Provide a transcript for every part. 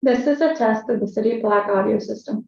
This is a test of the City of Black audio system.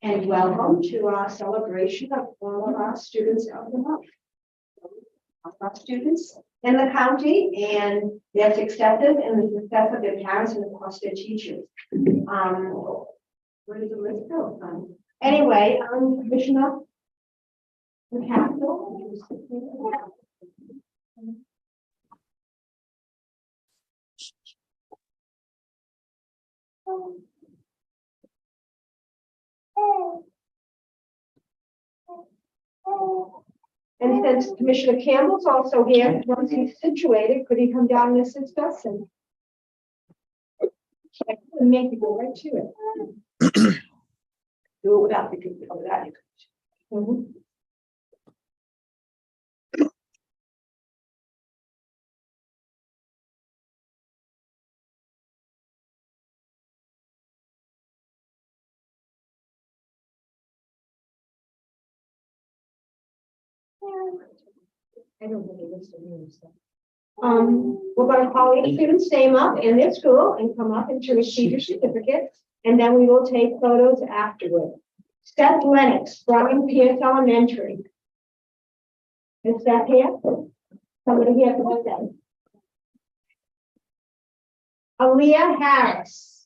And welcome to our celebration of all of our students of the month. Our students in the county and their successes and the success of their parents and of course their teachers. Where did the list go? Anyway, Commissioner McCaskill. And since Commissioner Campbell's also here, once he's situated, could he come down and assist us and make it go right to it? Do it without the computer. Without you. I don't really listen to you, so. We're going to call each student's name up in their school and come up and to receive your certificate, and then we will take photos afterward. Seth Lennox, from Pierce Elementary. Is that here? Somebody here for that. Aaliyah Harris.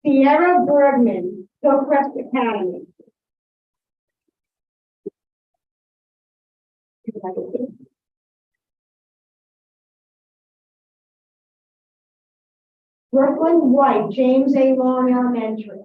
Sierra Bergman, Hillcrest Academy. Brooklyn White, James A. Long Elementary.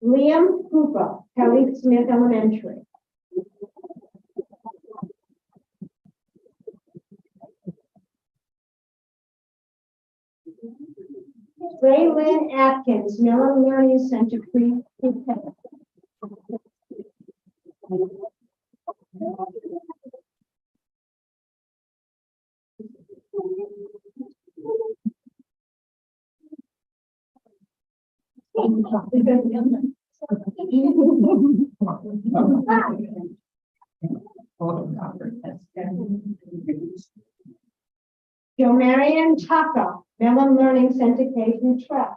Liam Cooper, Kelly Smith Elementary. Raylyn Atkins, Mellon Learning Center, pre-K. Jo Marion Tucker, Mellon Learning Center, K-12.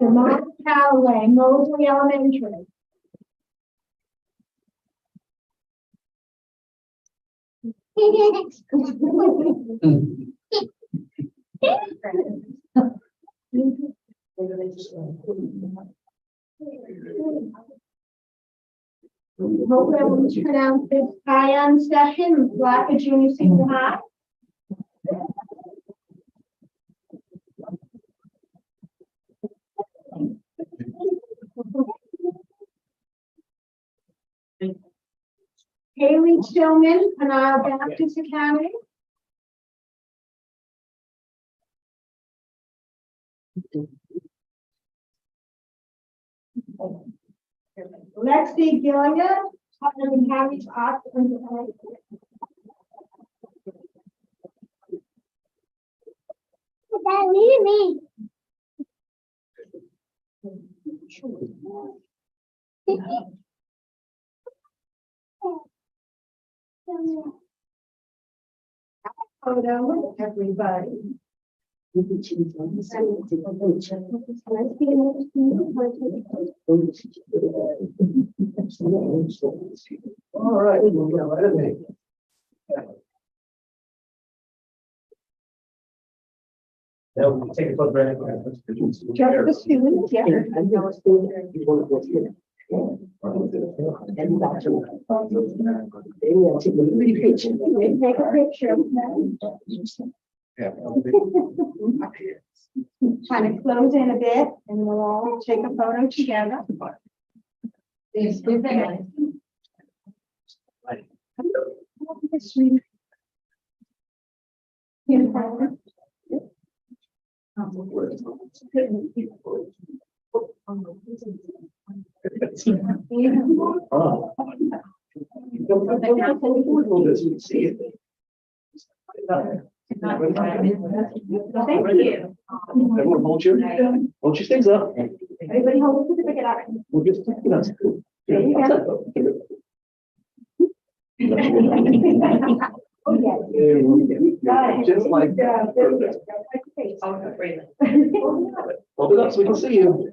Demar Callaway, Mosley Elementary. Hope everyone's pronounced this Ion session, Black Junior Senior High. Haley Stillman, Canal Baptist Academy. Lexi Gilliard, Putnam Harry's Arts and me. Photo with everybody. All right, we'll go right away. Now we take a photograph. Just the students, yeah. Take a picture. Kind of close in a bit and we'll all take a photo together. Right. Oh. See it. Thank you. Everyone hold your things up. Everybody hold the certificate up. We'll just, you know. There you go. Oh, yeah. Just like. Hold it up so we can see you.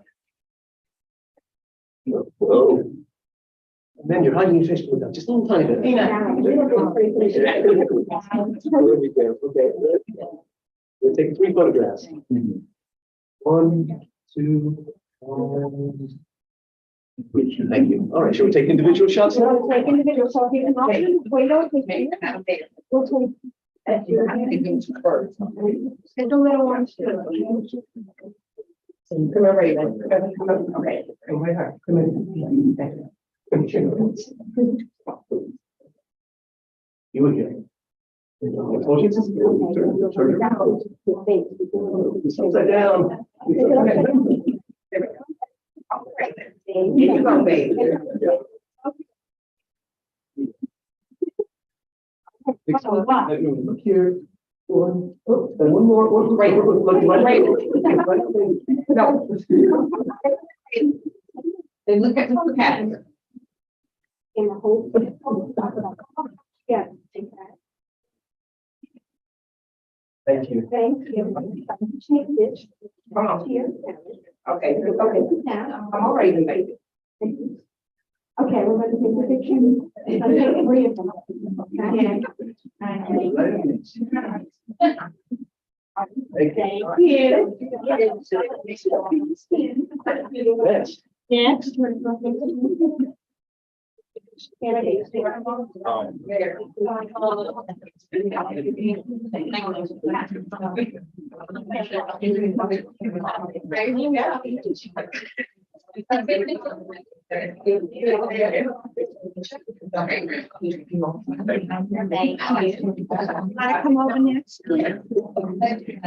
Whoa. And then you're hiding your face with that, just a little tiny bit. There we go. Okay. We'll take 3 photographs. 1, 2, 1. Thank you. All right, shall we take individual shots? So take individual, so if you can also wait over here. We'll take. It's a little one too. Come over, Raven. Come over. Okay. Come over. Come in. You again. Upside down. Here you go, baby. Look here. One. Oh, and one more. Right. No. Then look at the cat. In the whole. Yeah, take that. Thank you. Thank you. Change this. Come on. Here. Okay. Okay, sit down. I'm all right, baby. Okay, we're going to take the picture. I'll take 3 of them. Again. Thank you. Thank you. Yes. Next. Wanna come over next? Thank you.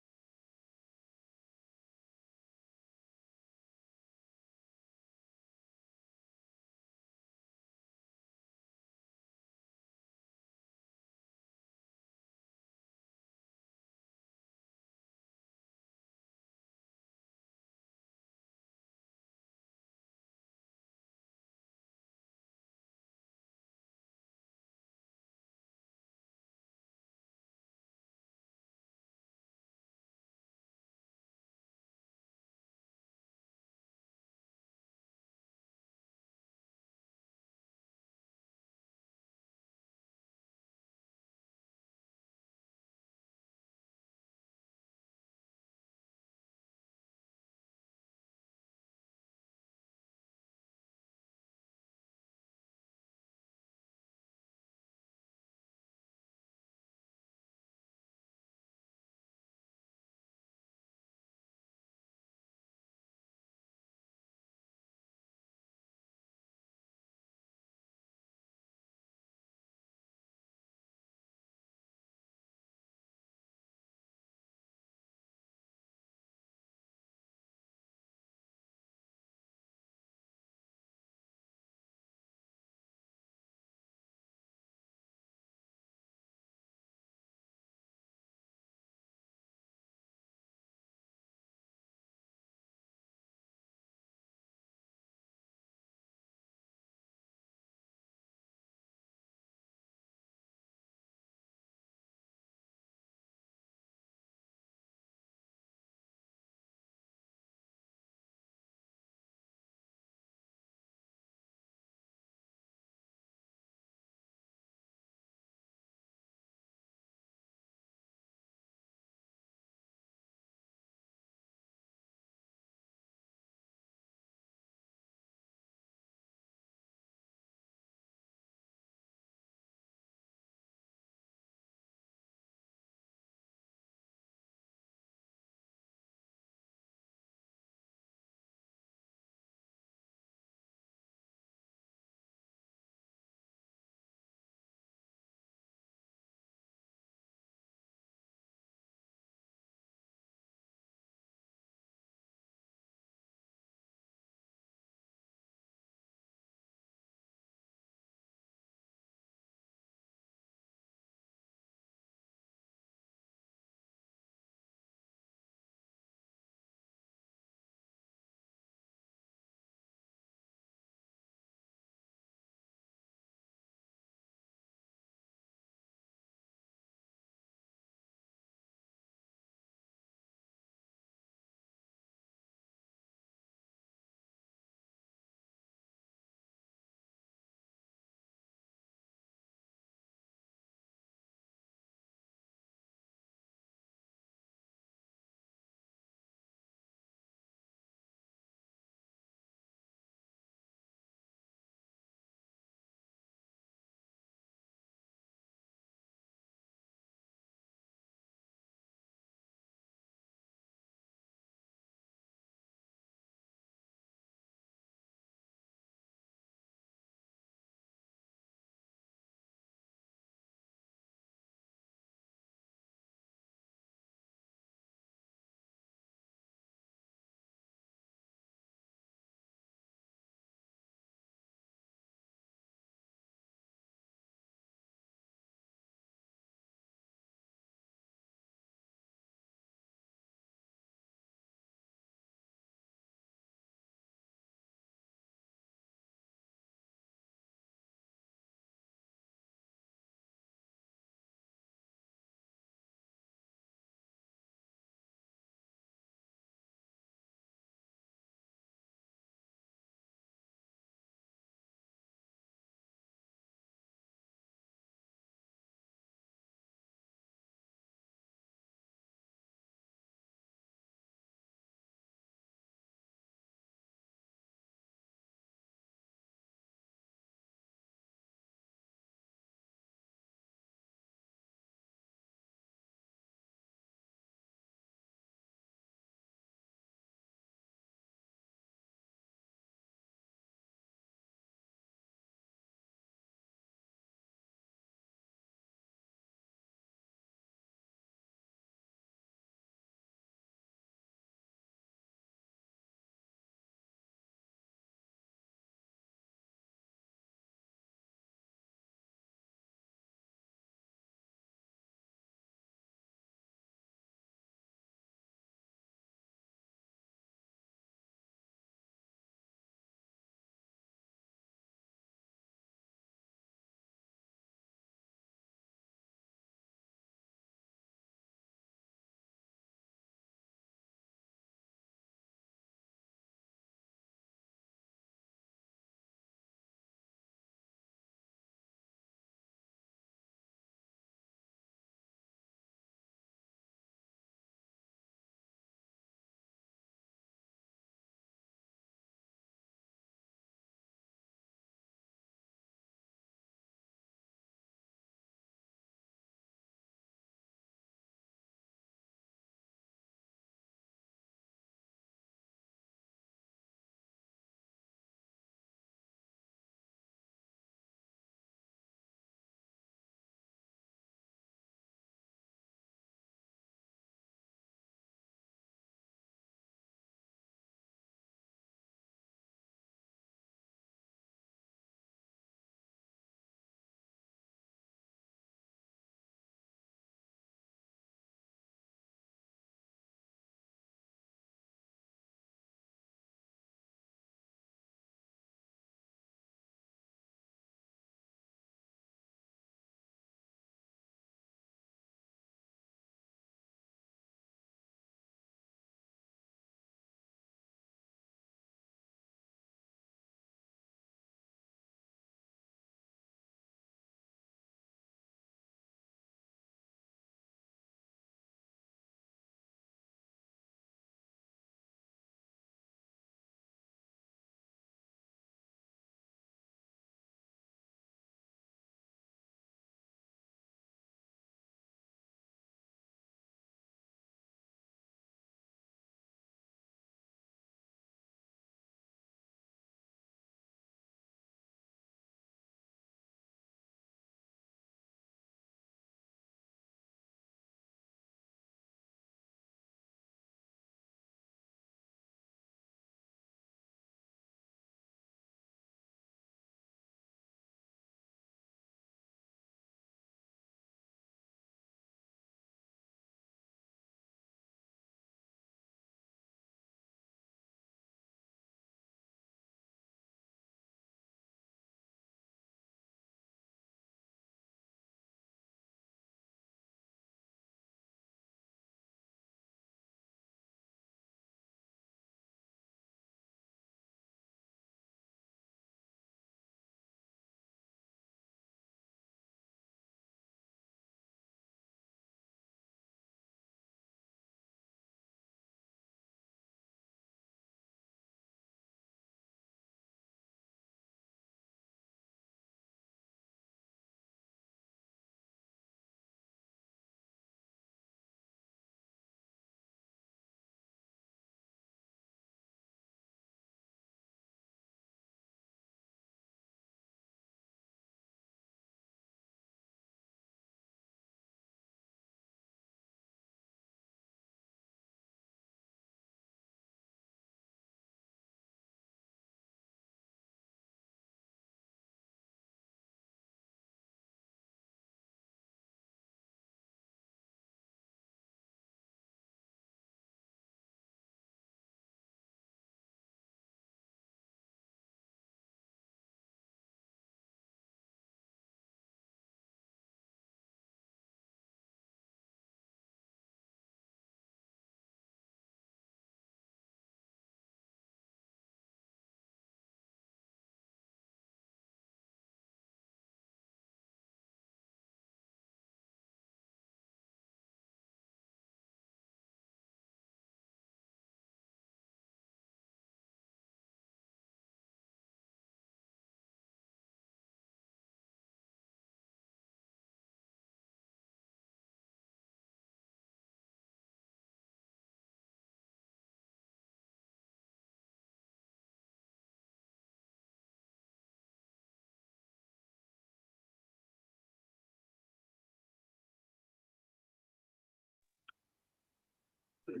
Good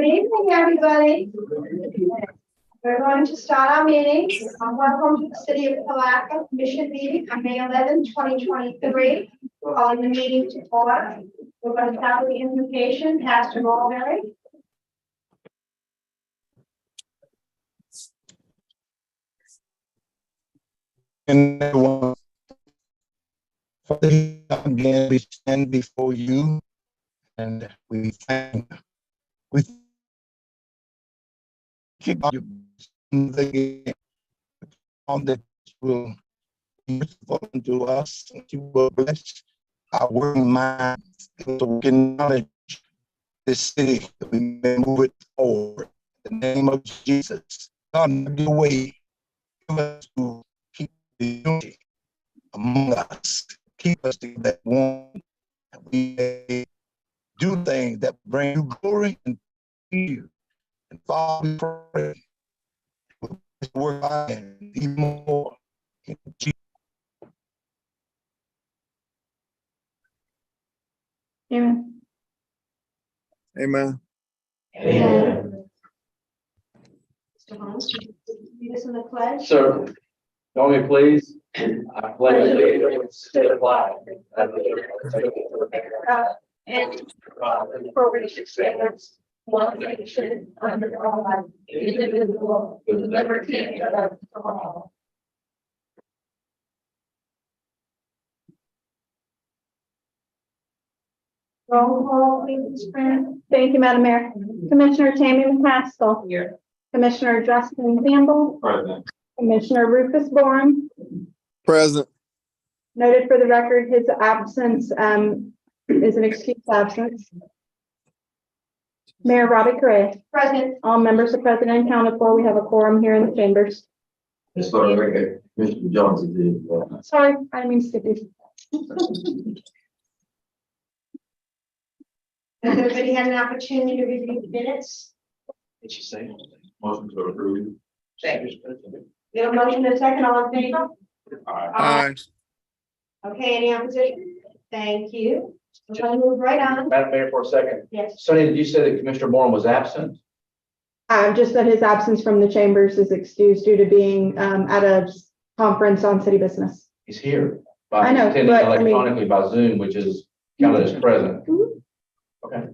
evening, everybody. We're going to start our meeting. Welcome to the City of Palatka Commission meeting on May 11, 2023. Calling the meeting to order. We're going to start with the invocation. Pastor Mulberry. And everyone, Father, again, we stand before you and we thank you again all that will be useful unto us, that you will bless our working minds, so we can knowledge this city, that we may move it forward. In the name of Jesus, God, have your way. Give us to keep the unity among us. Keep us together one. We may do things that bring you glory and you. And Father, we pray work and even more. In Jesus. Amen. Amen. Amen. Mr. Holmes, could you lead us in the pledge? Sir, join me, please. I pledge allegiance to the flag of the United States And for which it stands, one nation, under God, indivisible, with liberty and justice for all. Roll call, please, Fran. Thank you, Madam Mayor. Commissioner Tammy McCaskill. Here. Commissioner Justin Campbell. Present. Commissioner Rufus Bourne. Present. Noted for the record, his absence is an excused absence. Mayor Robbie Correa. Present. All members are present and accounted for. We have a quorum here in the chambers. As for the record, Mr. Jones is the, Sorry, I didn't mean to skip you. Has everybody had an opportunity to review the minutes? Did she say? motion to approve. We have a motion and a second, all in favor? Aye. Okay, any opposition? Thank you. We're going to move right on. Madam Mayor, for a second. Yes. Sonny, did you say that Commissioner Moore was absent? Just that his absence from the chambers is excused due to being at a conference on city business. He's here. I know, Attending but I mean- electronically by Zoom, which is counted as present. Okay.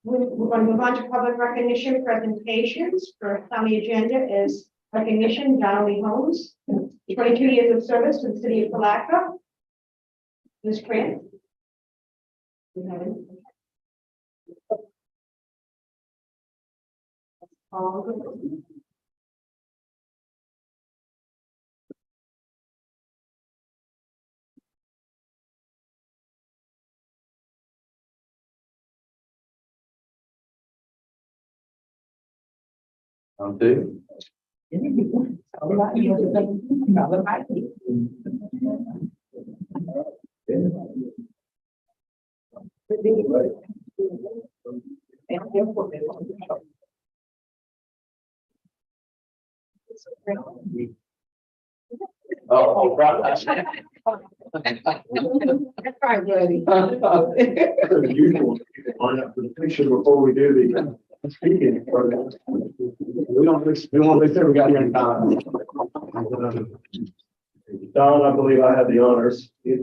We're going to move on to public recognition presentations. First on the agenda is recognition, Donnelly Holmes, 22 years of service to the city of Palatka. Ms. Grant. On two. Oh, right. Usual, line up for the picture before we do the speaking. We want to make sure we got here in time. Don, I believe I have the honors. Good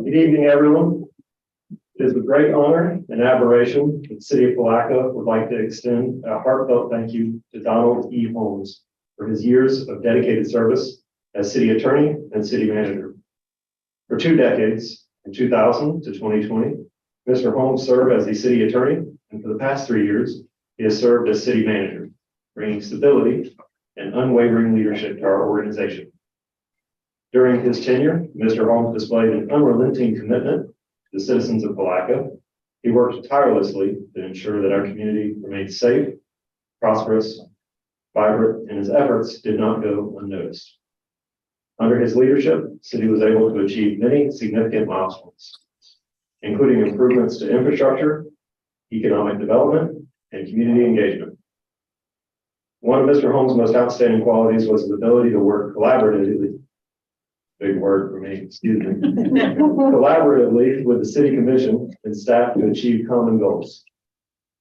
evening, everyone. It is with great honor and admiration that the city of Palatka would like to extend a heartfelt thank you to Donald E. Holmes for his years of dedicated service as city attorney and city manager. For 2 decades, in 2000 to 2020, Mr. Holmes served as the city attorney, and for the past 3 years, he has served as city manager, bringing stability and unwavering leadership to our organization. During his tenure, Mr. Holmes displayed an unrelenting commitment to the citizens of Palatka. He worked tirelessly to ensure that our community remained safe, prosperous, vibrant, and his efforts did not go unnoticed. Under his leadership, the city was able to achieve many significant milestones, including improvements to infrastructure, economic development, and community engagement. One of Mr. Holmes' most outstanding qualities was his ability to work collaboratively big word for me, excuse me, collaboratively with the city commission and staff to achieve common goals.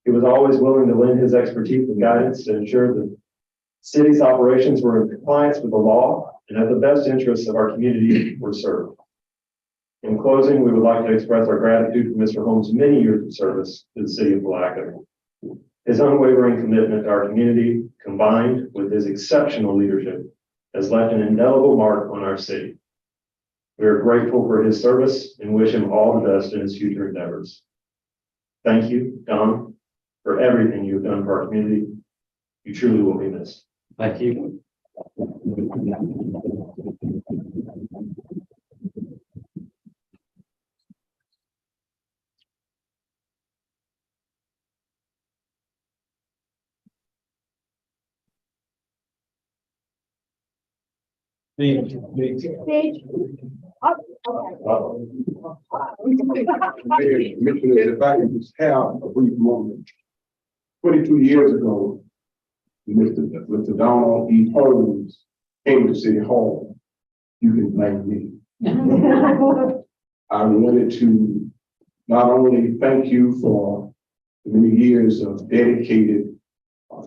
He was always willing to lend his expertise and guidance to ensure that city's operations were in compliance with the law and that the best interests of our community were served. In closing, we would like to express our gratitude for Mr. Holmes' many years of service to the city of Palatka. His unwavering commitment to our community, combined with his exceptional leadership, has left an indelible mark on our city. We are grateful for his service and wish him all the best in his future endeavors. Thank you, Don, for everything you've done for our community. You truly will be missed. Thank you. Stage. Oh, okay. Commissioners, if I can just have a brief moment. 22 years ago, Mr. Donald E. Holmes came to City Hall. You can blame me. I wanted to not only thank you for the many years of dedicated,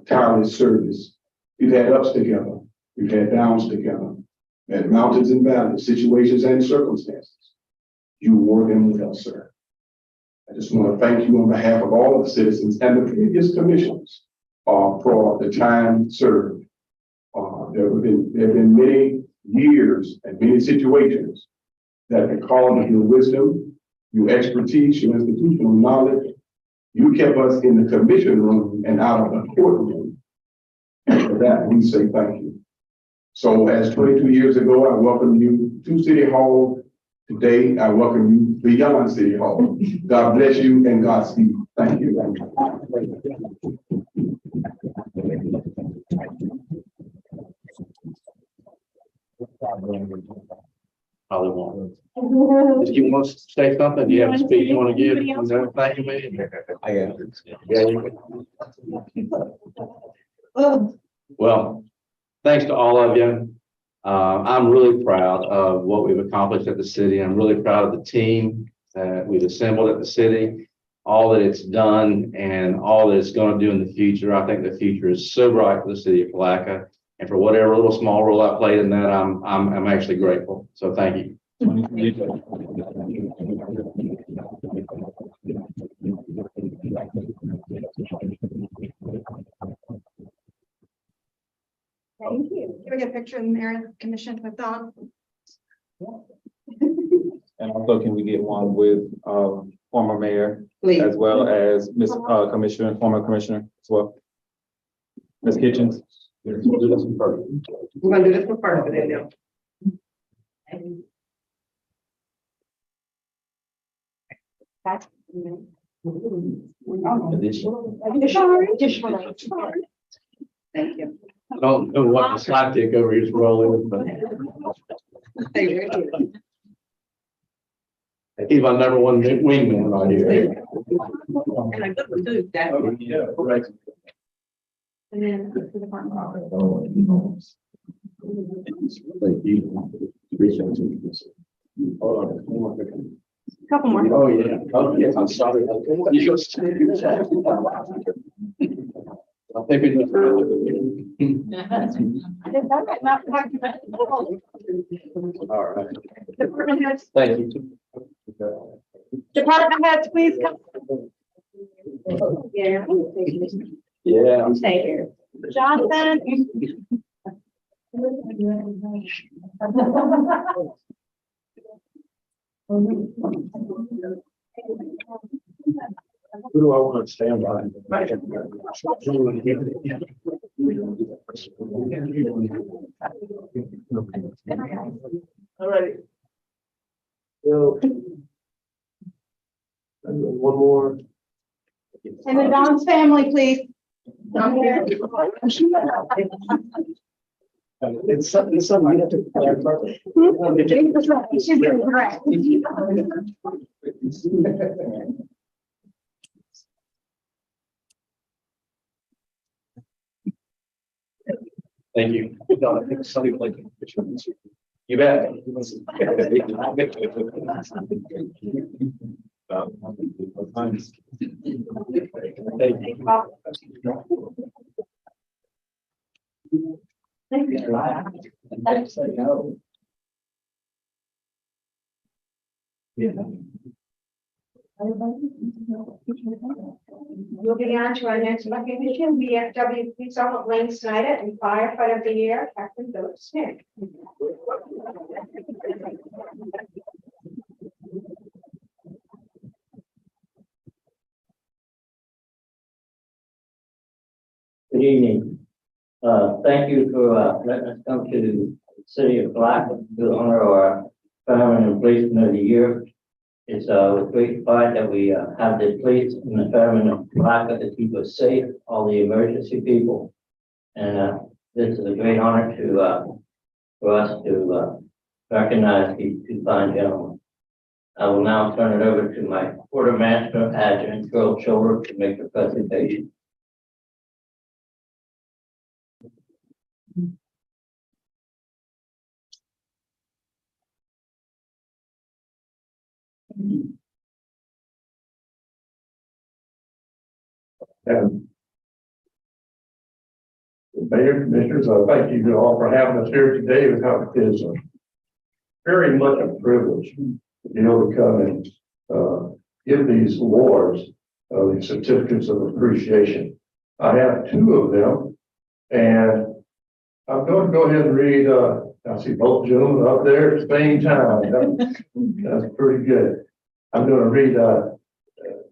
tireless service. We've had ups together, we've had downs together, we've had mountains and valleys, situations and circumstances. You were working with us, sir. I just want to thank you on behalf of all of the citizens and the previous commissions for the time served. There have been many years and many situations that because of your wisdom, your expertise, your institutional knowledge, you kept us in the commission room and out of the courtroom. And for that, we say thank you. So as 22 years ago, I welcome you to City Hall. Today, I welcome you beyond City Hall. God bless you and Godspeed. Thank you. Probably won't. If you want to say something, do you have a speech you want to give? Thank you, man. Yeah, well, thanks to all of you. I'm really proud of what we've accomplished at the city. I'm really proud of the team that we've assembled at the city, all that it's done and all that it's going to do in the future. I think the future is so bright for the city of Palatka, and for whatever little small role I played in that, I'm actually grateful. So thank you. Thank you. Can we get a picture in the mayor commission with Don? And also, can we get one with former mayor Please. as well as Miss Commissioner, former commissioner as well? Ms. Kitchens? We're gonna do this for part of it now. That's. Thank you. I don't know what the sidekick over here's rolling, but he's my number one wingman right here. And I got to do that. Yeah, correct. And then to the front. Thank you. Hold on. Couple more. Oh, yeah. Oh, yes, I'm sorry. You go stay. I think we just. All right. Department heads, Thank you. department heads, please come. Yeah. Yeah. Stay here. Jonathan. Who do I want to stand by? All right. So. One more. And the Don's family, please. It's something you have to. She's correct. Thank you. No, I think somebody would like to. You bet. Moving on to our next recognition, VFW Police Officer Blaine Snyder and Firefighter of the Year, Captain Philip Smith. Good evening. Thank you for letting us come to the city of Palatka to honor our fireman and policeman of the year. It's with great pride that we have the police and the firemen of Palatka to keep us safe, all the emergency people. And this is a great honor to for us to recognize these two fine gentlemen. I will now turn it over to my quartermaster adjutant, Earl Childer, to make the presentation. And Mayor, Commissioners, thank you all for having us here today. It is very much a privilege to be able to come and give these awards, these certificates of appreciation. I have two of them, and I'm going to go ahead and read, I see both gentlemen up there at the same time. That's pretty good. I'm going to read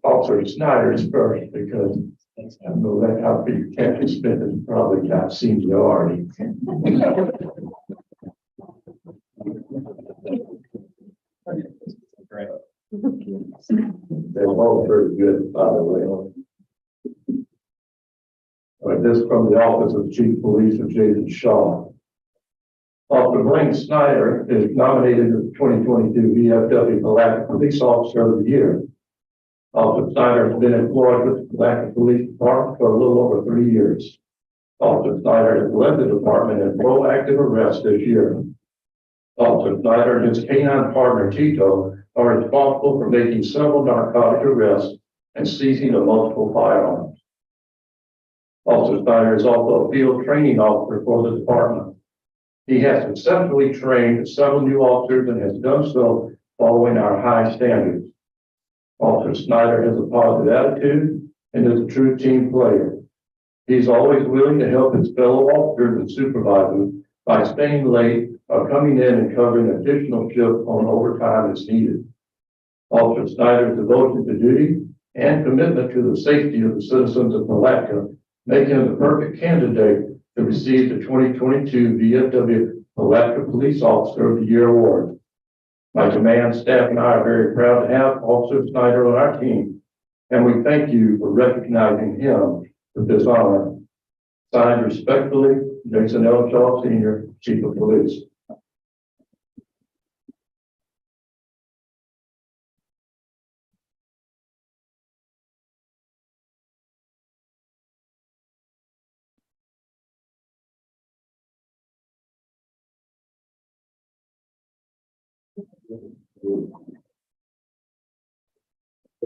Officer Snyder's first because I know that how big Captain Smith is probably got seniority. They're all very good, by the way. All right, this is from the Office of Chief of Police of Jason Shaw. Officer Blaine Snyder is nominated as the 2022 VFW Palatka Police Officer of the Year. Officer Snyder has been employed with the Palatka Police Department for a little over 3 years. Officer Snyder has led the department in proactive arrest this year. Officer Snyder and his canine partner Tito are responsible for making several narcotic arrests and seizing of multiple firearms. Officer Snyder is also a field training officer for the department. He has successfully trained several new officers and has done so following our high standards. Officer Snyder has a positive attitude and is a true team player. He's always willing to help his fellow officers and supervisors by staying late or coming in and covering additional shifts on overtime as needed. Officer Snyder's devotion to duty and commitment to the safety of the citizens of Palatka make him the perfect candidate to receive the 2022 VFW Palatka Police Officer of the Year Award. My command staff and I are very proud to have Officer Snyder on our team, and we thank you for recognizing him with this honor. Signed respectfully, Jason L. Shaw, Sr., Chief of Police.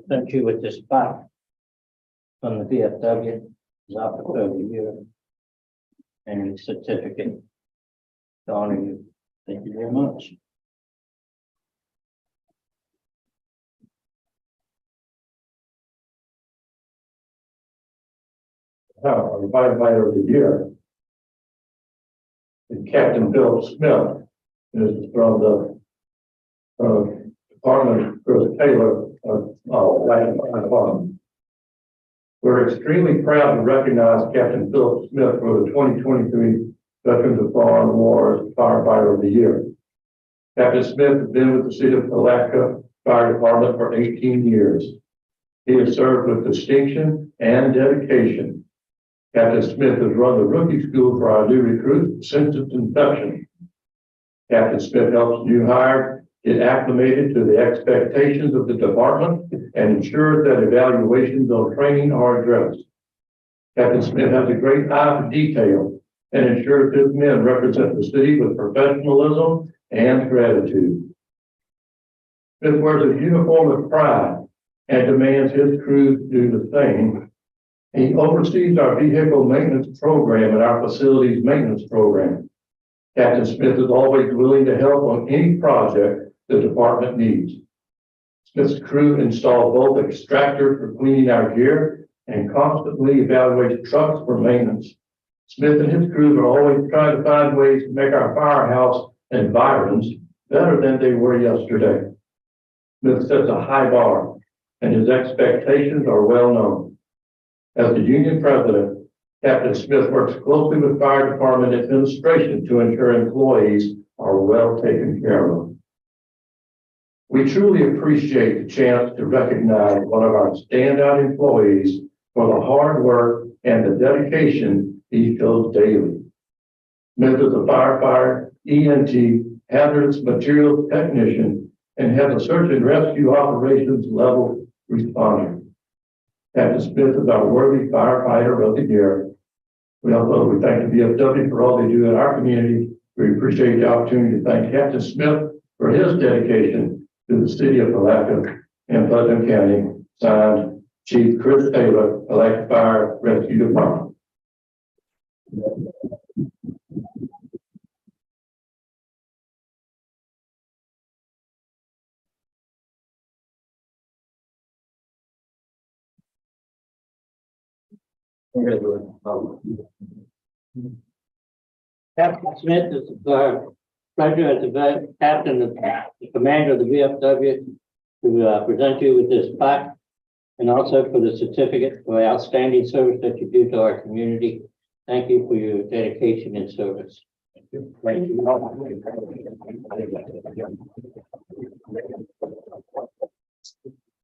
Present you with this plaque from the VFW, as Officer of the Year, and a certificate to honor you. Thank you very much. Our firefighter of the year is Captain Philip Smith. This is from the Department of Chris Taylor Department. We're extremely proud to recognize Captain Philip Smith for the 2023 Veterans of Foreign Wars Firefighter of the Year. Captain Smith has been with the City of Palatka Fire Department for 18 years. He has served with distinction and dedication. Captain Smith has run the rookie school for our new recruits since its inception. Captain Smith helps new hires get acclimated to the expectations of the department and ensures that evaluations on training are addressed. Captain Smith has a great eye for detail and ensures his men represent the city with professionalism and gratitude. Smith wears a uniform of pride and demands his crew do the same. He oversees our vehicle maintenance program and our facilities maintenance program. Captain Smith is always willing to help on any project the department needs. Smith's crew install both extractors for cleaning our gear and constantly evaluate trucks for maintenance. Smith and his crew are always trying to find ways to make our firehouse environs better than they were yesterday. Smith sets a high bar, and his expectations are well known. As the union president, Captain Smith works closely with fire department administration to ensure employees are well taken care of. We truly appreciate the chance to recognize one of our standout employees for the hard work and the dedication he shows daily. Smith is a firefighter, EMT, hazardous materials technician, and has a search and rescue operations level responder. Captain Smith is our worthy firefighter of the year. We thank the VFW for all they do in our community. We appreciate the opportunity to thank Captain Smith for his dedication to the city of Palatka and Putnam County. Signed, Chief Chris Taylor, Palatka Fire Rescue Department. Captain Smith is the pleasure as the captain of the commander of the VFW to present you with this plaque and also for the certificate for outstanding service that you do to our community. Thank you for your dedication and service. Thank you.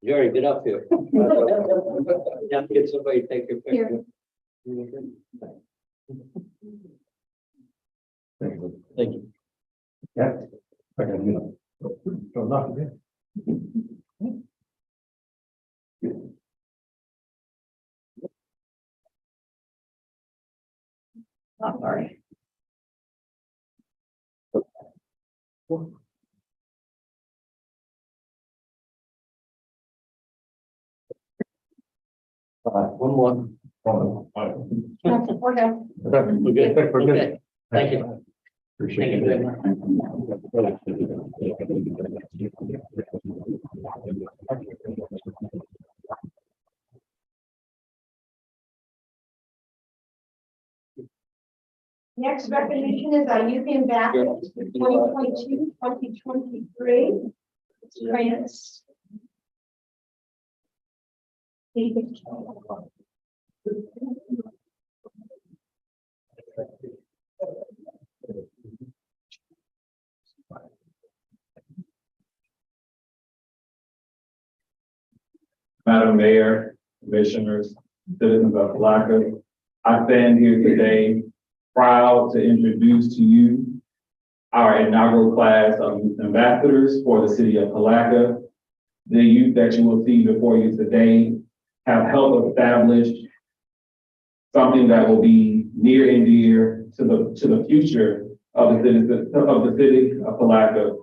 Jerry, get up here. You have to get somebody to take your picture. Thank you. Yeah. So not today. Not sorry. One more. We're good. We're good. We're good. Thank you. Appreciate Thank you very it. Next recognition is our youth ambassadors for 2022, 2023. Grants. Madam Mayor, Commissioners, citizens of Palatka, I stand here today proud to introduce to you our inaugural class of youth ambassadors for the city of Palatka. The youth that you will see before you today have helped establish something that will be near and dear to the future of the city of Palatka.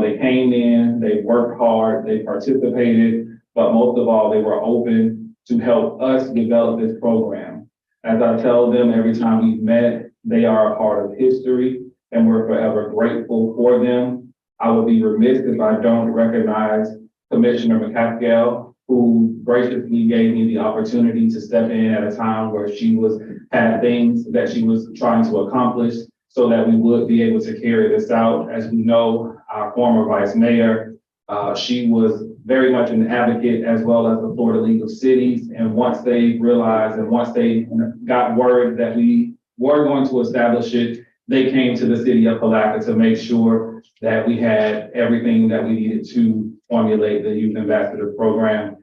They came in, they worked hard, they participated, but most of all, they were open to help us develop this program. As I tell them every time we've met, they are a part of history and we're forever grateful for them. I would be remiss if I don't recognize Commissioner McCaskill, who graciously gave me the opportunity to step in at a time where she had things that she was trying to accomplish so that we would be able to carry this out. As we know, our former vice mayor, she was very much an advocate as well as the Florida League of Cities. And once they realized and once they got word that we were going to establish it, they came to the city of Palatka to make sure that we had everything that we needed to formulate the Youth Ambassador Program.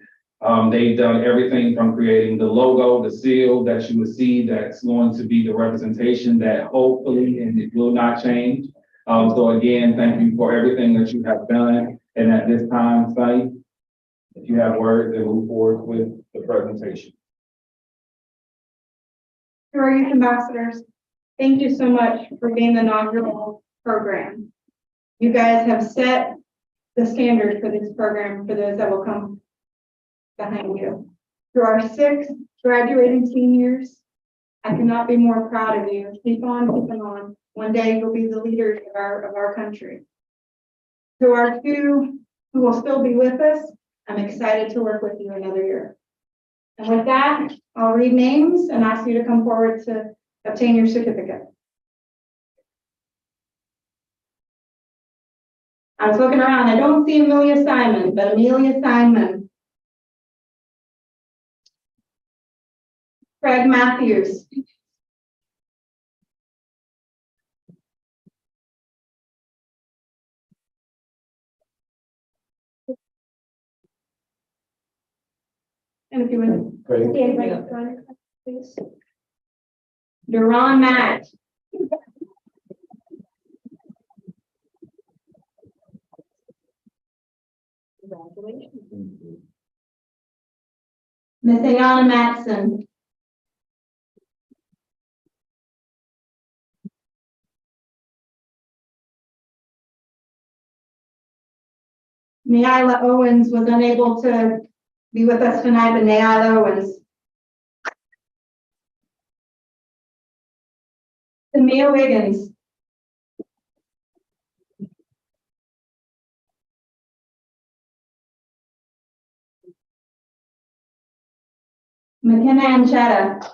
They've done everything from creating the logo, the seal that you will see that's going to be the representation that hopefully, and it will not change. So again, thank you for everything that you have done. And at this time, Sonny, if you have words, then move forward with the presentation. To our youth ambassadors, thank you so much for being the inaugural program. You guys have set the standard for this program for those that will come behind you. To our 6 graduating seniors, I cannot be more proud of you. Keep on keeping on. One day you'll be the leaders of our country. To our 2 who will still be with us, I'm excited to work with you another year. And with that, I'll read names and ask you to come forward to obtain your certificate. I was looking around. I don't see Amelia Simon, but Amelia Simon. Craig Matthews. And if you would stand right up front, please. Duran Matt. Congratulations. Miss Ayana Matson. Nyla Owens was unable to be with us tonight, but Nyla Owens. Tamia Wiggins. McKenna Anchetta.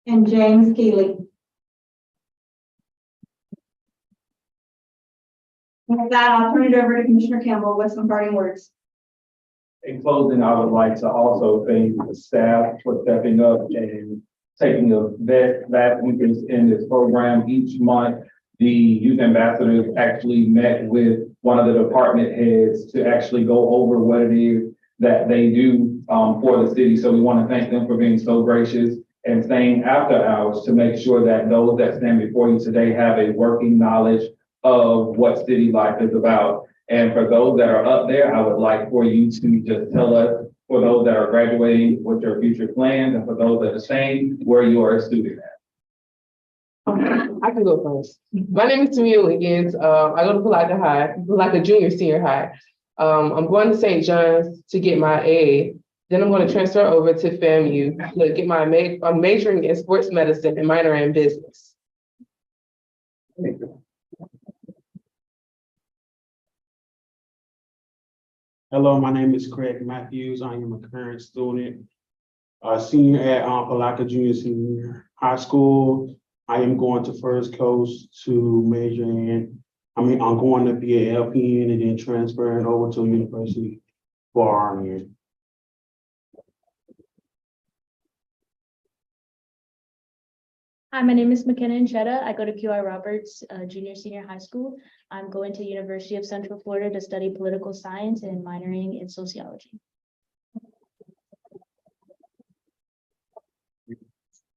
And James Keeley. With that, I'll turn it over to Commissioner Campbell with some parting words. In closing, I would like to also thank the staff for stepping up and taking a vast interest in this program. Each month, the youth ambassadors actually met with one of the department heads to actually go over what it is that they do for the city. So we want to thank them for being so gracious and staying after hours to make sure that those that stand before you today have a working knowledge of what city life is about. And for those that are up there, I would like for you to just tell us, for those that are graduating, what your future plans, and for those that are staying, where you are a student at. I can go first. My name is Tamia Wiggins. I go to Palatka High, Palatka Junior Senior High. I'm going to St. John's to get my AA. Then I'm going to transfer over to FAMU to get my I'm majoring in sports medicine and minoring in business. Hello, my name is Craig Matthews. I am a current student, senior at Palatka Junior Senior High School. I am going to First Coast to major in, I'm going to be an LPN and then transferring over to university for RN. Hi, my name is McKenna Anchetta. I go to QI Roberts Junior Senior High School. I'm going to University of Central Florida to study political science and minoring in sociology.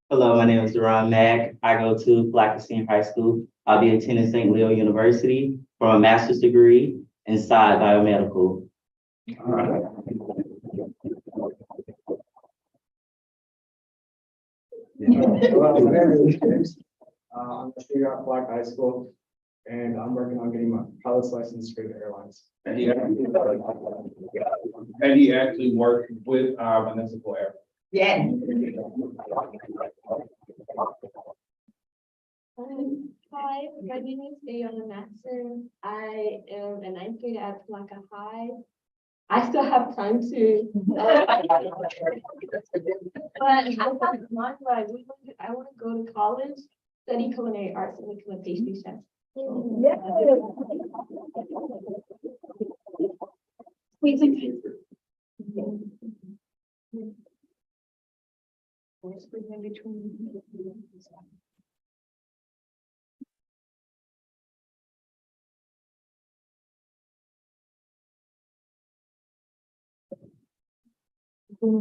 Hello, my name is Duran Mack. I go to Palatka Senior High School. I'll be attending St. Leo University for a master's degree in Psych Biomedical. Well, my name is James. I'm a senior at Black High School, and I'm working on getting my pilot's license for the airlines. And he actually worked with our municipal airport. Yeah. Hi, my name is Ayana Matson. I am a 9th grader at Palatka High. I still have time to. But I have one where I want to go to college, study culinary arts, and become a pastry chef.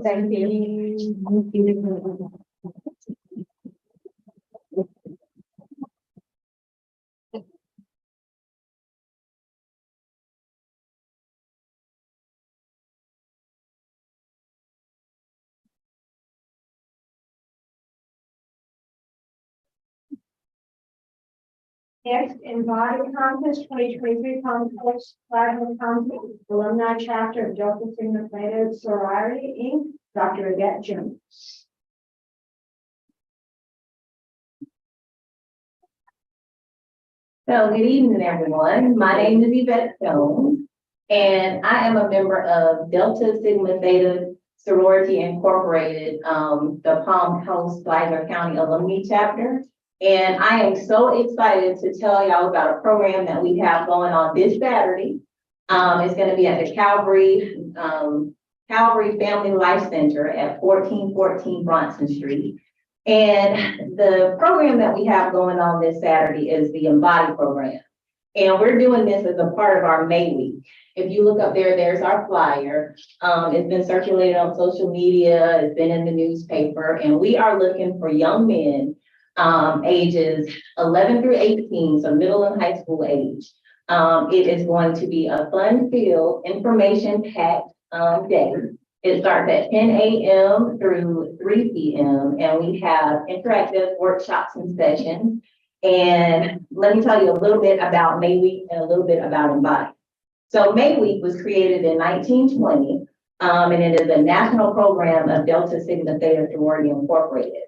Thank you. Next, in body contest, 2023 contest, Platinum contest, alumni chapter of Delta Sigma Theta Sorority, Inc., Dr. Yvette Jones. So good evening, everyone. My name is Yvette Jones, and I am a member of Delta Sigma Theta Sorority Incorporated, the Palm Coast Flagler County Alumni Chapter. And I am so excited to tell y'all about a program that we have going on this Saturday. It's going to be at the Calvary Family Life Center at 1414 Bronson Street. And the program that we have going on this Saturday is the Embody program. And we're doing this as a part of our May Week. If you look up there, there's our flyer. It's been circulated on social media, it's been in the newspaper, and we are looking for young men ages 11 through 18, so middle and high school age. It is going to be a fun-filled, information-packed day. It starts at 10 a.m. through 3 p.m. and we have interactive workshops and sessions. And let me tell you a little bit about May Week and a little bit about Embody. So May Week was created in 1920, and it is a national program of Delta Sigma Theta Sorority Incorporated.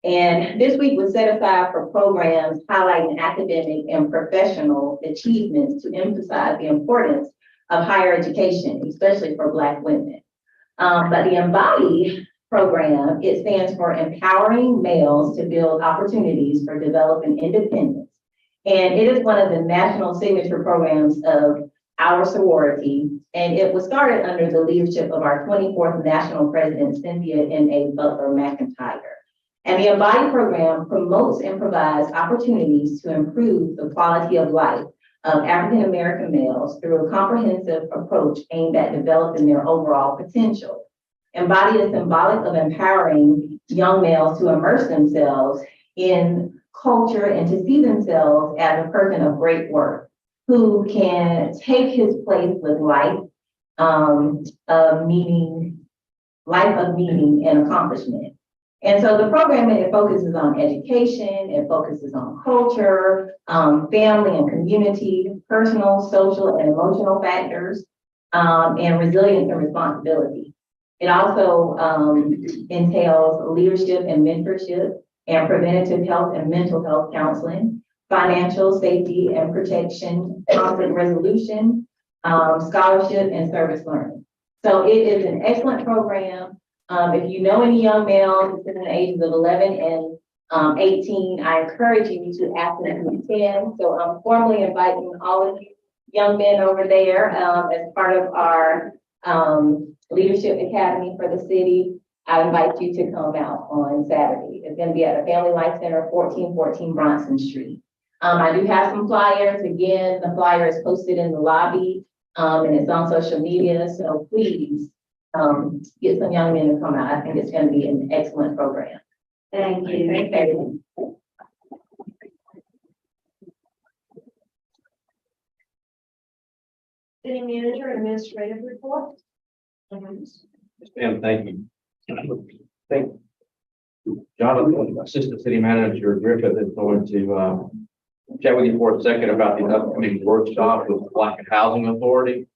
And this week was set aside for programs highlighting academic and professional achievements to emphasize the importance of higher education, especially for Black women. But the Embody program, it stands for Empowering Males to Build Opportunities for Developing Independence. And it is one of the national signature programs of our sorority. And it was started under the leadership of our 24th national president, Cynthia N.A. Butler McIntyre. And the Embody program promotes and provides opportunities to improve the quality of life of African-American males through a comprehensive approach aimed at developing their overall potential. Embody is symbolic of empowering young males to immerse themselves in culture and to see themselves as a person of great worth who can take his place with life of meaning and accomplishment. And so the program, it focuses on education, it focuses on culture, family and community, personal, social, and emotional factors, and resilience and responsibility. It also entails leadership and mentorship and preventative health and mental health counseling, financial safety and protection, conflict resolution, scholarship, and service learning. So it is an excellent program. If you know any young males between the ages of 11 and 18, I encourage you to ask them to attend. So I'm formally inviting all of you young men over there as part of our Leadership Academy for the city. I invite you to come out on Saturday. It's going to be at the Family Life Center, 1414 Bronson Street. I do have some flyers. Again, the flyer is posted in the lobby and it's on social media. So please get some young men to come out. I think it's going to be an excellent program. Thank you. Thank you. City manager administrative report. Ma'am, thank you. Thank Jonathan, Assistant City Manager Griffith, is going to chat with you for a second about the upcoming workshop with the Palatka Housing Authority.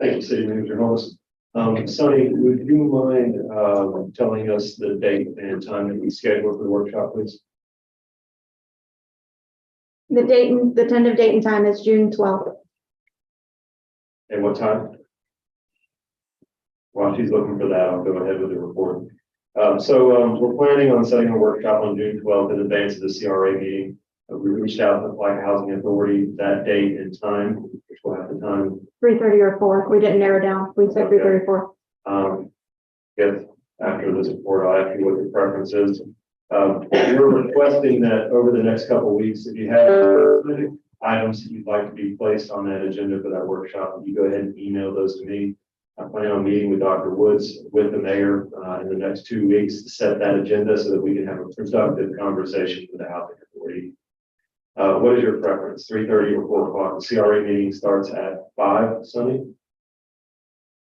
Thank you, City Manager Holmes. Sonny, would you mind telling us the date and time that we scheduled for the workshop, please? The tentative date and time is June 12th. And what time? While she's looking for that, I'll go ahead with the report. We're planning on setting a workshop on June 12th in advance of the CRA meeting. We reached out to the Palatka Housing Authority that date and time, which will have the time. 3:30 or 4. We didn't narrow down. We said 3:30 or 4. If after this report, I'll ask you what your preference is. We're requesting that over the next couple of weeks, if you have items that you'd like to be placed on that agenda for that workshop, you go ahead and email those to me. I plan on meeting with Dr. Woods, with the mayor in the next 2 weeks to set that agenda so that we can have a productive conversation with the housing authority. What is your preference, 3:30 or 4 o'clock? The CRA meeting starts at 5, Sunday?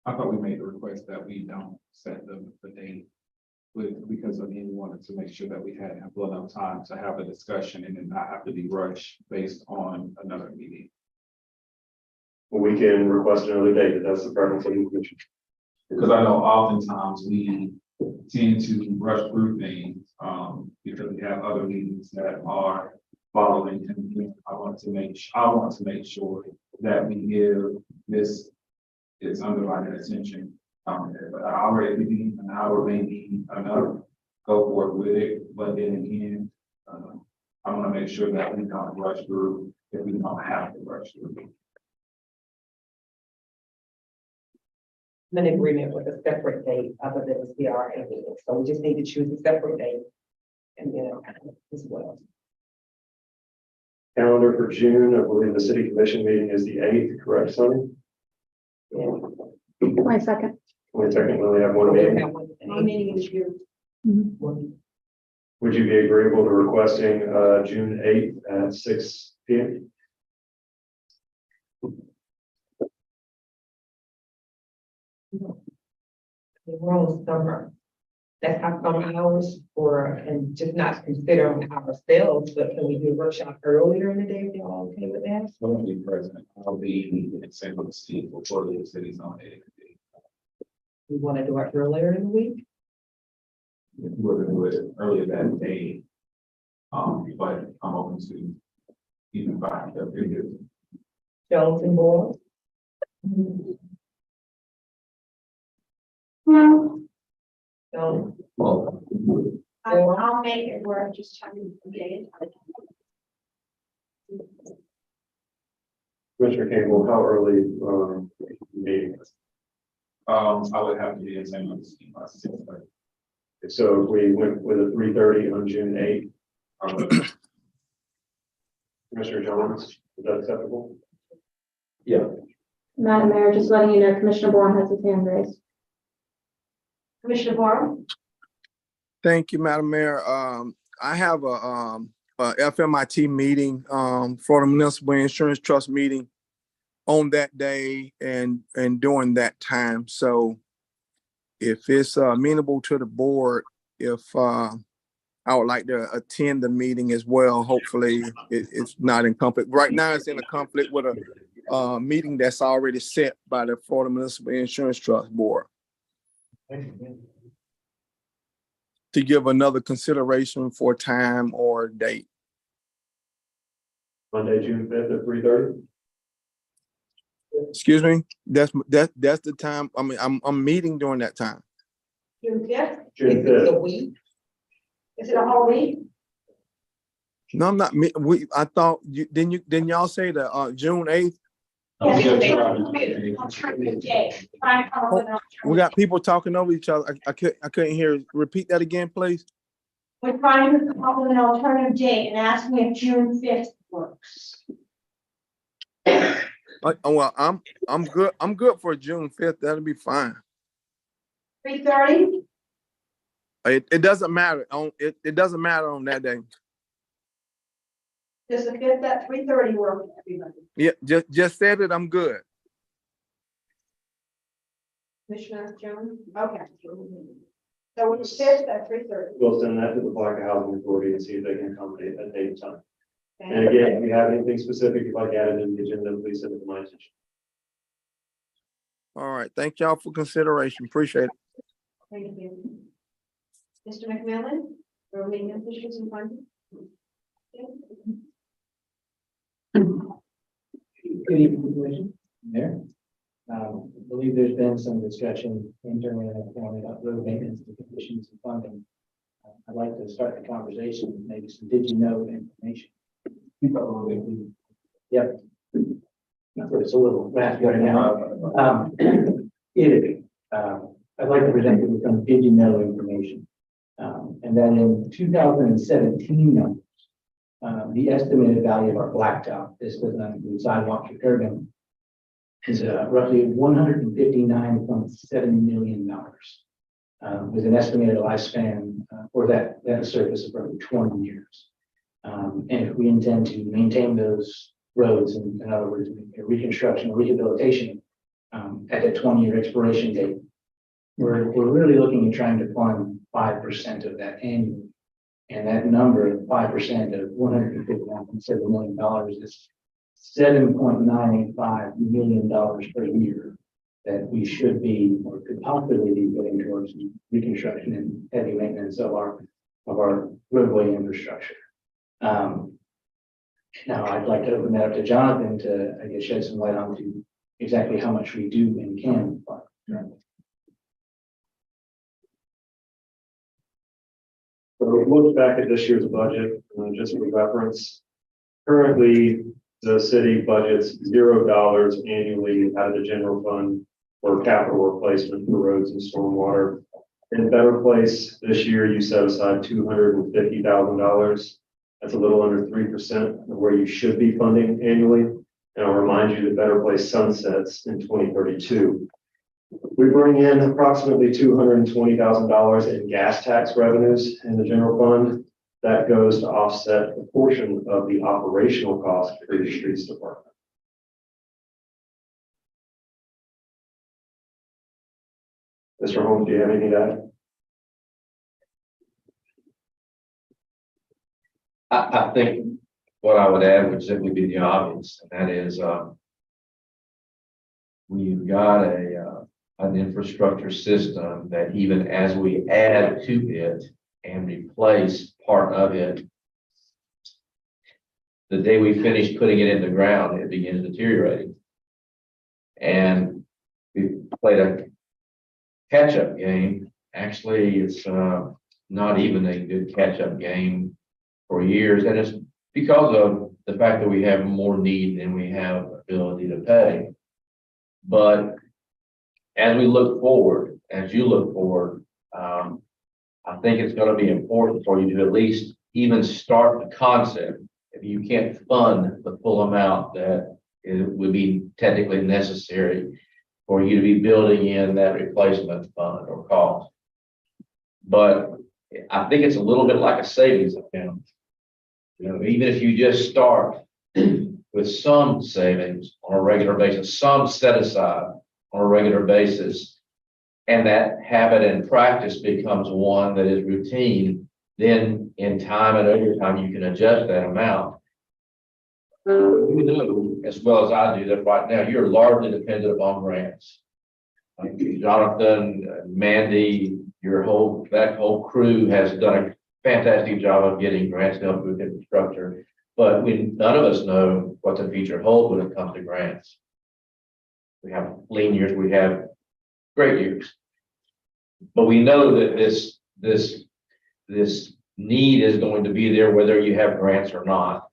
I thought we made the request that we don't set the date because again, we wanted to make sure that we had ample enough time to have a discussion and then not have to be rushed based on another meeting. We can request another date, if that's the preference of the commission. Because I know oftentimes we tend to rush through things, because we have other meetings that are following. And I want to make sure that we give this its undivided attention. But I already think an hour may be enough, go forward with it, but then again, I want to make sure that we don't rush through if we don't have to rush through. I'm in agreement with a separate date other than the CRA meeting, so we just need to choose a separate date. And then as well. Calendar for June, I believe the city commission meeting is the 8th, correct, Sonny? Yeah. 22nd. 22nd, we only have one meeting. Our meeting is here. Would you be agreeable to requesting June 8th at 6 p.m.? We're on summer. Let's have some hours and just not consider on ourselves, but can we do a workshop earlier in the day if you're all okay with that? I won't be present. I'll be in St. Louis City before the city's on it. We want to do it earlier in the week. If we were to do it earlier that day, but I'm open to even find the video. Jones and Board. So, I'll make it work, just trying to get it. Commissioner Campbell, how early meeting? I would have to be in St. Louis by 6:30. So if we went with a 3:30 on June 8th. Commissioner Jones, is that acceptable? Yeah. Madam Mayor, just letting you know, Commissioner Bourne has his hand raised. Commissioner Barr? Thank you, Madam Mayor. I have a FMIT meeting, Florida Municipal Insurance Trust meeting on that day and during that time. So if it's amenable to the board, if I would like to attend the meeting as well. Hopefully it's not in conflict. Right now it's in a conflict with a meeting that's already set by the Florida Municipal Insurance Trust Board. To give another consideration for time or date. Monday, June 5th at 3:30? Excuse me, that's the time. I mean, I'm meeting during that time. June 5th? June is it 5th. a week? Is it a whole week? No, I'm not. I thought didn't y'all say the June 8th? Alternative day. Try to come up with an We got people talking over each other. I couldn't hear. Repeat that again, please. We're trying to come up with an alternative date and ask me if June 5th works. Well, I'm good. I'm good for June 5th. That'll be fine. 3:30? It doesn't matter. It doesn't matter on that day. Does the 5th at 3:30 work for everybody? Yeah, just said it. I'm good. Commissioner Jones? Okay. So it's 5th at 3:30. We'll send that to the Palatka Housing Authority and see if they can accommodate that date and time. And again, if you have anything specific you'd like added in the agenda, please send it to my attention. All right. Thank y'all for consideration. Appreciate it. Thank you. Mr. McMillan, roaming officials in front. Good evening, Commission. There. I believe there's been some discussion internally in the county about road maintenance and conditions and funding. I'd like to start the conversation with maybe some did you know information. Yep. It's a little fast right now. I'd like to present you with some did you know information. And then in 2017 numbers, the estimated value of our blacktop, this does not include sidewalks or curbing, is roughly $159.7 million. With an estimated lifespan for that surface of roughly 20 years. And if we intend to maintain those roads, in other words, reconstruction, rehabilitation, at that 20-year expiration date, we're really looking at trying to fund 5% of that annually. And that number, 5% of $151.7 million is $7.985 million per year that we should be, or could possibly be putting towards reconstruction and heavy maintenance of our roadway infrastructure. Now I'd like to open that up to Jonathan to, I guess, shed some light on to exactly how much we do and can fund. So look back at this year's budget, just for reference. Currently, the city budgets $0 annually out of the general fund for capital replacement for roads and stormwater. In Better Place, this year you set aside $250,000. That's a little under 3% of where you should be funding annually. And I'll remind you that Better Place sunsets in 2032. We bring in approximately $220,000 in gas tax revenues in the general fund. That goes to offset a portion of the operational cost for the streets department. Mr. Holmes, do you have anything to add? I think what I would add would simply be the obvious, and that is, we've got an infrastructure system that even as we add to it and replace part of it, the day we finish putting it in the ground, it begins deteriorating. And we played a catch-up game. Actually, it's not even a good catch-up game for years, and it's because of the fact that we have more need than we have ability to pay. But as we look forward, as you look forward, I think it's going to be important for you to at least even start the concept. If you can't fund the full amount that it would be technically necessary for you to be building in that replacement fund or cost. But I think it's a little bit like a savings account. You know, even if you just start with some savings on a regular basis, some set aside on a regular basis, and that habit and practice becomes one that is routine, then in time and over time, you can adjust that amount. You know, as well as I do, that right now you're largely dependent upon grants. Like Jonathan, Mandy, that whole crew has done a fantastic job of getting grants to help with infrastructure. But none of us know what the future holds when it comes to grants. We have lean years, we have great years. But we know that this need is going to be there whether you have grants or not.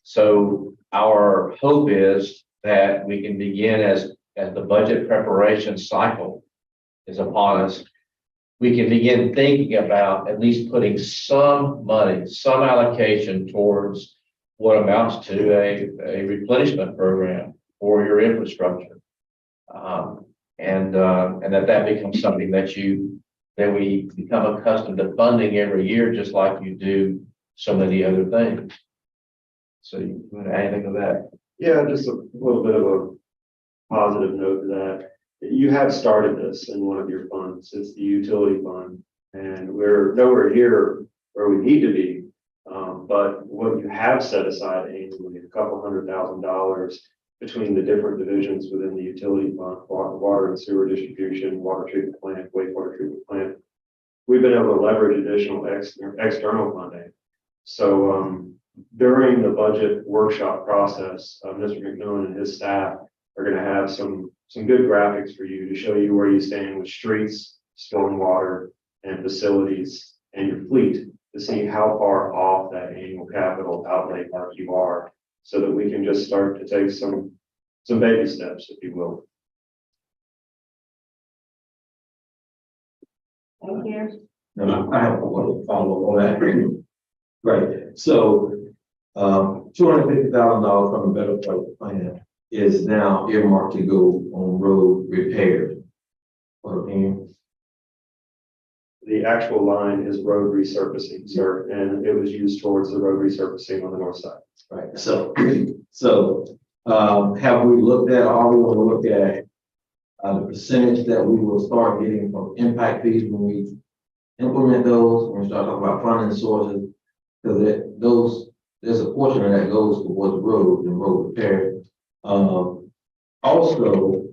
So our hope is that we can begin as the budget preparation cycle is upon us, we can begin thinking about at least putting some money, some allocation towards what amounts to a replenishment program for your infrastructure. And that becomes something that we become accustomed to funding every year, just like you do so many other things. So you want to add anything to that? Yeah, just a little bit of a positive note to that. You have started this in one of your funds. It's the utility fund, and we're nowhere near where we need to be. But what you have set aside annually, a couple $100,000 between the different divisions within the utility fund, water and sewer distribution, water treatment plant, wastewater treatment plant. We've been able to leverage additional external funding. So during the budget workshop process, Mr. McMillan and his staff are going to have some good graphics for you to show you where you stand with streets, stormwater, and facilities, and your fleet to see how far off that annual capital outlay mark you are, so that we can just start to take some baby steps, if you will. Thank you. Now, I have one follow-up on that. Right, so $250,000 from the Better Place plan is now earmarked to go on road repairs. The actual line is road resurfacing, sir, and it was used towards the road resurfacing on the north side. Right, so have we looked at, are we going to look at the percentage that we will start getting from impact fees when we implement those, when we start talking about funding sources, because there's a portion of that goes towards road and road repair. Also,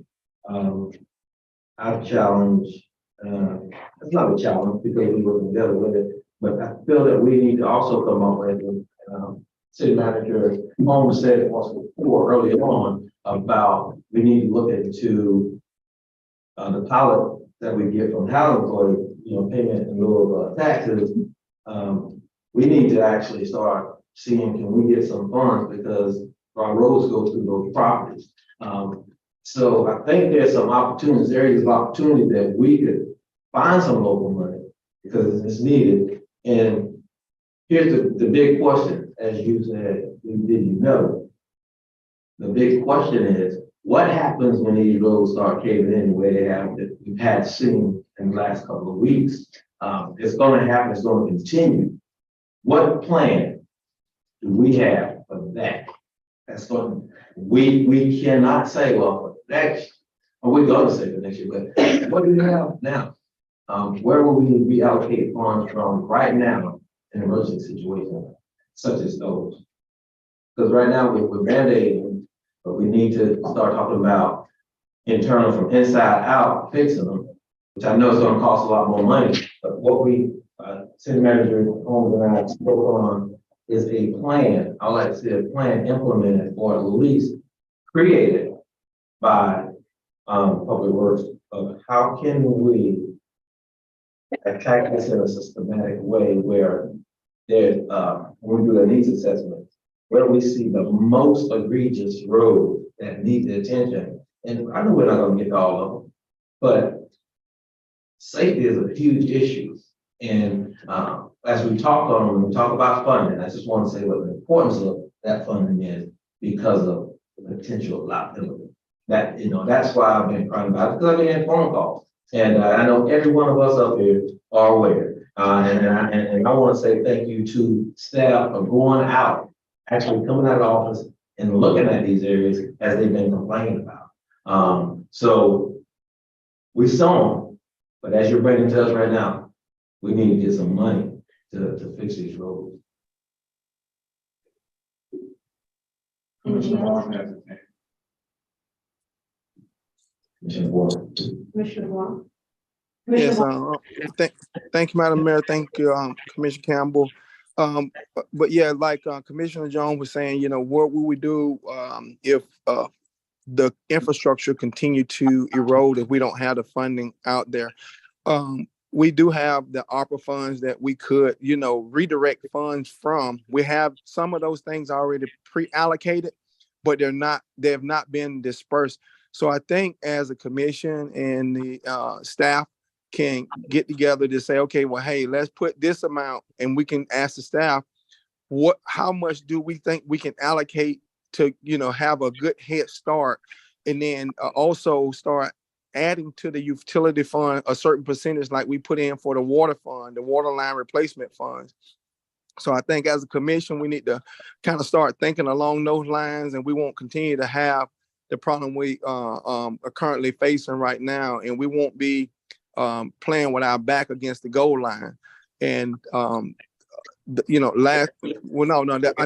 I've challenged, it's not a challenge because we work together with it, but I feel that we need to also come up with, city manager Holmes said it once before earlier on about we need to look into the pilot that we get from housing authority, payment in lieu of taxes. We need to actually start seeing, can we get some funds because our roads go through those properties. So I think there's some opportunities, areas of opportunity that we could find some local money because it's needed. And here's the big question, as you said, did you know? The big question is, what happens when these roads start caving in the way they have that we've had seen in the last couple of weeks? It's going to happen, it's going to continue. What plan do we have for that? That's going, we cannot say, well, for next, or we're going to say for next year, but what do we have now? Where will we reallocate funds from right now in an emergency situation such as those? Because right now we're band-aiding, but we need to start talking about internal from inside out fixing them, which I know is going to cost a lot more money. But what we, city manager Holmes and I spoke on is a plan. I like to see a plan implemented or at least created by Public Works of how can we attack this in a systematic way where there's when we do a needs assessment, where we see the most egregious roads that need the attention. And I know we're not going to get to all of them, but safety is a huge issue. And as we talked on, when we talk about funding, I just want to say what the importance of that funding is because of the potential liability. That, that's why I've been crying about it, because I've been getting phone calls. And I know every one of us up here are aware. And I want to say thank you to staff for going out, actually coming out of office and looking at these areas as they've been complaining about. So we saw them, but as you're bringing to us right now, we need to get some money to fix these roads. Commissioner Wong. Yes, thank you, Madam Mayor. Thank you, Commissioner Campbell. But yeah, like Commissioner Jones was saying, what will we do if the infrastructure continue to erode if we don't have the funding out there? We do have the ARPA funds that we could, redirect funds from. We have some of those things already pre-allocated, but they have not been dispersed. So I think as a commission and the staff can get together to say, okay, well, hey, let's put this amount, and we can ask the staff, how much do we think we can allocate to, have a good head start, and then also start adding to the utility fund a certain percentage like we put in for the water fund, the water line replacement funds. So I think as a commission, we need to kind of start thinking along those lines, and we won't continue to have the problem we are currently facing right now, and we won't be playing with our back against the goal line. And I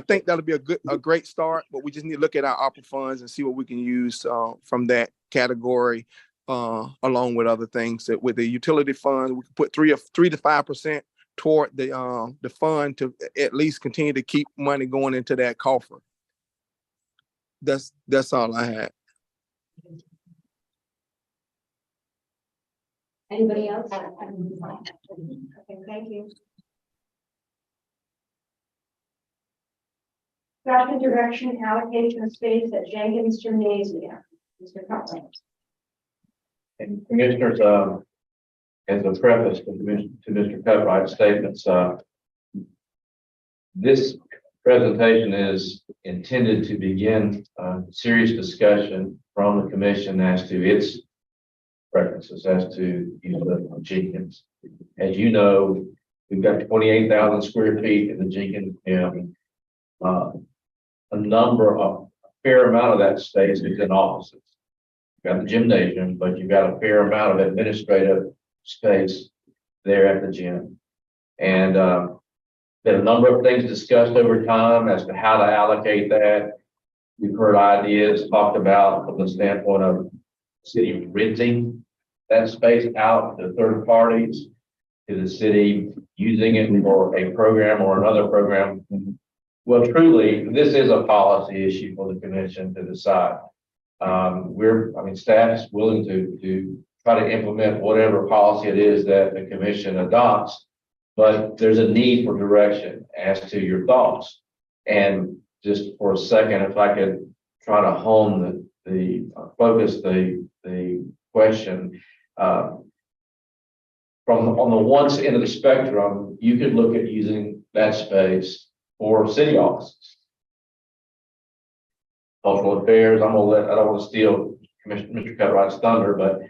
think that'll be a great start, but we just need to look at our ARPA funds and see what we can use from that category, along with other things. That with the utility fund, we can put 3 to 5% toward the fund to at least continue to keep money going into that coffer. That's all I had. Anybody else? Okay, thank you. Staff direction, allocation of space at Jenkins Gymnasium. Mr. Cutler. And commissioners, as a preface to Mr. Cutright's statements, this presentation is intended to begin a serious discussion from the commission as to its preferences as to the Jenkins. As you know, we've got 28,000 square feet in the Jenkins Gym. A fair amount of that space is in offices. you've got the gymnasium, but you've got a fair amount of administrative space there at the gym. And been a number of things discussed over time as to how to allocate that. We've heard ideas talked about from the standpoint of city renting that space out to third parties, to the city using it for a program or another program. Well, truly, this is a policy issue for the commission to decide. Staff is willing to try to implement whatever policy it is that the commission adopts, but there's a need for direction as to your thoughts. And just for a second, if I could try to hone focus the question, on the one end of the spectrum, you could look at using that space for city offices. Cultural affairs, I don't want to steal Mr. Cutright's thunder, but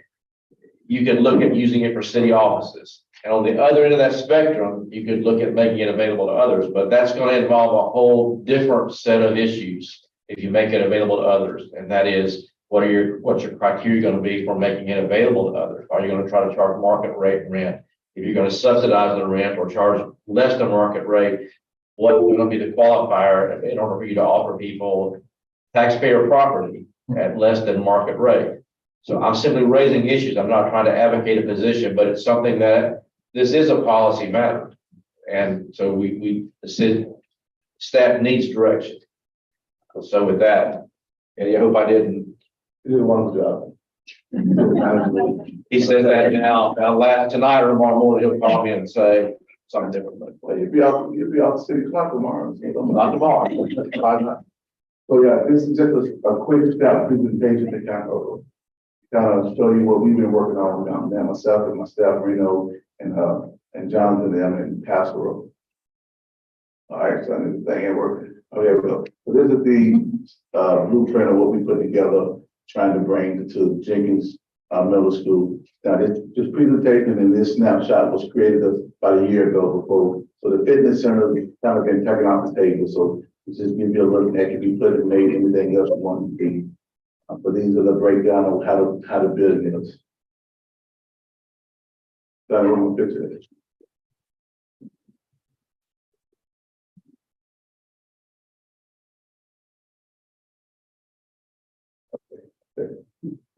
you could look at using it for city offices. And on the other end of that spectrum, you could look at making it available to others, but that's going to involve a whole different set of issues if you make it available to others. And that is, what's your criteria going to be for making it available to others? Are you going to try to charge market rate rent? If you're going to subsidize the rent or charge less than market rate, what's going to be the qualifier in order for you to offer people taxpayer property at less than market rate? So I'm simply raising issues. I'm not trying to advocate a position, but it's something that this is a policy matter. And so the city staff needs direction. So with that, and I hope I didn't do a wonderful job. He says that now tonight or tomorrow morning, he'll call me and say something different. Well, you'll be out city clock tomorrow. Not tomorrow. So yeah, this is just a quick step presentation to kind of show you what we've been working on down there, myself and my staff, Reno and Jonathan them and Pastoral. All right, so this thing ain't working. Oh, here we go. So this is the blueprint of what we put together, trying to bring to Jenkins Middle School. Now, this presentation and this snapshot was created about a year ago before. So the fitness center has kind of been taken off the table. So it's just give you a look at, can be put and made anything else you want to be. But these are the breakdown of how to build it is. So I'm going to fix it.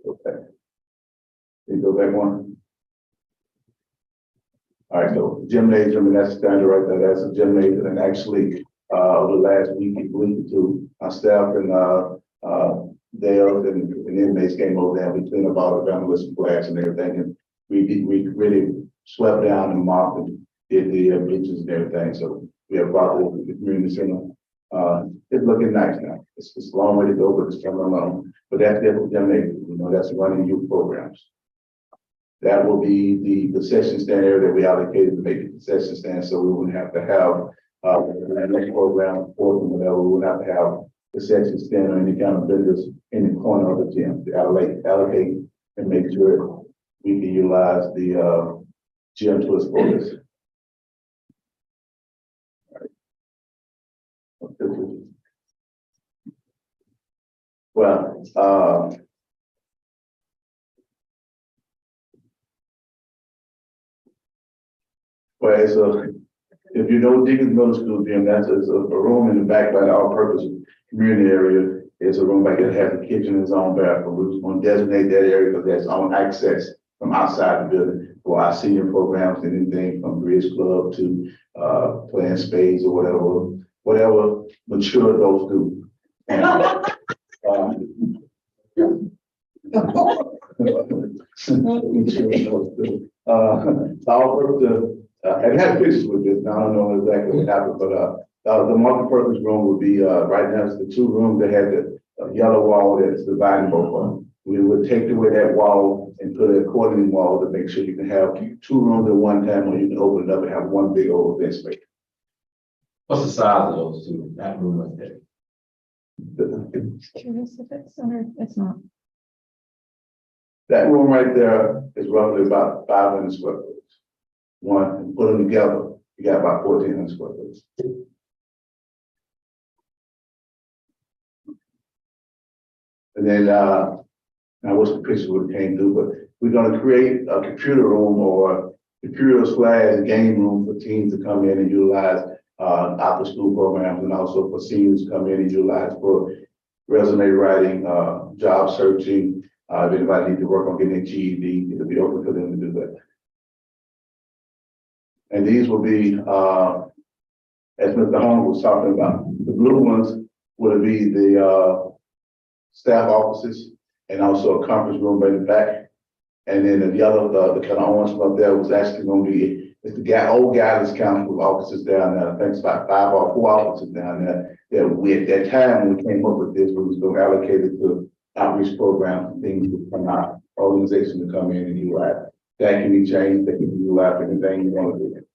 Okay. You go back one. All right, so gymnasium, and that's standard right there. That's a gymnasium, and actually, over the last week or two, our staff and Dale and inmates came over there. We cleaned up all the vandalism flags and everything, and we really swept down and mopped and did the bleachers and everything. So we have brought the community center. It's looking nice now. It's a long way to go, but it's coming along. But that's different gymnasium. You know, that's running youth programs. That will be the concession stand area that we allocated to make a concession stand, so we wouldn't have to have the next program or whatever. We wouldn't have to have concession stand or any kind of vendors in the corner of the gym to allocate and make sure we can utilize the gym to its fullest. Well, if you know Jenkins Middle School gym, that's a room in the back by the all-purpose community area. It's a room back there that has a kitchen and its own bathroom. We're just going to designate that area because there's own access from outside the building for our senior programs and anything from Bridge Club to playing spades or whatever mature adults do. And had pictures with this. I don't know exactly what happened, but the multi-purpose room would be right now. It's the two rooms that had the yellow wall that's dividing both of them. We would take away that wall and put an accordion wall to make sure you can have two rooms at one time, or you can open it up and have one big old event space. What's the size of those two, that room right there? Curious if it's under, it's not. That room right there is roughly about 500 square foot. One, and put them together, you got about 1,400 square foot. And then I wish the picture would have came through, but we're gonna create a computer room or computer/game room for teens to come in and utilize after school programs, and also for seniors to come in and utilize for resume writing, job searching. If anybody needs to work on getting a GED, it'll be open for them to do that. And these will be, as Mr. Holmes was talking about, the blue ones will be the staff offices and also a conference room in the back. And then the yellow, the kind of orange one up there was actually going to be, it's the old guidance council offices down there. I think it's about 5 or 4 offices down there. That we, at that time, when we came up with this, we was going to allocate it to outreach programs and things from our organization to come in and utilize. That can be changed, that can be utilized, anything you want to do.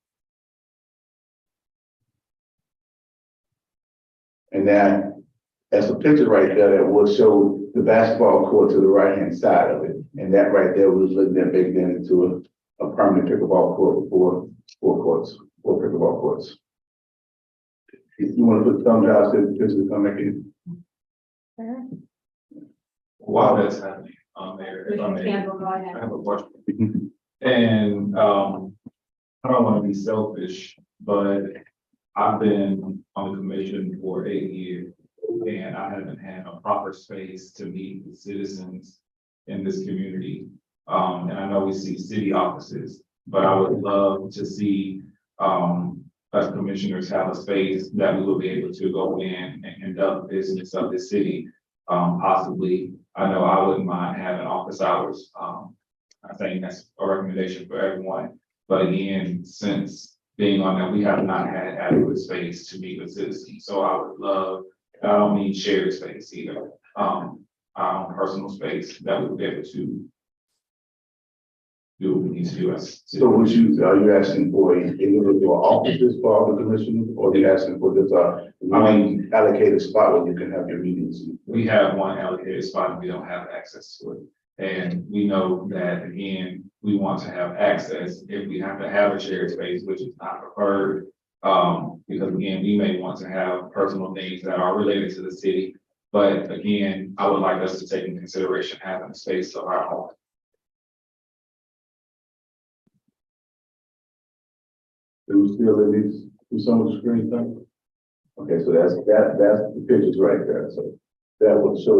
And then that's a picture right there that will show the basketball court to the right-hand side of it. And that right there was looking at making it into a permanent pickleball court for 4 pickleball courts. If you want to put thumb drives in the picture to come back in. While that's happening, Mayor, if I may, I have a question. And, I don't want to be selfish, but I've been on the commission for 8 years, and I haven't had a proper space to meet with citizens in this community. And I know we see city offices, but I would love to see, us commissioners have a space that we will be able to go in and conduct business of the city. Possibly, I know I wouldn't mind having office hours. I think that's a recommendation for everyone. But again, since being on that, we have not had adequate space to meet with citizens. So I would love, I don't mean shared space either, our own personal space that we would be able to do what we need to do as. So are you asking for individual offices for all the commissioners, or are you asking for just one allocated spot where you can have your meetings? We have one allocated spot and we don't have access to it. And we know that, again, we want to have access if we have to have a shared space, which is not preferred. Because again, we may want to have personal things that are related to the city. But again, I would like us to take into consideration having a space of our own. Do we still at least do some of the screen thing? Okay, so that's the pictures right there. So that will show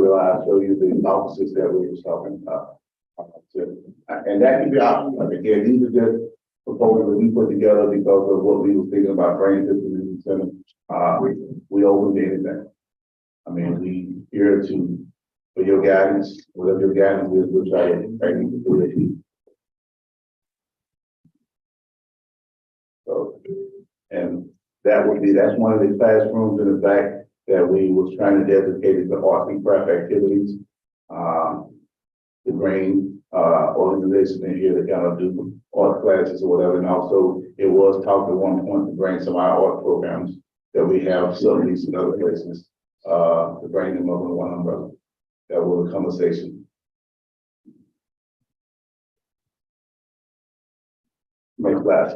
you the offices that we were talking about. And that can be optional. Like again, these are just proposals that we put together because of what we were thinking about bringing to the community center. We open to anything. I mean, we here for your guidance, whatever your guidance is, we'll try to do it. So, and that's one of the classrooms in the back that we was trying to dedicate to arts and craft activities. The brain organization in here to kind of do art classes or whatever. And also it was talked at one point to bring some of our art programs that we have subleased in other places, to bring them up under one umbrella. That was a conversation. Make class.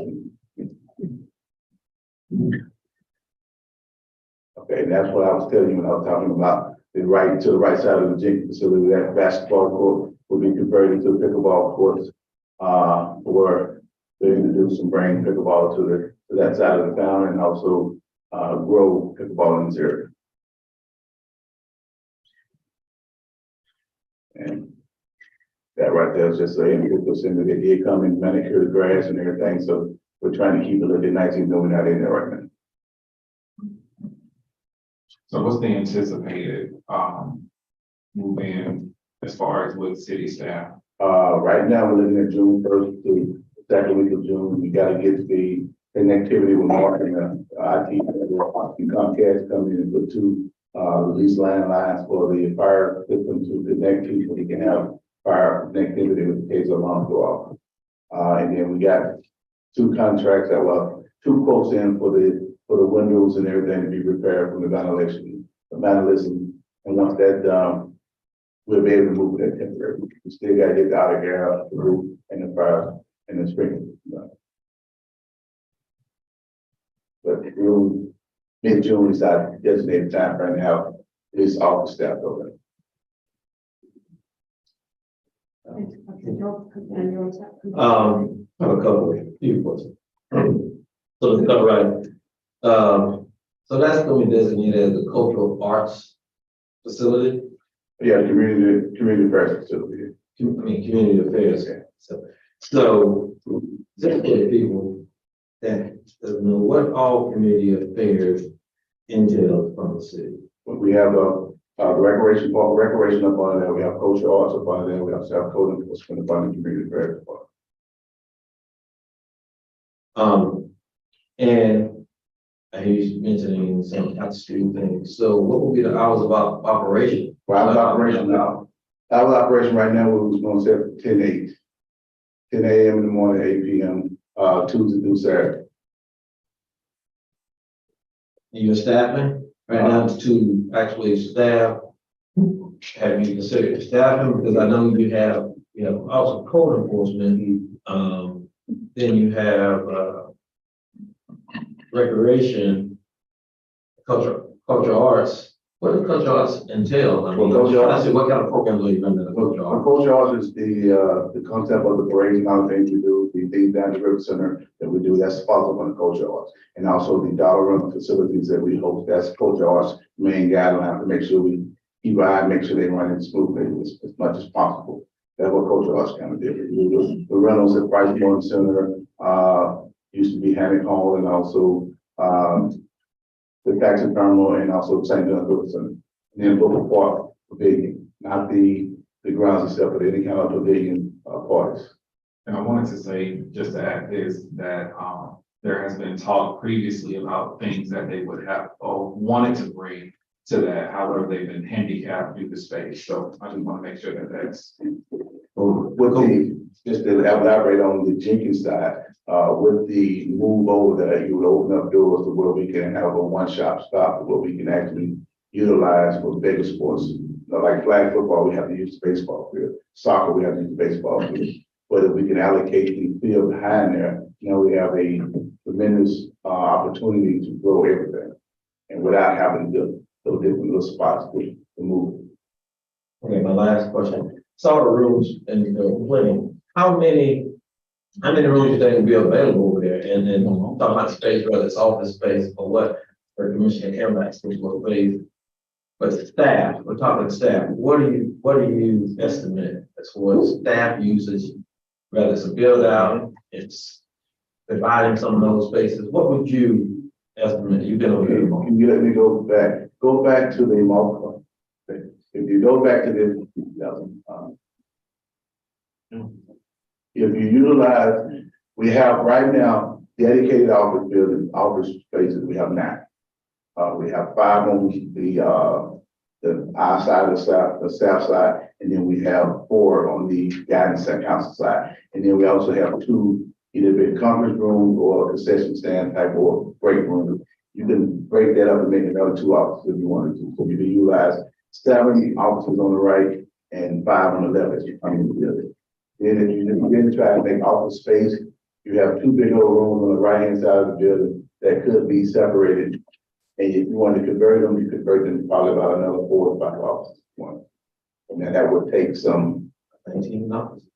Okay, and that's what I was telling you when I was talking about the right side of the gym facility, that basketball court will be converted to pickleball courts, where they're going to do some bring pickleball to that side of the town and also grow pickleball in this area. And that right there is just a 50% that they did come in manicure the grass and everything. So we're trying to keep it a little bit nice, even though we're not in there right now. So what's the anticipated move in as far as with city staff? Right now, we're looking at June 1st to the second week of June. We got to get the connectivity with Mark and the IT and Comcast come in and put 2 release landlines for the fire system to connect to, so we can have fire connectivity in case alarm go off. And then we got 2 contracts that were 2 quotes in for the windows and everything to be repaired from the vandalism. And once that's done, we'll be able to move that temporary. We still got to get the outer air out, the roof, and the fire, and the spring. But through mid-June, we decided to designate time frame to have this office staff over there. I have a couple, few questions. So let's start right. So that's gonna be designated as a cultural arts facility, Yeah, community affairs facility. community affairs. So typically people that doesn't know what all community affairs entails from the city. We have recreation up on there, we have cultural arts up on there, we also have code enforcement up on the community affairs department. And I hear you mentioning some kind of street things. So what would be the hours of operation? Hours of operation now. Hours of operation right now, we're gonna set 10 a.m. in the morning, 8 p.m. Tuesday through Saturday. And your staffing, right now it's to actually staff. Have you considered staffing? Because I know you have also code enforcement. Then you have, recreation, cultural arts. What does cultural arts entail? I mean, Well, cultural arts- I said, what kind of programs are you running in cultural arts? Cultural arts is the concept of the parades and other things we do, the things down at the River Center that we do, that's sponsored by the cultural arts. And also the dollar run facilities that we host, that's cultural arts main guideline, have to make sure we keep our eye, make sure they run it smoothly as much as possible. That's what cultural arts kind of did. We do the rentals at Price Morning Center, used to be Hammock Hall, and also, the taxi terminal, and also St. John's River Center. And then Booker Park Pavilion, not the grounds itself, but any kind of pavilion, parties. And I wanted to say, just to add this, that, there has been talk previously about things that they would have, or wanted to bring to that, however, they've been handicapped due to space, so I just want to make sure that that's. Just to elaborate on the Jenkins side, with the move over there, you would open up doors to where we can have a one-shop stop, where we can actually utilize for bigger sports. Like flag football, we have to use the baseball field. Soccer, we have to use the baseball field. But if we can allocate the field behind there, we have a tremendous opportunity to grow everything. And without having to go different little spots to move. Okay, my last question. Saw the rooms and plenty. How many rooms you think will be available over there? And then talking about space, whether it's office space or what, or Commissioner Cameron's space. But staff, we're talking staff. What do you estimate as far as staff usage? Whether it's a build out, it's dividing some of those spaces. What would you estimate? You've been over here. Can you let me go back to the multiple? If you go back to the, if you utilize, we have right now dedicated office buildings, office spaces, we have 9. We have 5 on the our side of the south side, and then we have 4 on the guidance and council side. And then we also have 2 either big conference rooms or concession stand type or break rooms. You can break that up and make another 2 offices if you wanted to. So you can utilize 7 offices on the right and 5 on the left as you come in the building. Then if you then try to make office space, you have 2 big old rooms on the right-hand side of the building that could be separated. And if you want to convert them, you convert them to probably about another 4 or 5 offices. And then that would take some 19 offices.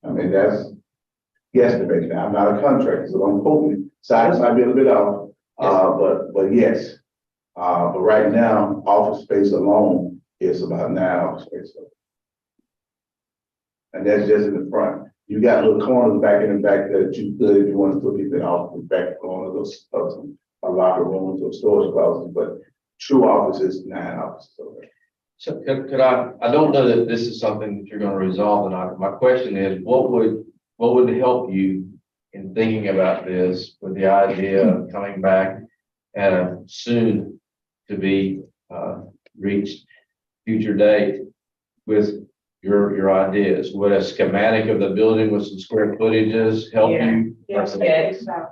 I mean, that's guesstimation. I'm not a contractor, so don't quote me. Size might be a little bit off, but yes. But right now, office space alone is about 9 office space. And that's just in the front. You got little corners back in the back that you could, if you want to put these in office, back corner, those locker rooms or storage closets, but true offices, 9 offices. So could I don't know that this is something that you're going to resolve tonight. My question is, what would help you in thinking about this with the idea of coming back at a soon to be reached future date with your ideas? Would a schematic of the building with some square footages help you? Yes,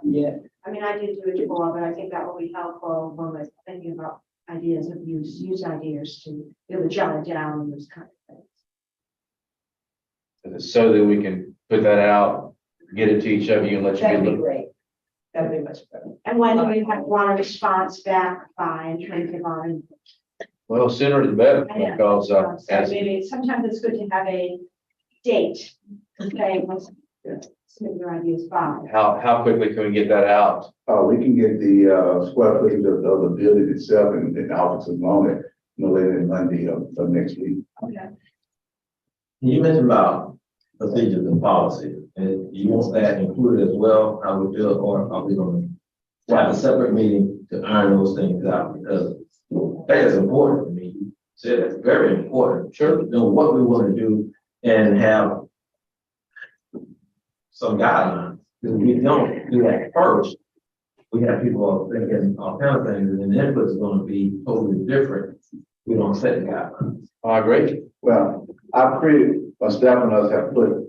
Yeah. I mean, I did do it before, but I think that will be helpful when we're thinking about ideas of use ideas to be able to jot it down and those kind of things. So that we can put that out, get it to each of you and let you That'd get be it. great. That'd be much better. And when do you want a response back by in terms of our Well, sooner the better, I know. because So as maybe sometimes it's good to have a date. Okay, let's submit your ideas by. How quickly can we get that out? We can get the, square footage of the building itself and the offices on it, no later than Monday of next week. Okay. You mentioned about procedures and policy, and you want that included as well, how we feel, or are we gonna have a separate meeting to iron those things out? Because that is important to me. You said it's very important. Sure. To know what we want to do and have some guidelines. Because we don't do that first, we have people thinking all kinds of things, and then the input is going to be totally different. We don't set the guidelines. I agree. Well, I've created, my staff and us have put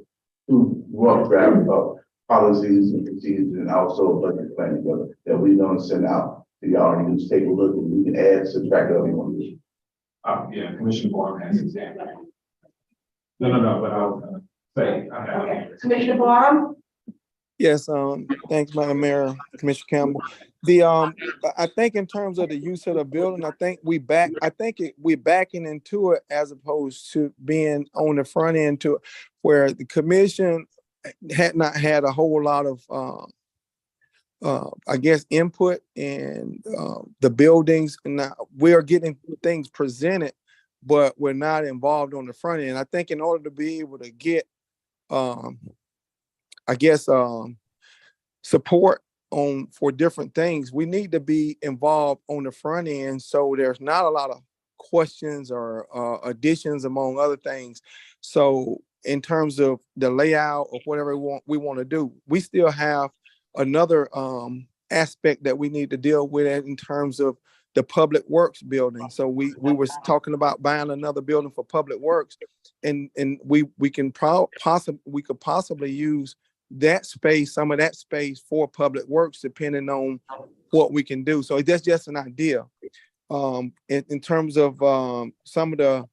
two rough drafts of policies and procedures and also a budget plan together that we're gonna send out to y'all and just take a look and we can add, subtract, whatever you want to do. Yeah, Commissioner Barham has his hand. No, but I was gonna say, I have. Okay, Commissioner Barham? Yes, thanks, Madam Mayor, Commissioner Campbell. I think in terms of the use of the building, we're backing into it as opposed to being on the front end to where the commission had not had a whole lot of, I guess, input in the buildings. And now we are getting things presented, but we're not involved on the front end. I think in order to be able to get, support for different things, we need to be involved on the front end. So there's not a lot of questions or additions among other things. So in terms of the layout or whatever we want to do, we still have another aspect that we need to deal with in terms of the public works building. So we were talking about buying another building for public works, and we could possibly use that space, some of that space for public works, depending on what we can do. So that's just an idea. In terms of some of the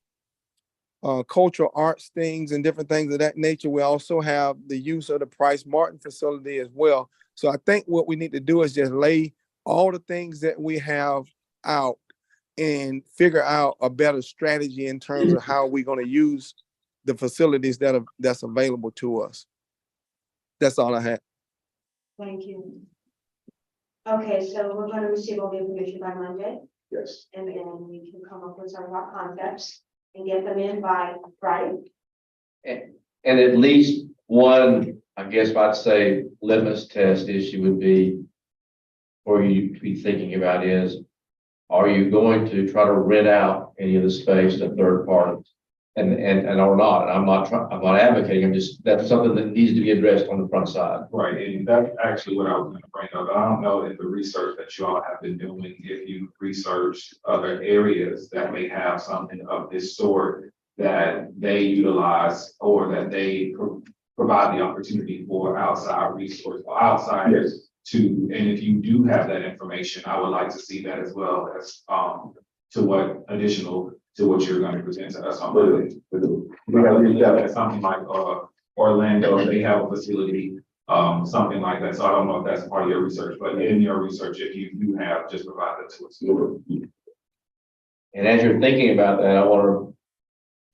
cultural arts things and different things of that nature, we also have the use of the Price Martin facility as well. So I think what we need to do is just lay all the things that we have out and figure out a better strategy in terms of how we're going to use the facilities that's available to us. That's all I had. Thank you. Okay, so we're going to receive all the information by Monday, Yes. and then we can come up with some of our concepts and get them in by Friday. And at least one, I guess I'd say, litmus test issue would be for you to be thinking about is, are you going to try to rent out any of the space to third parties? And or not? And I'm not advocating. That's something that needs to be addressed on the front side. Right, and that's actually what I was gonna bring up. I don't know if the research that you all have been doing, if you research other areas that may have something of this sort that they utilize or that they provide the opportunity for outside resource or outsiders to, and if you do have that information, I would like to see that as well as to what additional to what you're going to present to us on Monday. We have reached out. Something like Orlando, they have a facility, something like that. So I don't know if that's part of your research, but in your research, if you do have, just provide that to us. And as you're thinking about that, I want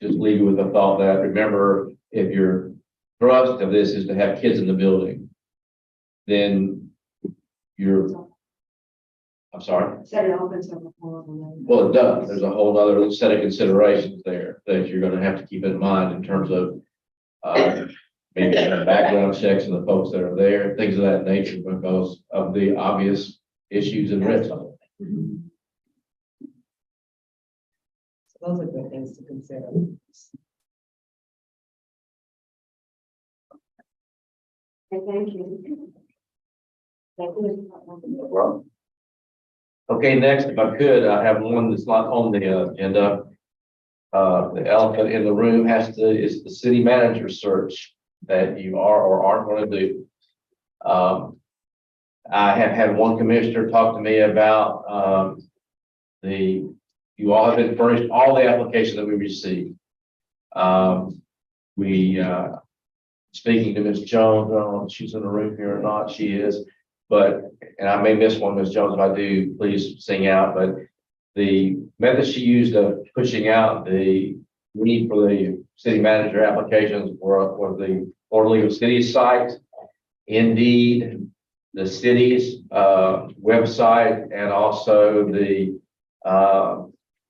to just leave you with the thought that, remember, if your thrust of this is to have kids in the building, then I'm sorry? Set it open to Well, it does. There's a whole other set of considerations there that you're going to have to keep in mind in terms of maybe the background checks and the folks that are there, things of that nature, because of the obvious issues and risks of it. So those are good things to consider. Thank you. Thank you. Well, Okay, next, if I could, I have one that's not on the agenda. The elephant in the room is the city manager search that you are or aren't going to do. I have had one commissioner talk to me about you all have been furnished all the applications that we received. Speaking to Ms. Jones, I don't know if she's in the room here or not, she is. And I may miss one, Ms. Jones, if I do, please sing out, but the method she used of pushing out the need for the city manager applications were the Florida League of Cities site, Indeed, the city's website, and also the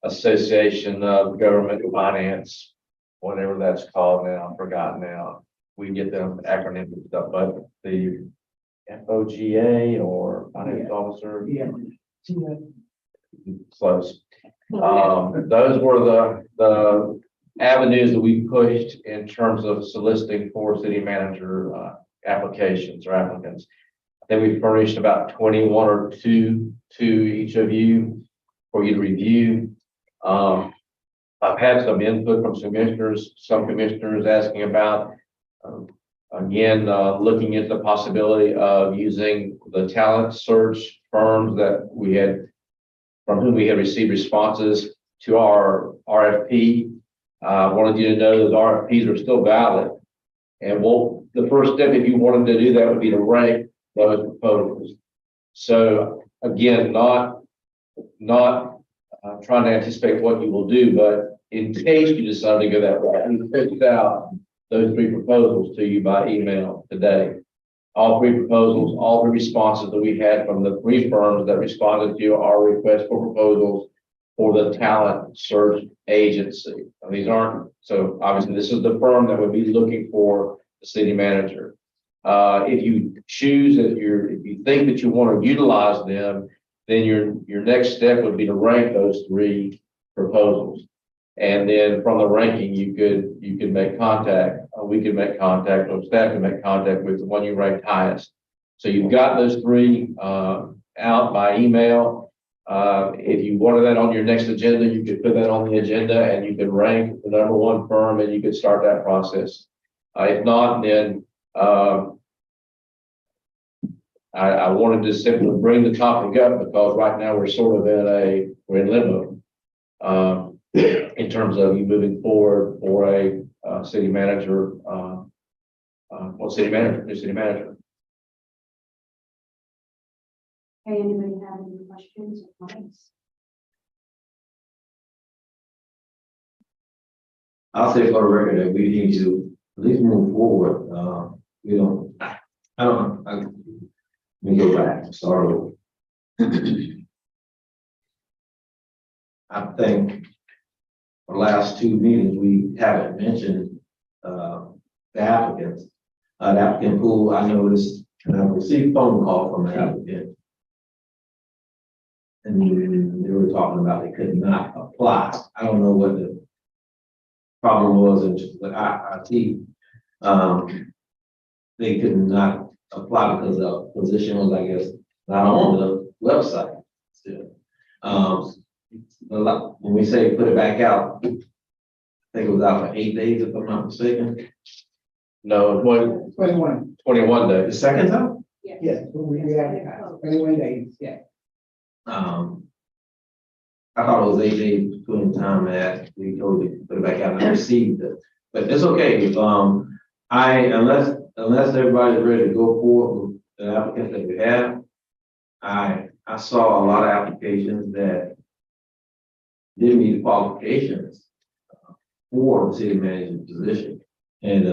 Association of Government Finance, whatever that's called now, I've forgotten now. We get them acronyms and stuff, but the FOGA or finance officer. Yeah. Close. Those were the avenues that we pushed in terms of soliciting for city manager applications or applicants. I think we furnished about 21 or two to each of you for you to review. I've had some input from some commissioners asking about, again, looking at the possibility of using the talent search firms that from whom we had received responses to our RFP. I wanted you to know those RFPs are still valid. And the first step, if you wanted to do that, would be to rank those proposals. So again, not trying to anticipate what you will do, but in case you decide to go that way, we pitched out those 3 proposals to you by email today. All 3 proposals, all the responses that we had from the 3 firms that responded to our request for proposals for the talent search agency. And these aren't, so obviously this is the firm that would be looking for the city manager. If you choose that if you think that you want to utilize them, then your next step would be to rank those 3 proposals. And then from the ranking, you could make contact. We could make contact, or staff can make contact with the one you ranked highest. So you've got those 3 out by email. If you wanted that on your next agenda, you could put that on the agenda and you could rank the number 1 firm and you could start that process. If not, then I wanted to simply bring the topic up because right now we're sort of we're in limbo in terms of you moving forward for a city manager, new city manager. Hey, anybody have any questions or comments? I'll say for the record that we need to at least move forward. Let me go back, start over. I think for the last 2 meetings, we haven't mentioned the applicants. The applicant pool, I noticed, and I received phone call from the applicant. And they were talking about they could not apply. I don't know what the problem was in IT. They could not apply because the position was, I guess, not on the website still. When we say put it back out, I think it was out for 8 days, if I'm not mistaken. No, 21 days. The second time? Yes, we advertised, 21 days, yeah. I thought it was 8 days between the time that we told you to put it back out and I received it. But it's okay. Unless everybody's ready to go forward with the applicants that we have, I saw a lot of applications that didn't meet the qualifications for the city manager position. And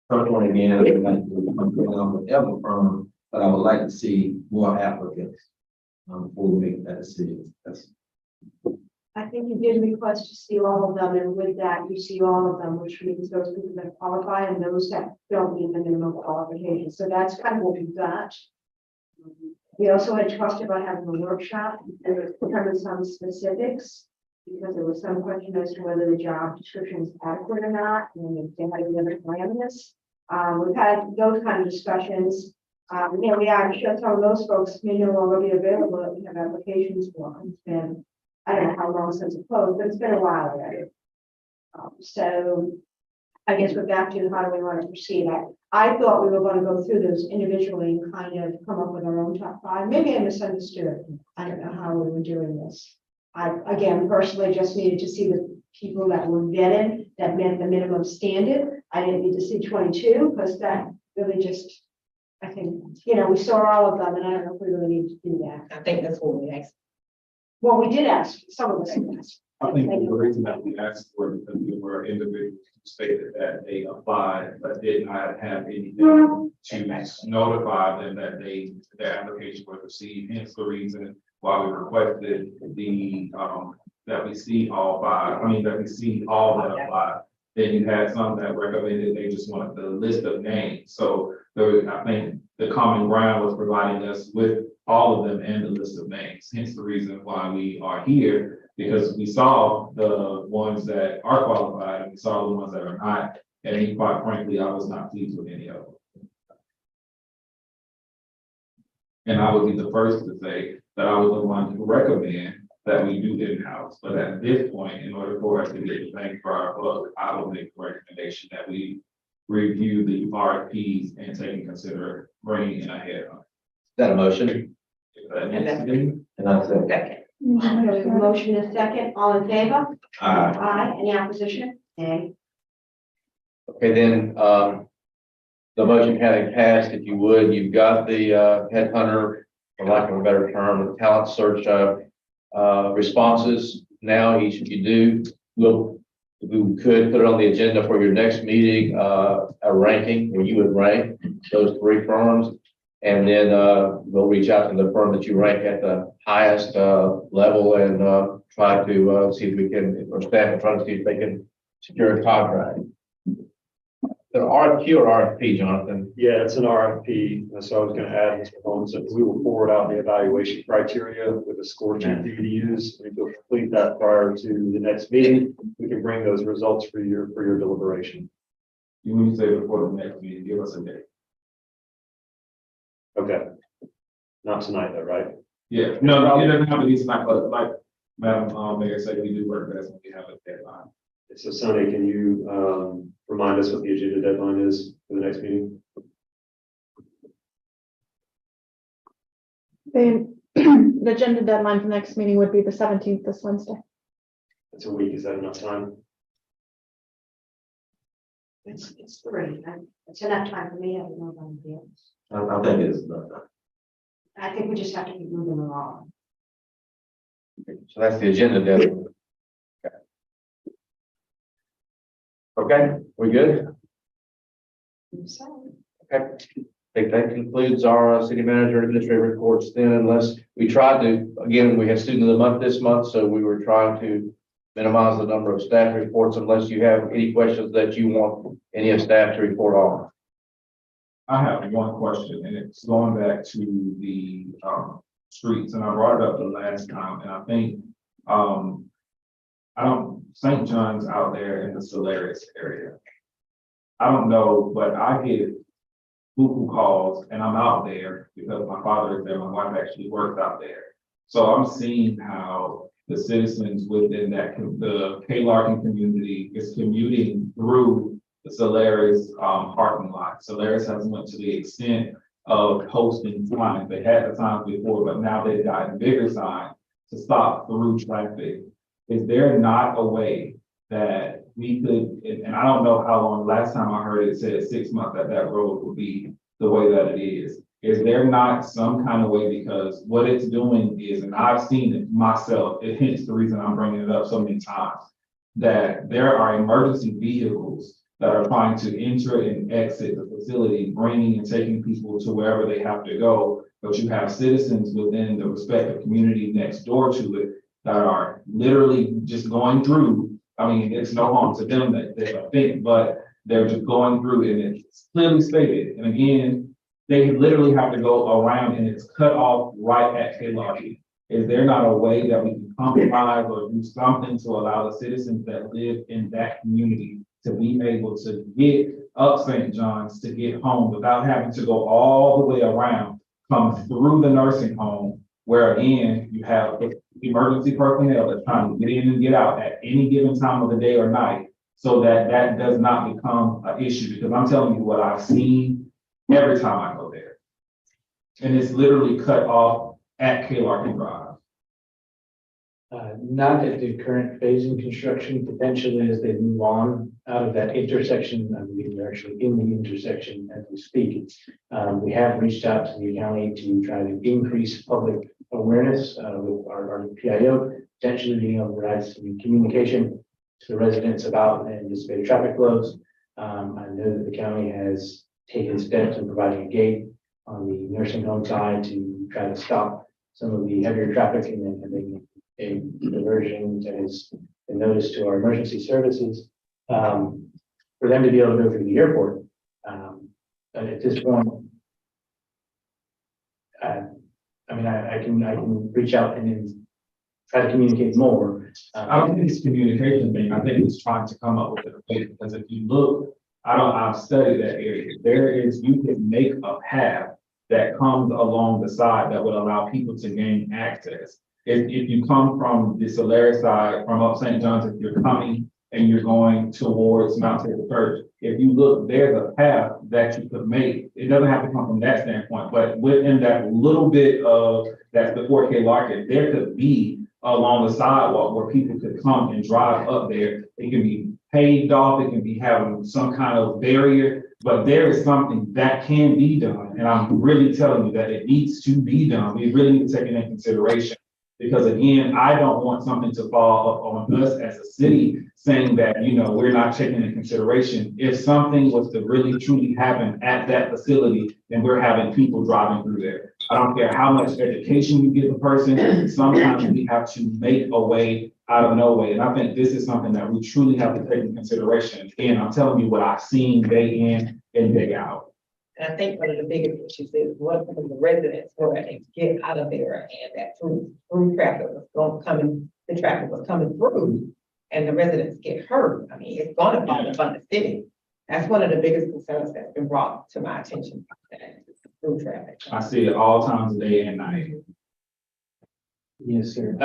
first one again, I would like to go on with every firm, but I would like to see more applicants before we make that decision. I think you did request to see all of them, and with that, you see all of them, which means those people that qualify and those that don't meet the minimum qualifications. So that's kind of what we've got. We also had talked about having a workshop and determine some specifics, because there was some question as to whether the job description is adequate or not, and if they had any other parameters. We've had those kind of discussions. We are sure some of those folks may no longer be available that we have applications for. It's been, I don't know how long since it closed, but it's been a while already. So I guess we're back to how do we want to proceed. I thought we were going to go through those individually and kind of come up with our own top 5. Maybe I misunderstood. I don't know how we were doing this. I, again, personally just needed to see the people that were vetted that met the minimum standard. I didn't need to see 22 because that really just, I think, we saw all of them and I don't know if we really need to do that. I think that's what we asked. Well, we did ask, some of us asked. I think the reason that we asked for it, because there were individuals who stated that they applied, but did not have anything to notify them that their application was received, hence the reason why we requested that we see all that applied. Then you had some that recommended they just wanted the list of names. So I think the common ground was providing us with all of them and the list of names. Hence the reason why we are here, because we saw the ones that are qualified and we saw the ones that are not. And quite frankly, I was not pleased with any of them. And I would be the first to say that I was the one to recommend that we do in-house. But at this point, in order for us to get the bang for our buck, I will make a recommendation that we review the RFPs and take into consider bringing in a head on. That a motion? And that's me. And I said, Second. Okay, motion is second, all in favor? aye. Aye, any opposition? Nay. Okay, then, the motion having passed, if you would, you've got the headhunter, for lack of a better term, the talent search responses. Now, each of you do, we could put it on the agenda for your next meeting, a ranking where you would rank those three firms. And then we'll reach out to the firm that you rank at the highest level and try to see if we can, or staff and try to see if they can secure a contract. The RFQ or RFP, Jonathan? Yeah, it's an RFP. So I was going to add, Mr. Holmes, that we will forward out the evaluation criteria with a score sheet for you to use. And if you'll complete that prior to the next meeting, we can bring those results for your deliberation. You need to say before the next meeting, give us a date. Okay. Not tonight though, right? Yeah, no, it doesn't have to be tonight, but like Madam Mayor said, we do work best when we have a deadline. So Sonny, can you remind us what the agenda deadline is for the next meeting? The agenda deadline for the next meeting would be the 17th, this Wednesday. It's a week. Is that enough time? It's three. It's enough time for me. I don't know about anybody else. I think it is enough. I think we just have to keep moving along. So that's the agenda deadline. Okay, we good? So, Okay. I think that concludes our city manager administrative reports then, unless we tried to, again, we had student of the month this month, so we were trying to minimize the number of staff reports unless you have any questions that you want any of staff to report on. I have one question, and it's going back to the streets, and I brought it up the last time, and I think St. John's out there in the Solaris area. I don't know, but I get Google calls and I'm out there because my father is there, my wife actually works out there. So I'm seeing how the citizens within the K. Larkin community is commuting through the Solaris parking lot. Solaris has went to the extent of posting signs. They had the signs before, but now they've gotten bigger signs to stop through traffic. Is there not a way that we could, and I don't know how long, last time I heard it said 6 months that road would be the way that it is. Is there not some kind of way, because what it's doing is, and I've seen it myself, it hence the reason I'm bringing it up so many times, that there are emergency vehicles that are trying to enter and exit the facility, bringing and taking people to wherever they have to go. But you have citizens within the respective community next door to it that are literally just going through. I mean, it's no harm to them that they think, but they're just going through and it's clearly stated. And again, they literally have to go around and it's cut off right at K-Larkin. Is there not a way that we can compromise or do something to allow the citizens that live in that community to be able to get up St. John's to get home without having to go all the way around, come through the nursing home, where again, you have emergency personnel that's trying to get in and get out at any given time of the day or night, so that that does not become an issue, because I'm telling you what I've seen every time I go there. And it's literally cut off at K. Larkin Drive. Not at the current phase in construction, potentially as they move on out of that intersection. I believe they're actually in the intersection as we speak. We have reached out to the county to try to increase public awareness, with our PIO, potentially being able to provide some communication to the residents about anticipated traffic flows. I know that the county has taken steps in providing a gate on the nursing home side to try to stop some of the heavier traffic and then having a diversion that has been noticed to our emergency services, for them to be able to go through the airport. But at this point, I can reach out and then try to communicate more. I don't think it's a communication thing. I think it's trying to come up with a way, because if you look, I've studied that area. You can make a path that comes along the side that would allow people to gain access. If you come from the Solaris side, from up St. John's, if you're coming and you're going towards Mount Taylor Church, if you look, there's a path that you could make. It doesn't have to come from that standpoint, but within that little bit of that's the 4K market, there could be along the sidewalk where people could come and drive up there. It can be paved off, it can be having some kind of barrier, but there is something that can be done. And I'm really telling you that it needs to be done. We really need to take it into consideration. Because again, I don't want something to fall up on us as a city saying that, we're not taking into consideration. If something was to really truly happen at that facility, then we're having people driving through there. I don't care how much education you give a person, sometimes we have to make a way out of no way. And I think this is something that we truly have to take into consideration. And I'm telling you what I've seen day in and day out. And I think one of the biggest issues is what the residents were able to get out of there, and that through traffic was coming, the traffic was coming through, and the residents get hurt. I mean, it's gonna fall upon the city. That's one of the biggest concerns that's been brought to my attention, through traffic. I see it all times of day and night. Yes, sir.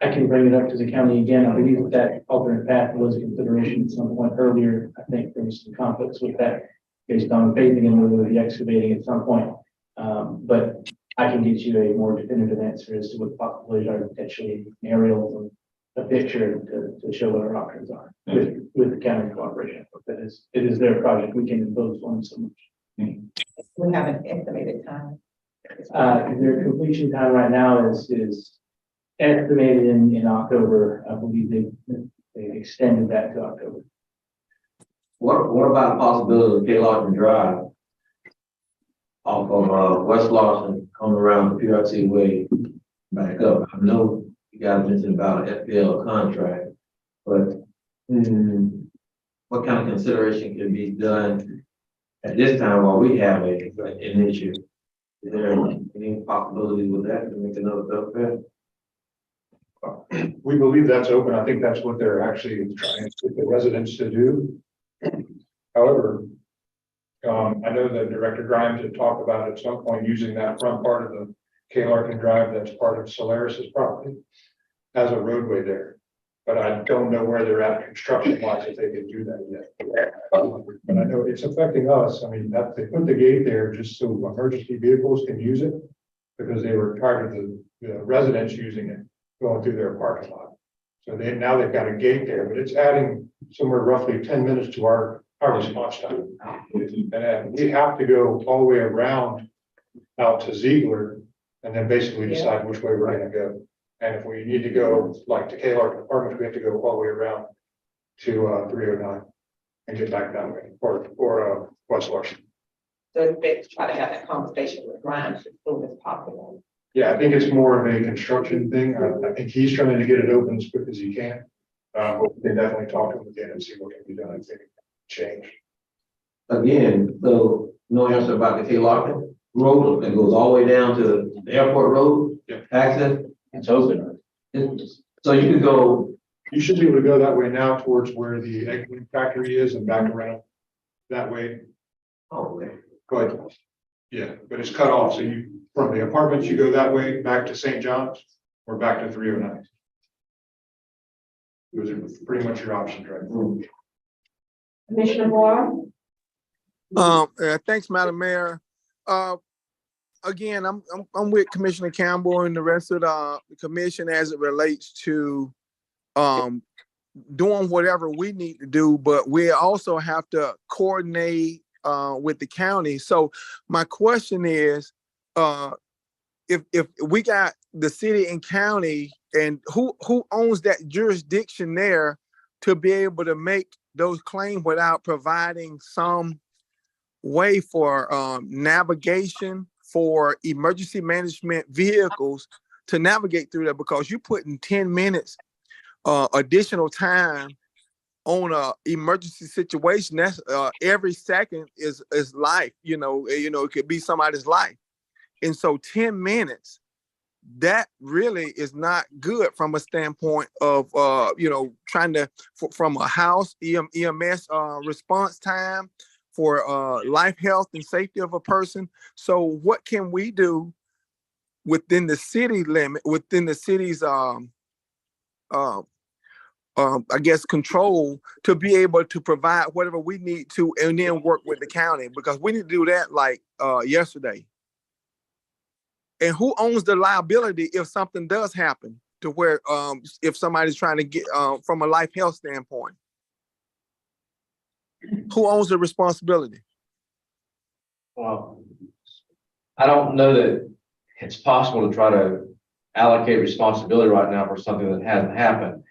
I can bring it up to the county again. I believe that alternate path was a consideration at some point earlier. I think there was some conflicts with that based on phasing and the excavating at some point. But I can get you a more definitive answer as to what the possibilities are, potentially aerials and a picture to show what our options are with the county cooperation. But it is their project. We can impose on so much. We have an estimated time. Their completion time right now is estimated in October. I believe they extended that to October. What about the possibility of K Lawson Drive off of West Lawson, come around the PRT way back up? I know you guys mentioned about an FPL contract, but what kind of consideration can be done at this time while we have an issue? Is there any possibility with that to make another thoroughfare? We believe that's open. I think that's what they're actually trying to get the residents to do. However, I know that Director Grimes had talked about at some point using that front part of the K. Larkin Drive that's part of Solaris's property as a roadway there. But I don't know where they're at construction wise if they can do that yet. But I know it's affecting us. I mean, they put the gate there just so emergency vehicles can use it because they were tired of the residents using it going through their parking lot. So now they've got a gate there, but it's adding somewhere roughly 10 minutes to our response time. And we have to go all the way around out to Ziegler and then basically decide which way we're gonna go. And if we need to go like to K. Larkin Apartments, we have to go all the way around to 309 and get back that way or West Larson. So it's best to try to have that conversation with Grimes as soon as possible. Yeah, I think it's more of a construction thing. I think he's trying to get it open as quick as he can. But we can definitely talk to him again and see what can be done. I think change. Again, so no answer about the K Larkin Road that goes all the way down to the airport road access. It's open. So you could go. You should be able to go that way now towards where the egg factory is and back around that way. Oh, okay. But yeah, but it's cut off. So you from the apartments, you go that way back to St. John's or back to 309. Those are pretty much your options, right? Commissioner Moore? Thanks, Madam Mayor. Again, I'm with Commissioner Campbell and the rest of the commission as it relates to doing whatever we need to do, but we also have to coordinate with the county. So my question is, if we got the city and county, and who owns that jurisdiction there to be able to make those claims without providing some way for navigation for emergency management vehicles to navigate through there, because you put in 10 minutes additional time on a emergency situation. That's every second is life, it could be somebody's life. And so 10 minutes, that really is not good from a standpoint of trying to from a house EMS response time for life, health, and safety of a person. So what can we do within the city limit, within the city's I guess control, to be able to provide whatever we need to, and then work with the county, because we need to do that like yesterday. And who owns the liability if something does happen, to where if somebody's trying to get from a life health standpoint, who owns the responsibility? Well, I don't know that it's possible to try to allocate responsibility right now for something that hasn't happened.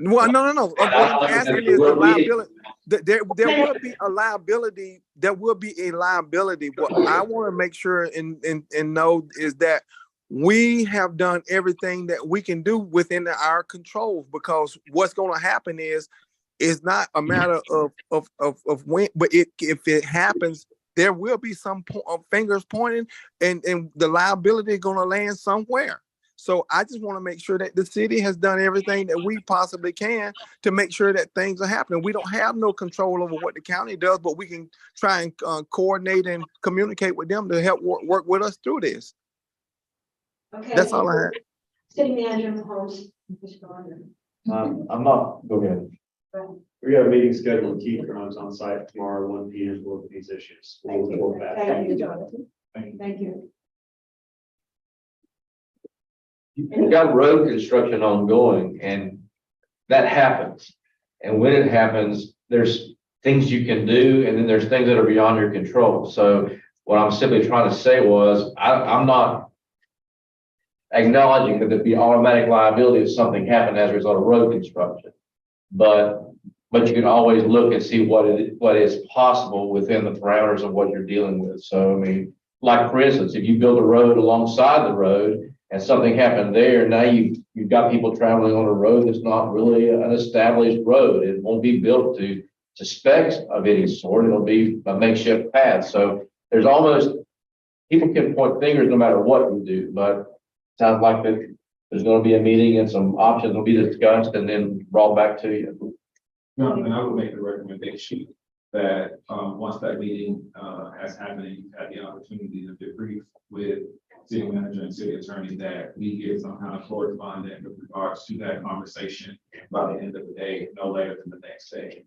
Well, no. What I'm asking is the liability. There will be a liability. There will be a liability. What I want to make sure and know is that we have done everything that we can do within our controls, because what's going to happen is not a matter of when, but if it happens, there will be some fingers pointing, and the liability is going to land somewhere. So I just want to make sure that the city has done everything that we possibly can to make sure that things are happening. We don't have no control over what the county does, but we can try and coordinate and communicate with them to help work with us through this. Okay. That's all I have. City Manager Holmes. I'm not, go ahead. We got a meeting scheduled with Keith Grimes on site tomorrow, 1 p.m. to look at these issues. We'll report back. Thank you, Jonathan. Thank you. You've got road construction ongoing, and that happens. And when it happens, there's things you can do, and then there's things that are beyond your control. So what I'm simply trying to say was, I'm not acknowledging that there'd be automatic liability if something happened as a result of road construction. But you can always look and see what is possible within the parameters of what you're dealing with. So, I mean, like for instance, if you build a road alongside the road and something happened there, now you've got people traveling on a road that's not really an established road. It won't be built to specs of any sort. It'll be a makeshift path. So there's almost, people can point fingers no matter what you do, but sounds like that there's going to be a meeting and some options will be discussed and then brought back to you. No, and I would make the recommendation that once that meeting has happened, and you've had the opportunity to debrief with city manager and city attorney, that we get some kind of correspondence with regards to that conversation by the end of the day, no later than the next day.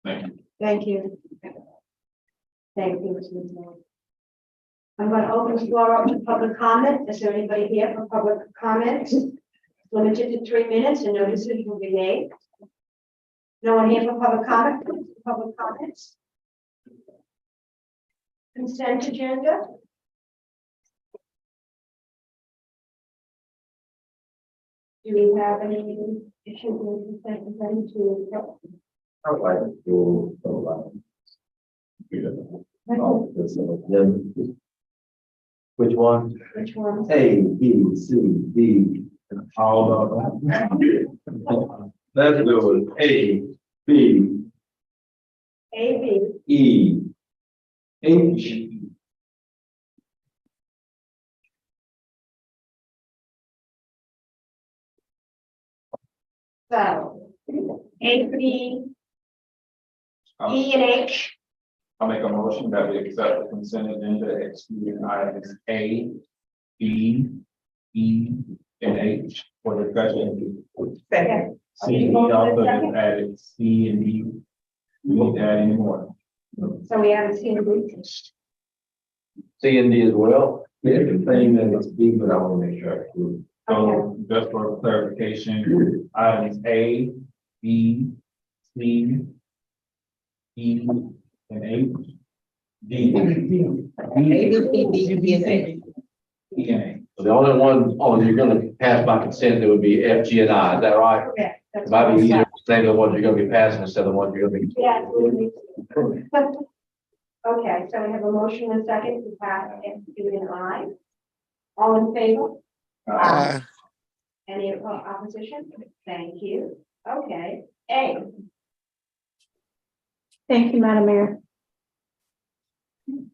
Thank you. Thank you. Thank you, Mr. Moore. I'm going to open the floor up to public comment. Is there anybody here for public comment? Limited to 3 minutes, and notices will be made. No one here for public comment? Public comments? Consent agenda? Do we have any issues with consent agenda to? I would like to do which one? Which one? A, B, C, D, and all of them. Let's do it. A, B, A, B. E, H, So, A, B, E, and H. I'll make a motion that we accept the consent agenda excluding items A, B, E, and H for discussion. Second. C and D also just added C and D. We need to add any more. So we haven't seen the C and D as well. everything that is B, but I want to make sure. So just for clarification, items A, B, C, E, and H. D. A, B, C, D, E, and H. E and So the only one, you're gonna pass by consent, it would be F, G, and I, is that right? Correct. It might be easier to say the ones you're gonna be passing instead of the ones you're gonna be. Yeah. Okay, so we have a motion and a second to pass F, G, and I. All in favor? Aye. Any opposition? Thank you. Okay, A. Thank you, Madam Mayor.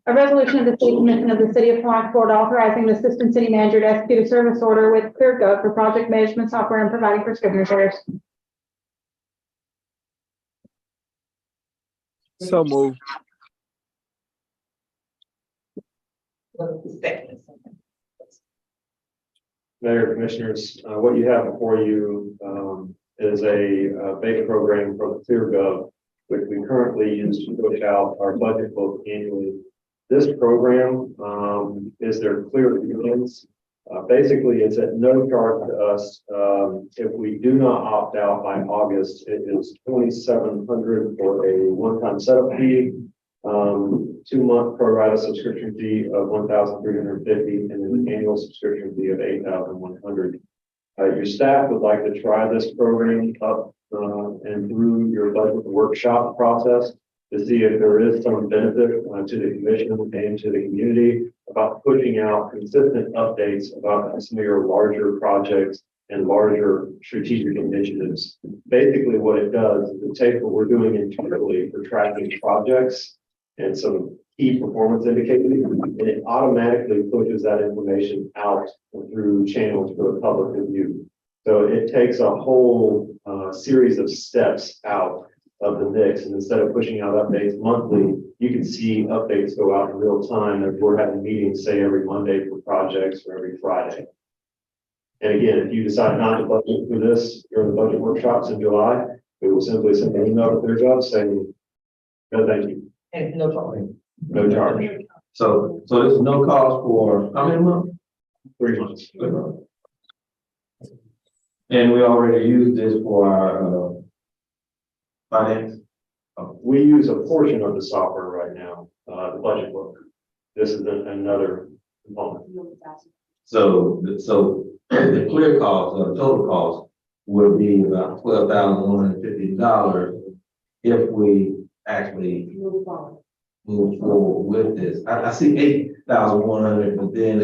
A resolution of the City Commission of the City of Palatka, Florida, authorizing the Assistant City Manager to execute a service order with ClearGov for project management software and providing for scrivener's errors. So move. Mayor, Commissioners, what you have before you is a beta program from ClearGov, which we currently use to push out our budget book annually. This program is their clear guidance. Basically, it's at no charge to us. If we do not opt out by August, it is $2,700 for a one-time setup fee, 2-month pro rata subscription fee of $1,350, and then an annual subscription fee of $8,100. Your staff would like to try this program up and through your budget workshop process to see if there is some benefit to the commission and to the community about pushing out consistent updates about some of your larger projects and larger strategic initiatives. Basically, what it does is it takes what we're doing internally for tracking projects and some key performance indicators, and it automatically pushes that information out through channels for the public to view. So it takes a whole series of steps out of the mix, and instead of pushing out updates monthly, you can see updates go out in real time if we're having meetings, say every Monday for projects or every Friday. And again, if you decide not to budget for this during the budget workshops in July, we will simply send an email to their job saying, no, thank you. And no problem. No charge. So there's no cost for how many months? 3 months. And we already used this for our finance. We use a portion of the software right now, the budget book. This is another component. So the clear cost, the total cost would be about $12,150 if we actually move forward with this. I see $8,100, but then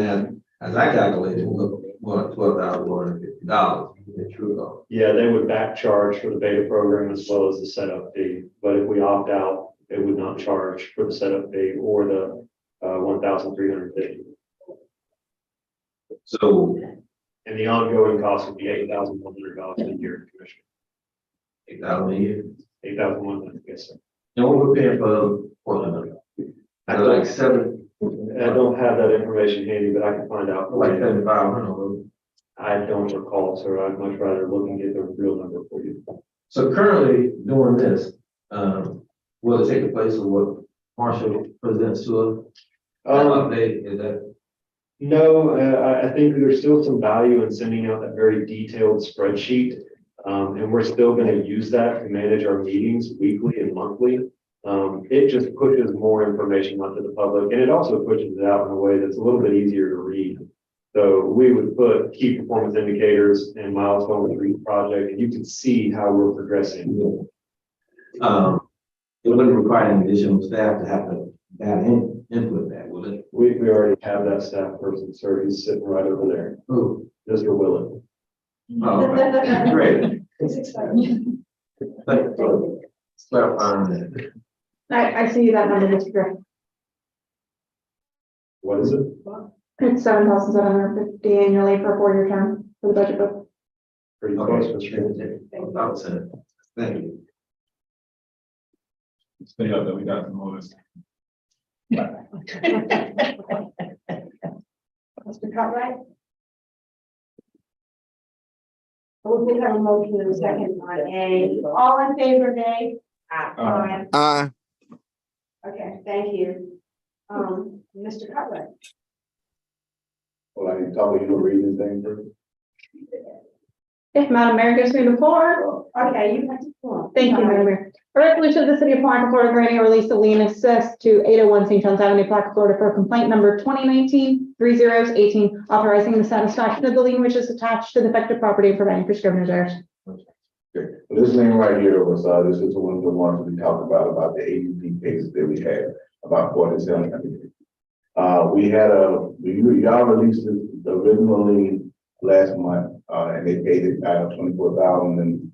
as I calculated, what $12,150 the true cost. Yeah, they would back charge for the beta program as well as the setup fee. But if we opt out, it would not charge for the setup fee or the $1,350. So, and the ongoing cost would be $8,100 a year, Commissioner. $8,000 a year. $8,100, yes, sir. And what we're paying for them? I like seven. I don't have that information handy, but I can find out. Like 7,500. I don't recall, sir. I'd much rather look and get the real number for you. So currently doing this, will it take the place of what Marshall presents to us? Update, is that? No, I think there's still some value in sending out that very detailed spreadsheet. And we're still going to use that to manage our meetings weekly and monthly. It just pushes more information out to the public, and it also pushes it out in a way that's a little bit easier to read. So we would put key performance indicators and milestones for each project, and you can see how we're progressing. It wouldn't require any additional staff to have to input that, will it? We already have that staff person, sir. He's sitting right over there. Who? Mr. Willett. Oh, okay. Great. It's exciting. Thank you. Clarifying that. I see that number, Mr. Griff. What is it? It's $7,750 annually for a 4-year term for the budget book. Pretty close, Mr. Thank you. Stay up that we got some more. Mr. Cartwright? We have a motion in a second on A. All in favor, Dave? Aye. Aye. Okay, thank you. Mr. Cartwright? Well, I can tell you to read anything for If Madam Mayor gives me the floor. Okay, you have to pull up. Thank you, Madam Mayor. A resolution of the city of Palatka, Florida, granting a release of lien assessed to 801 St. John's Avenue, Palatka, Florida, for complaint number 2019-3018, authorizing the satisfaction of the lien which is attached to the affected property and providing for scrivener's errors. Okay, well, this lane right here was, this is one of the ones we talked about the AUP cases that we had about 47. We had y'all released the original lien last month, and they paid it out of $24,000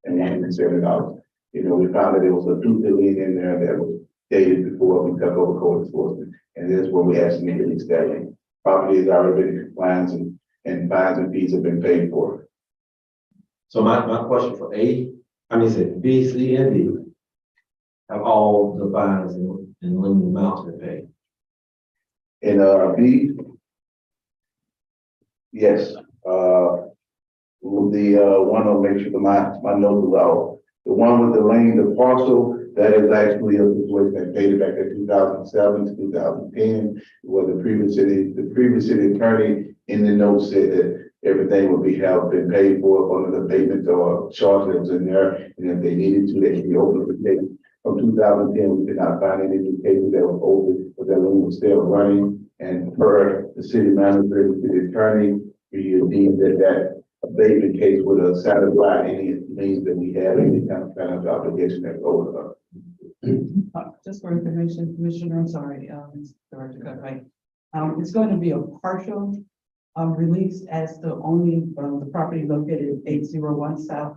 and $170. You know, we found that there was a duplicate lien in there that was dated before we took over code enforcement, and this is where we actually released that lien. Property has already been in compliance and fines and fees have been paid for. So my question for is it B, C, and D? Have all the fines and lien amounts been paid? In B, yes, the one, I'll make sure my notes are out. The one with the lane, the parcel, that is actually a situation that dated back in 2007 to 2010, where the previous city attorney in the notes said that everything would been paid for under the payment or charge that was in there, and if they needed to, they could be open for case. From 2010, we did not find any new cases that was open, but that lien was still running, and per the city manager, the city attorney, we deemed that abatement case would have satisfied any liens that we have, any kind of obligation that owed us. Just for information, Commissioner, I'm sorry, Director Cutright. It's going to be a partial release as the only the property located at 801 South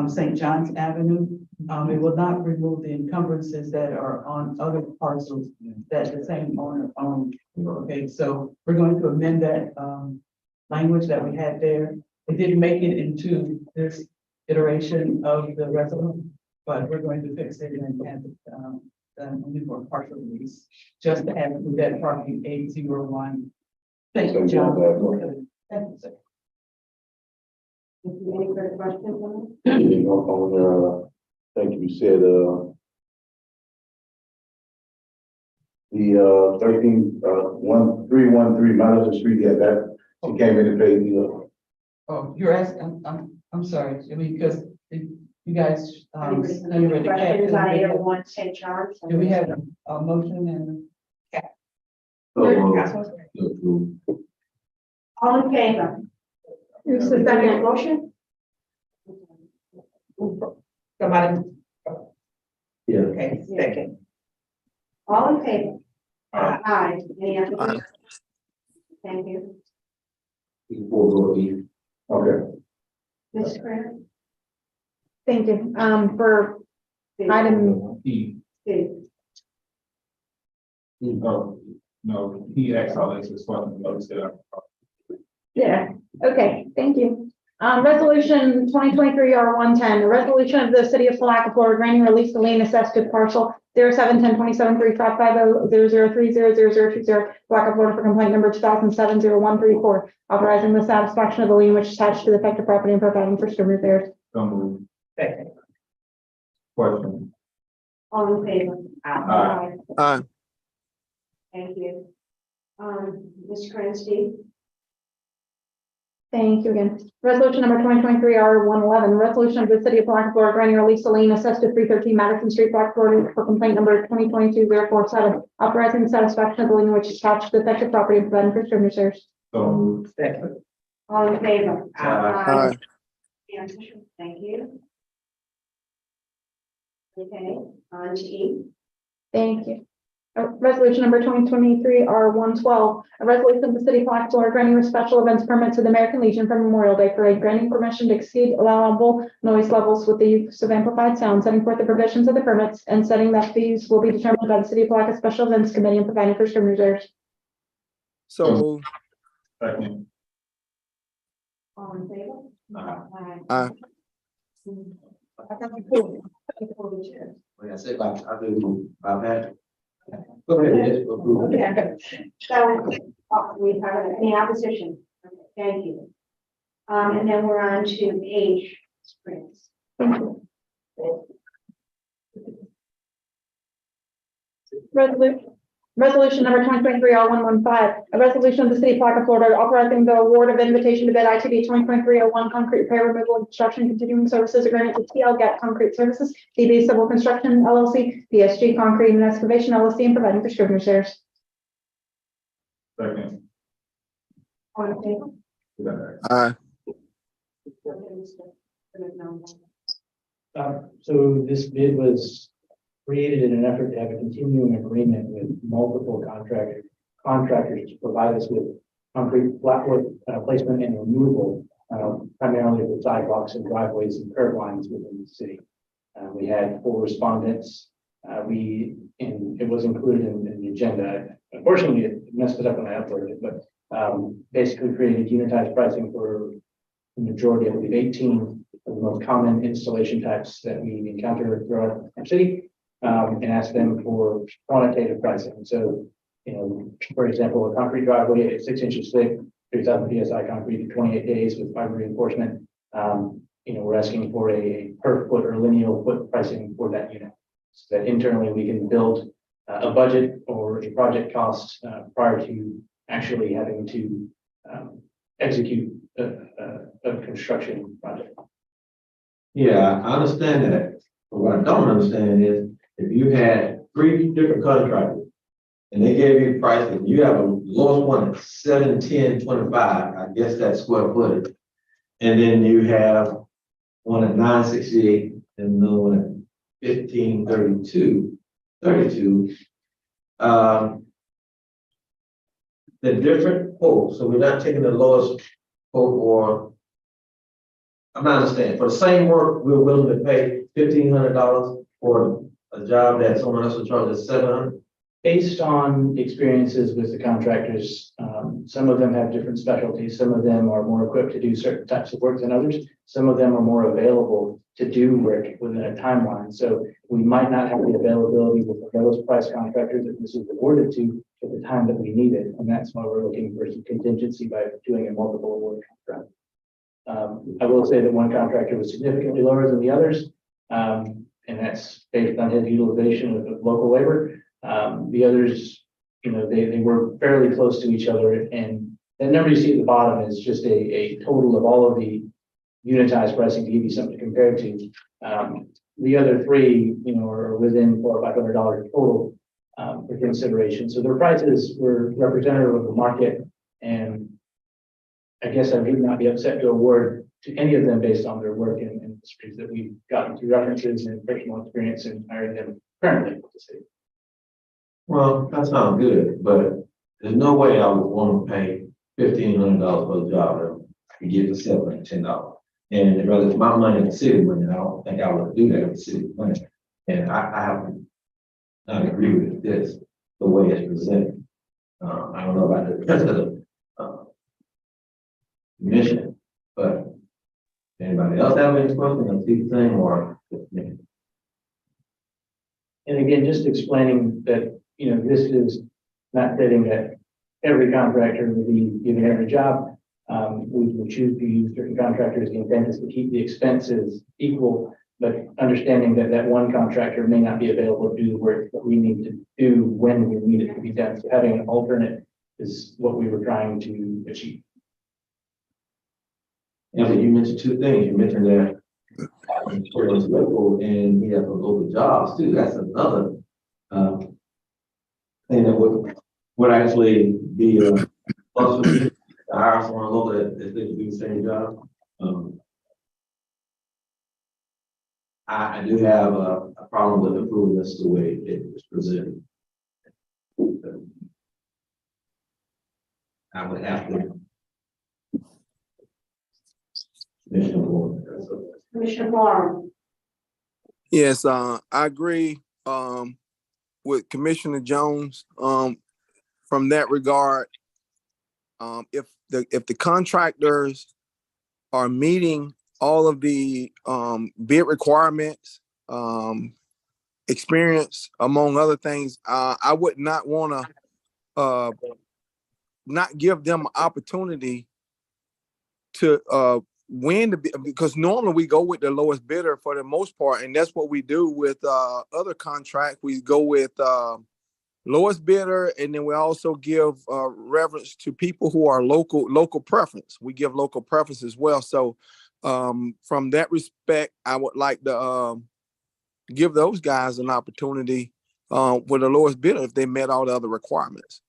St. John's Avenue. It will not remove the encumbrances that are on other parcels that the same owner owns. Okay, so we're going to amend that language that we had there. It didn't make it into this iteration of the resolution, but we're going to fix it and have it only for a partial release, just to add to that property 801. Thank you, John. Any further questions on Thank you, said, the 131313 Madison Street, yeah, that she came in and paid the. Oh, you're asking, I'm sorry, I mean, because you guys, questions on 801 St. Charles? do we have a motion and? All in favor? Who's the second motion? Somebody, Yeah. okay, second. All in favor? Aye. Any other? Thank you. Okay. Ms. Craig? Thank you. For item, No, he asked all this question, notice that. yeah, okay, thank you. Resolution 2023-R110, a resolution of the city of Palatka, Florida, granting release of lien assessed to parcel 071027355003000020, Palatka, Florida, for complaint number 2007-0134, authorizing the satisfaction of the lien which is attached to the affected property and providing for scrivener's errors. So moved. Second. Question. All in favor? Aye. Aye. Thank you. Ms. Kransky? Thank you again. Resolution number 2023-R111, resolution of the city of Palatka, Florida, granting release to lien assessed to 313 Madison Street, Palatka, Florida, for complaint number 2022-047, authorizing the satisfaction of the lien which is attached to the affected property and providing for scrivener's errors. So moved. Second. All in favor? Aye. Thank you. Okay, on to E. Thank you. Resolution number 2023-R112, a resolution of the city of Palatka, Florida, granting a special events permit to the American Legion for Memorial Day Parade, granting permission to exceed allowable noise levels with the use of amplified sound, setting forth the provisions of the permits, and setting that fees will be determined by the city of Palatka Special Events Committee and providing for scrivener's errors. So moved. Second. All in favor? Aye. I got you pulled. Like I said, I do, I've had. Go ahead, yes, approve. Okay. So, we have any opposition? Okay, thank you. And then we're on to H. Springs. Thank you. Resolution. Resolution number 2023-0115, a resolution of the city of Palatka, Florida, authorizing the award of invitation to bid ITB 2023-01 concrete repair, removal, and construction continuing services agreement to TL Gap Concrete Services, DB Civil Construction LLC, PSG Concrete and Excavation LLC, and providing for scrivener shares. Second. All in favor? Aye. So this bid was created in an effort to have a continuing agreement with multiple contractors to provide us with concrete flatwood placement and removal, primarily with sidewalks and driveways and curb lines within the city. We had 4 respondents. It was included in the agenda. Unfortunately, it messed it up when I uploaded it, but basically created unitized pricing for the majority, I believe 18 of the most common installation types that we encounter throughout our city, and ask them for quantitative pricing. So, for example, a concrete driveway at 6 inches thick, 3,000 PSI concrete in 28 days with fiber reinforcement. We're asking for a per foot or lineal foot pricing for that unit, so that internally we can build a budget or a project cost prior to actually having to execute a construction project. Yeah, I understand that. But what I don't understand is if you had 3 different contractors and they gave you prices, you have a lowest one at 710.25, I guess that's square footage. And then you have one at 968 and another one at 1532. The different quotes, so we're not taking the lowest quote, or I'm not understanding. For the same work, we're willing to pay $1,500 for a job that someone else will charge us $700. Based on experiences with the contractors, some of them have different specialties. Some of them are more equipped to do certain types of work than others. Some of them are more available to do work within a timeline. So we might not have the availability with the lowest price contractors that this is awarded to at the time that we need it. And that's why we're looking for some contingency by doing a multiple award contract. I will say that one contractor was significantly lower than the others, and that's based on his utilization of local labor. The others, they were fairly close to each other, and that number you see at the bottom is just a total of all of the unitized pricing to give you something to compare to. The other 3, are within $400 or $500 total for consideration. So their prices were representative of the market, and I guess I would not be upset to award to any of them based on their work and industries that we've gotten through references and personal experience in hiring them currently with the city. Well, that sounds good, but there's no way I would want to pay $1,500 for a job that I could get for $710. And rather it's my money and the city money, I don't think I would do that with the city money. And I have to not agree with this, the way it's presented. I don't know about the rest of the commission, but anybody else have any questions on the thing or? And again, just explaining that, this is not stating that every contractor will be given every job. We will choose to use certain contractors. The intent is to keep the expenses equal, but understanding that that one contractor may not be available to do the work that we need to do when we need it to be done. So having an alternate is what we were trying to achieve. Yeah, but you mentioned 2 things. You mentioned that it's local and we have local jobs too. That's another thing that would actually be a plus for me to hire someone local that they can do the same job. I do have a problem with approving this the way it was presented. I would have to. Commissioner Barr. Yes, I agree with Commissioner Jones from that regard. If the contractors are meeting all of the bid requirements, experience, among other things, I would not want to not give them an opportunity to win the bid, because normally we go with the lowest bidder for the most part, and that's what we do with other contracts. We go with lowest bidder, and then we also give reverence to people who are local preference. We give local preference as well. So from that respect, I would like to give those guys an opportunity with the lowest bidder if they met all the other requirements.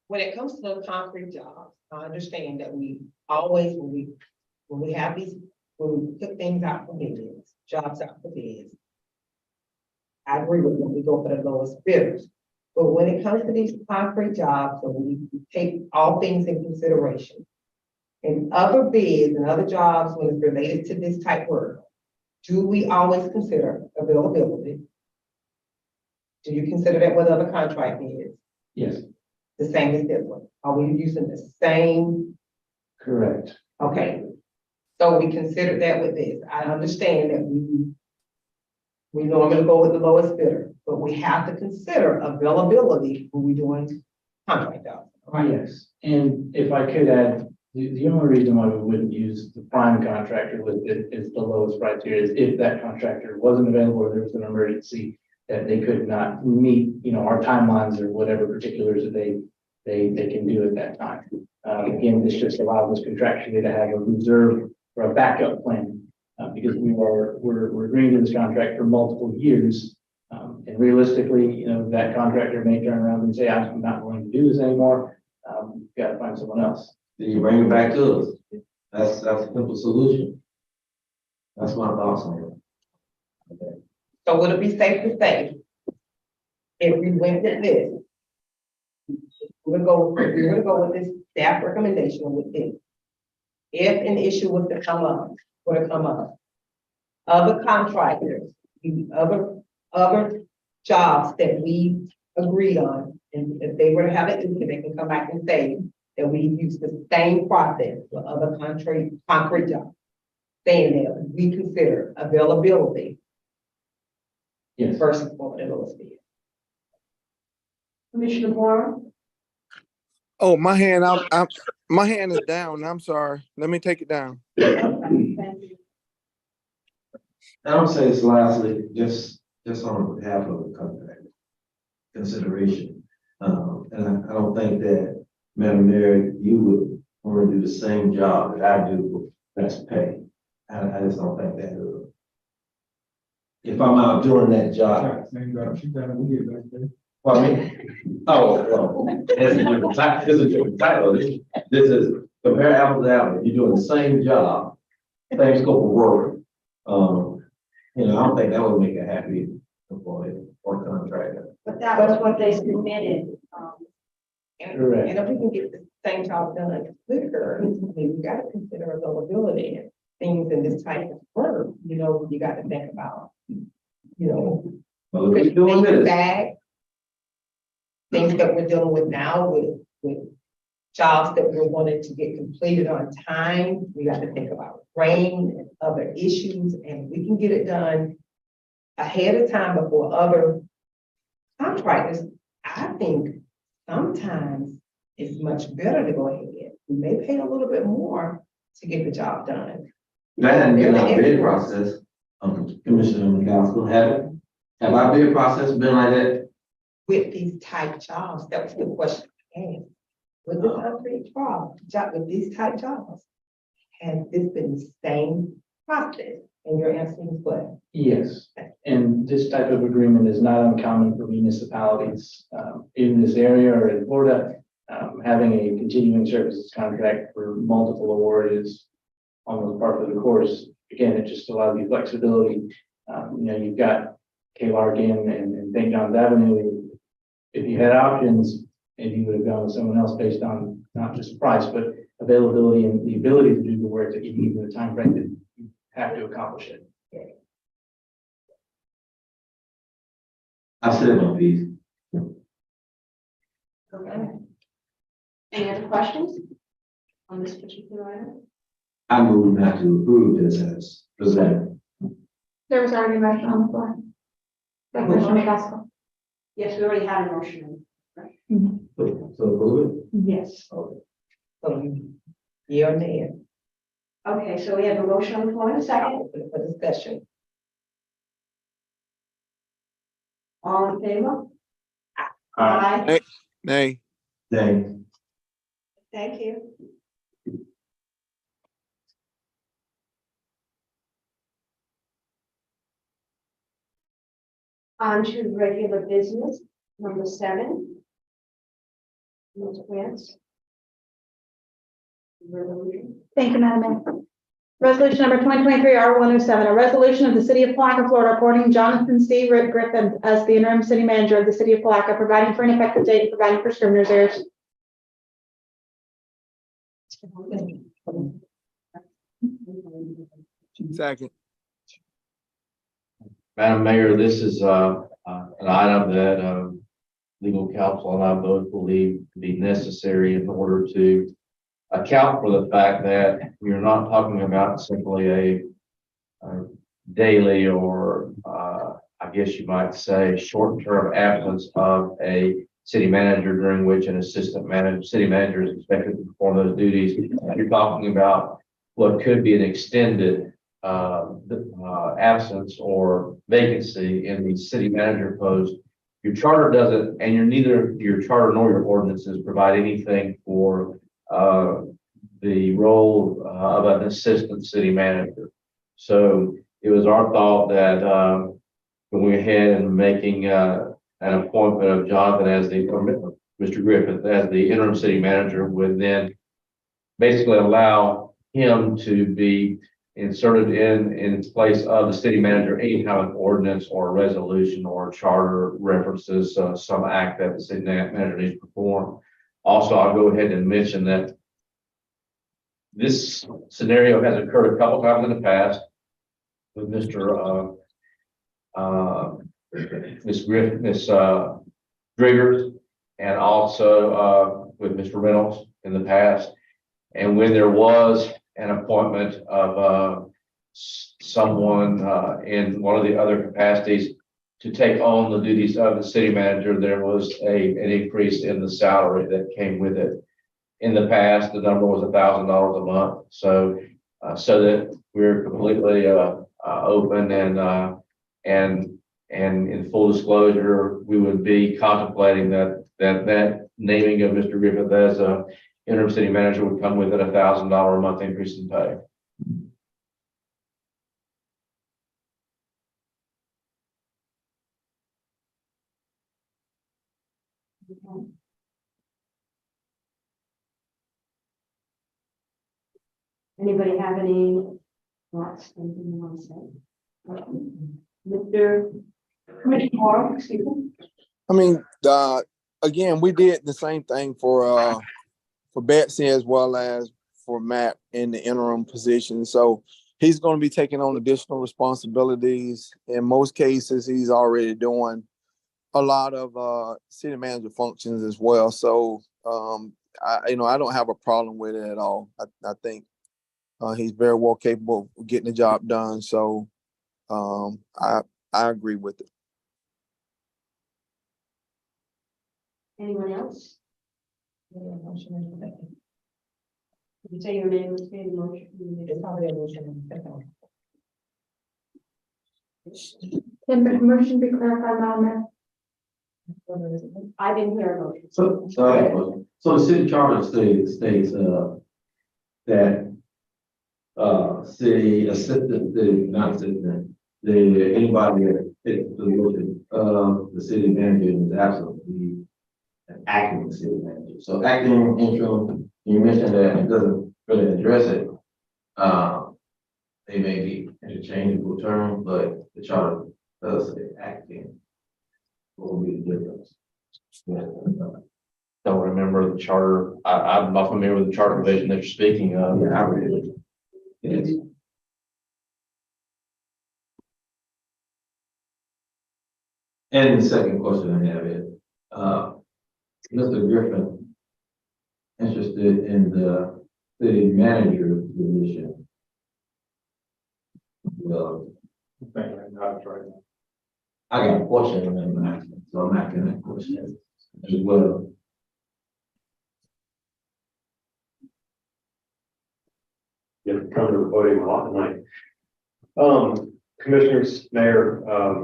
When it comes to the concrete jobs, I understand that we always, when we have these, when we put things out for bids, jobs out for bids, I agree with them, we go for the lowest bidders. But when it comes to these concrete jobs, and we take all things in consideration, and other bids and other jobs when it's related to this type work, do we always consider availability? Do you consider that with other contract bids? Yes, The same as this one? Are we using the same? correct. Okay. So we consider that with this. I understand that we normally go with the lowest bidder, but we have to consider availability when we're doing contract jobs. Right? Yes, and if I could add, the only reason why we wouldn't use the prime contractor listed as the lowest criteria is if that contractor wasn't available or there was an emergency that they could not meet, our timelines or whatever particulars that they can do at that time. Again, this just allows us contractually to have a reserve or a backup plan. Because we're agreeing to this contract for multiple years. And realistically, that contractor may turn around and say, I'm not willing to do this anymore. You've got to find someone else. Then you bring it back to us. That's a simple solution. That's my thoughts on it. So would it be safe to say, if we went with this, we're gonna go with this staff recommendation with this. If an issue was to come up, other contractors, the other jobs that we agreed on, and if they were to have it, they can come back and say that we use the same process for other concrete jobs. Saying that we consider availability Yes. versus what the lowest bid. Commissioner Brown? Oh, my hand is down. I'm sorry. Let me take it down. I would say this lastly, just on behalf of the contract consideration. And I don't think that, Madam Mayor, you would want to do the same job that I do with best pay. I just don't think that. If I'm out doing that job. Well, I mean, it's a different title. This is compare apples to apples. You're doing the same job, same scope of work. I don't think that would make a happy employee or contractor. But that was what they submitted. Correct. And if we can get the same job done quicker, we gotta consider availability and things in this type of work, you gotta think about, Well, if we're doing things this, back, things that we're dealing with now with jobs that we're wanting to get completed on time. We got to think about rain and other issues, and we can get it done ahead of time before other contractors. I think sometimes it's much better to go ahead. We may pay a little bit more to get the job done. that hadn't been our bid process, Commissioner McCaskill, have our bid process been like that? With these type jobs, that was the question I asked. With the concrete job, with these type jobs, has this been the same process? And your answer is what? Yes, and this type of agreement is not uncommon for municipalities in this area or in Florida. Having a continuing services contract for multiple award is almost part of the course. Again, it just allows you flexibility. You've got K-Lark and St. John's Avenue. If you had options, maybe you would have gone with someone else based on not just price, but availability and the ability to do the work that you need in the time frame that you have to accomplish it. I said my piece. Okay. Any other questions on this particular item? I move not to approve this as presented. There was already a motion on the floor. By Commissioner McCaskill. Yes, we already had a motion. So approve it? Yes. So yeah or nay? Okay, so we have a motion on the floor and a second. For discussion. All in favor? Aye. Nay. Nay. Thank you. On to regular business, number 7. Ms. Prince. Resolution. Thank you, Madam Mayor. Resolution number 2023 R107, a resolution of the City of Palatka, Florida, appointing Jonathan C. Griffin as the interim city manager of the City of Palatka, providing for an effective date, and providing for scrivener's errors. Second. Madam Mayor, this is an item that legal counsel and I both believe to be necessary in order to account for the fact that we're not talking about simply a daily or I guess you might say short-term absence of a city manager during which an city manager is expected to perform those duties. You're talking about what could be an extended absence or vacancy in the city manager post. Your charter doesn't, and neither your charter nor your ordinances provide anything for the role of an assistant city manager. So it was our thought that going ahead and making an appointment of Jonathan as or Mr. Griffith as the interim city manager would then basically allow him to be inserted in place of the city manager anytime an ordinance or a resolution or a charter references some act that the city manager needs to perform. Also, I'll go ahead and mention that this scenario has occurred a couple times in the past with Miss Driggers and also with Mr. Reynolds in the past. And when there was an appointment of someone in one of the other capacities to take on the duties of the city manager, there was an increase in the salary that came with it. In the past, the number was $1,000 a month. So that we're completely open and in full disclosure, we would be contemplating that naming of Mr. Griffith as a interim city manager would come with a $1,000 a month increase in pay. Anybody have any thoughts, anything you want to say? Mr. Commissioner Moore, excuse me. I mean, again, we did the same thing for Betsy as well as for Matt in the interim position. So he's going to be taking on additional responsibilities. In most cases, he's already doing a lot of city manager functions as well. So I don't have a problem with it at all. I think he's very well capable of getting the job done. So I agree with it. Anyone else? Did you say your name was made a motion? It's probably a motion. Can the motion be clarified, Madam Mayor? I didn't hear a motion. So the city charter states that city assistant, not assistant, anybody that fits the position of the city manager is absolutely an acting city manager. So acting, interim, you mentioned that it doesn't really address it. They may be interchangeable terms, but the charter does say acting. What will be the difference? Don't remember the charter. I'm not familiar with the charter provision that you're speaking of. Yeah, I read it. Yes. And the second question I have is, Mr. Griffin interested in the city manager position? Well, I got a question on that, so I'm asking that question as well. You have to come to the podium a lot tonight. Commissioners, Mayor,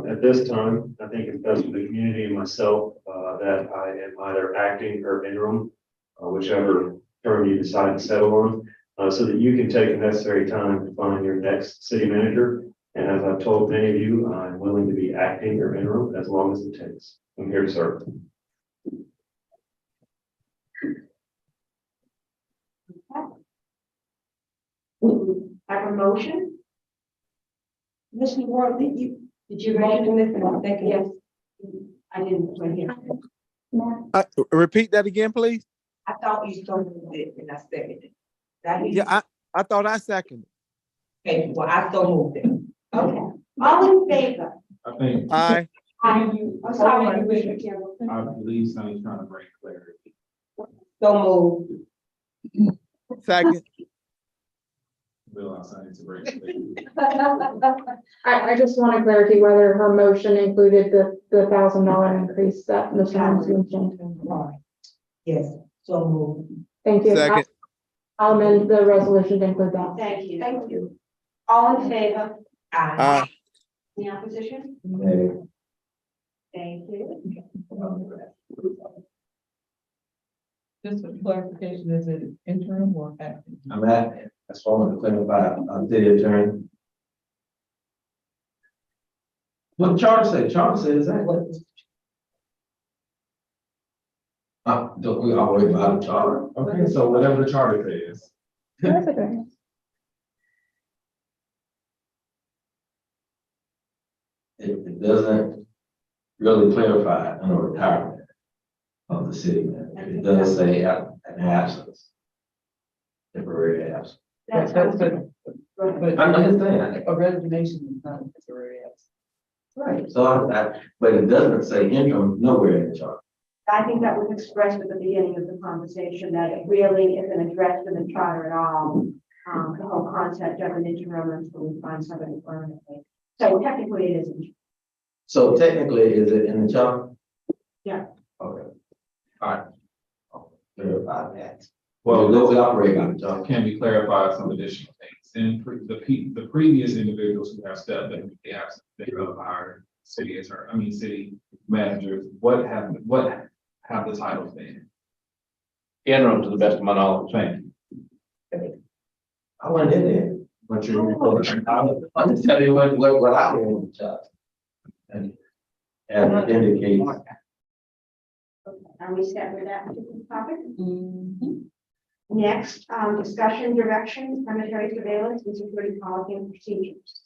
at this time, I think it's best for the community and myself, that I am either acting or interim, whichever term you decide to settle on, so that you can take the necessary time to find your next city manager. And as I've told many of you, I'm willing to be acting or interim as long as it takes. I'm here to serve. I have a motion. Ms. Ward, did you mention this? I'm thinking, yes. I didn't, right here. Repeat that again, please. I thought you so moved it and I seconded it. That you- Yeah, I thought I seconded. Okay, well, I so moved it. Okay, all in favor? I think, Aye. I'm sorry, Commissioner Campbell. I believe Sonny's trying to bring clarity. So moved. Second. Will Sonny to bring clarity. I just wanted clarity whether her motion included the $1,000 increase that Ms. Holmes mentioned. Yes, so moved. Thank you. Second. I'll amend the resolution to include that. Thank you. Thank you. All in favor? Aye. Any opposition? Nay. Thank you. Just for clarification, is it interim or acting? I'm at, that's what I want to clarify, city attorney. What the charter say? Charter says that. Don't we always buy the charter? Okay, so whatever the charter says. That's okay. It doesn't really clarify in a retirement of the city manager. It does say an absence. Temporary absence. That's But I understand. a resignation is not a temporary absence. right. So but it doesn't say interim nowhere in the charter. I think that was expressed at the beginning of the conversation, that it really isn't addressed in the charter at all. The whole concept of an interim until we find somebody permanently. So technically it isn't. So technically, is it in the charter? Yeah. Okay. All right. I'll clarify that. Well, Well, we operate on the charter. Can we clarify some additional things? And the previous individuals who have stepped in, the absence, they have our city attorney, city managers, what have the titles been? Interim, to the best of my knowledge. Thank you. I went in there. But you're. I'm just telling you what I heard in the charter. And it indicates, Are we set with that particular topic? Mm-hmm. Next, discussion, direction, cemetery surveillance and security policy and procedures.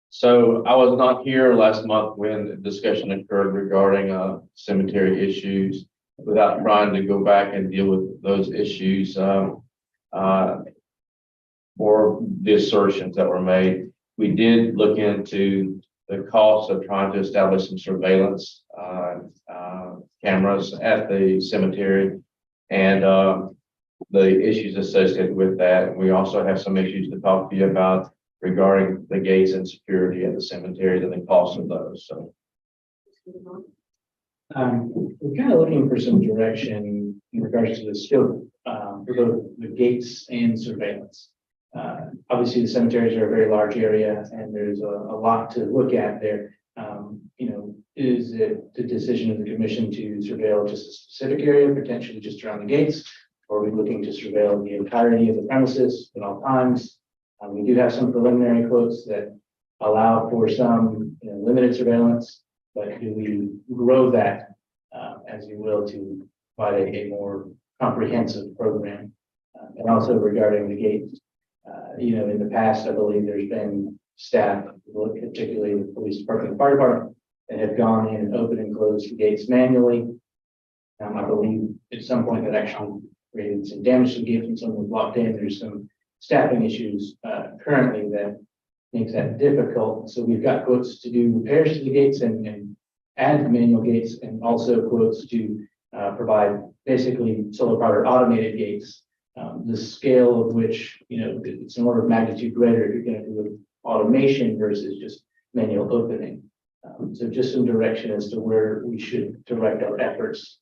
So I was not here last month when the discussion occurred regarding cemetery issues. Without trying to go back and deal with those issues, or the assertions that were made, we did look into the cost of trying to establish some surveillance cameras at the cemetery and the issues associated with that. We also have some issues to talk to you about regarding the gates and security at the cemetery and the cost of those. So We're kind of looking for some direction in regards to the scope, for both the gates and surveillance. Obviously, the cemeteries are a very large area and there's a lot to look at there. Is it the decision of the commission to surveil just a specific area, potentially just around the gates? Or are we looking to surveil the entirety of the premises at all times? We do have some preliminary quotes that allow for some limited surveillance, but do we grow that, as you will, to provide a more comprehensive program? And also regarding the gates, in the past, I believe there's been staff, particularly the police department and fire department, that have gone in and opened and closed the gates manually. I believe at some point that actually created some damage to the gates when someone was locked in. There's some staffing issues currently that makes that difficult. So we've got quotes to do repairs to the gates and add manual gates, and also quotes to provide basically solar powered automated gates. The scale of which, it's an order of magnitude greater if you're going to do with automation versus just manual opening. So just some direction as to where we should direct our efforts.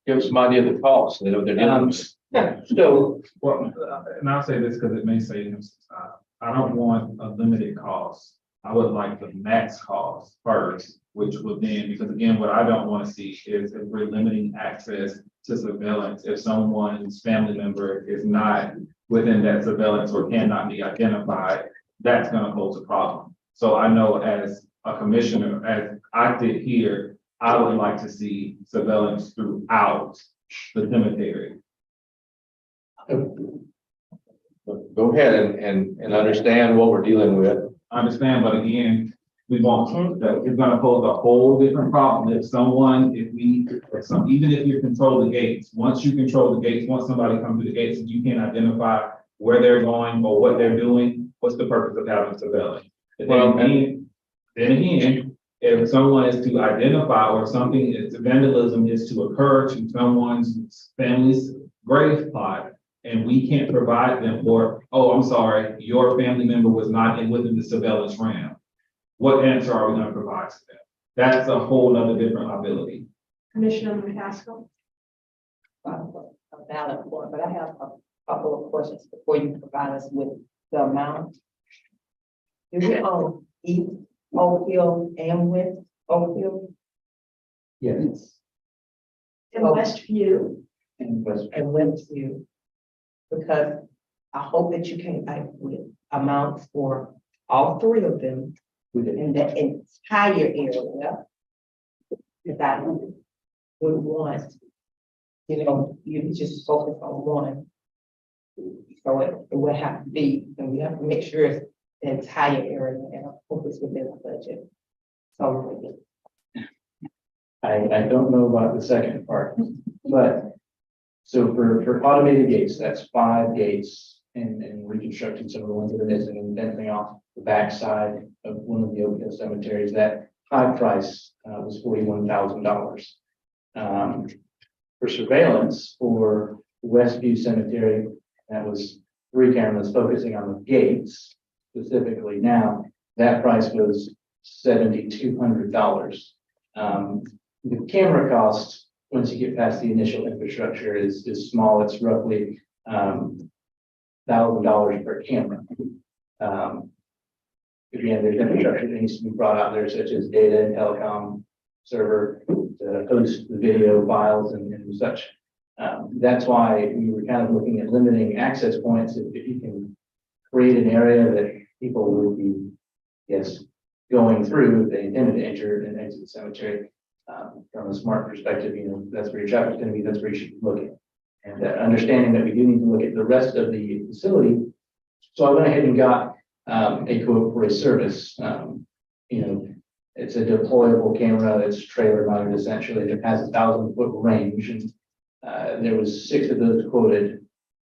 give us some idea of the cost. They're dealing with. So, Well, and I'll say this because it may save him some time. I don't want a limited cost I would like the max cost first, which would then, because again, what I don't want to see is if we're limiting access to surveillance, if someone's family member is not within that surveillance or cannot be identified, that's gonna pose a problem. So I know as a commissioner, as I did here, I would like to see surveillance throughout the cemetery. Go ahead and understand what we're dealing with. I understand, but again, we want that it's gonna pose a whole different problem if someone, even if you control the gates, once you control the gates, once somebody comes to the gates and you can't identify where they're going or what they're doing, what's the purpose of having surveillance? Then again, if someone is to identify or something, if vandalism is to occur to someone's family's grave plot, and we can't provide them, or, oh, I'm sorry, your family member was not within the surveillance realm. What answer are we gonna provide to them? That's a whole other different liability. Commissioner McCaskill. A valid point, but I have a couple of questions before you provide us with the amount. Do we own East Oakfield and West Oakfield Yes. In Westview. And Westview? Because I hope that you came back with amounts for all three of them in the entire area. Because I would want, you just focus on one. So it would have to be, and we have to make sure it's the entire area and I hope it's within the budget. So. I don't know about the second part, but so for automated gates, that's 5 gates and reconstructing some of the ones that are missing and fencing off the backside of one of the Oakdale cemeteries. That high price was $41,000. For surveillance for Westview Cemetery, that was 3 cameras focusing on the gates specifically. Now, that price was $7,200. The camera cost, once you get past the initial infrastructure, is small. It's roughly $1,000 per camera. Again, there's infrastructure that needs to be brought out there, such as data and telecom server to host the video files and such. That's why we were kind of looking at limiting access points. If you can create an area that people would be, yes, going through if they intended to enter and exit the cemetery. From a smart perspective, that's where your traffic's going to be, that's where you should be looking. And understanding that we do need to look at the rest of the facility. So I went ahead and got a quote for a service. It's a deployable camera that's trailer mounted essentially. It has a 1,000-foot range. And there was 6 of those quoted.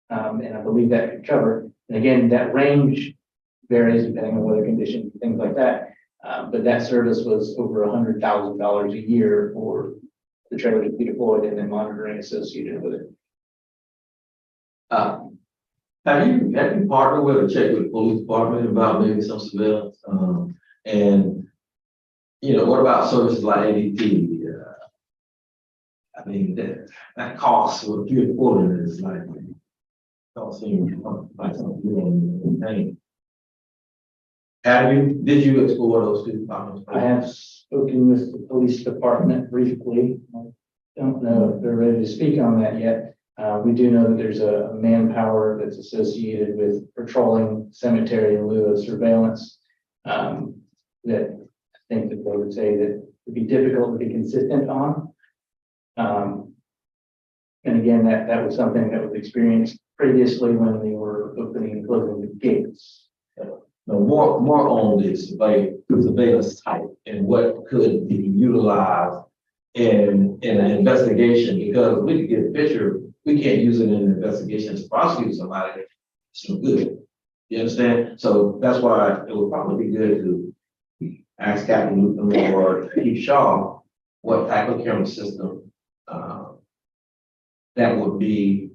And I believe that could cover. And again, that range varies depending on weather conditions, things like that. But that service was over $100,000 a year for the trailer to be deployed and then monitoring associated with it. Have you partnered with or checked with the police department about maybe some surveillance? And what about services like ADT? I mean, that cost for if you're deploying is like costing like something you don't pay. Did you explore those 2 departments? I have spoken with the police department briefly. I don't know if they're ready to speak on that yet. We do know that there's a manpower that's associated with patrolling cemetery in lieu of surveillance. That I think that they would say that would be difficult to be consistent on. And again, that was something that was experienced previously when they were opening and closing the gates. No, more on this surveillance type and what could be utilized in an investigation, because we could get a picture, we can't use it in an investigation to prosecute somebody. It's no good. You understand? So that's why it would probably be good to ask Captain Newton or Chief Shaw what type of camera system that would be.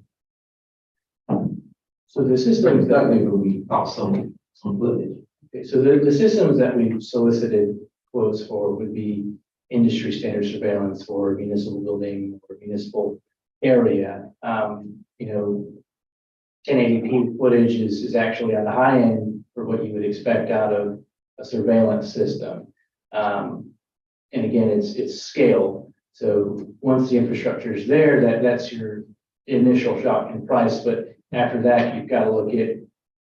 So the systems that we would be some footage. Okay, so the systems that we've solicited quotes for would be industry standard surveillance for a municipal building or municipal area. 1080p footage is actually on the high end for what you would expect out of a surveillance system. And again, it's scale. So once the infrastructure is there, that's your initial shot in price. But after that, you've got to look at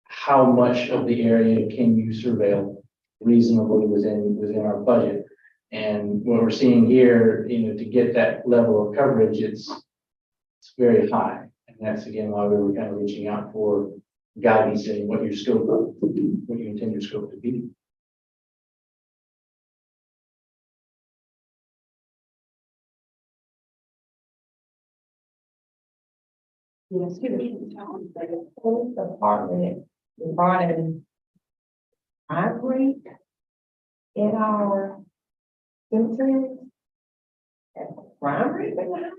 how much of the area can you surveil reasonably within our budget. And what we're seeing here, to get that level of coverage, it's very high. And that's again why we were kind of reaching out for guidance in what you intend your scope to be. Yes, the police department regarding crime rate in our cemeteries. Crime rate been high?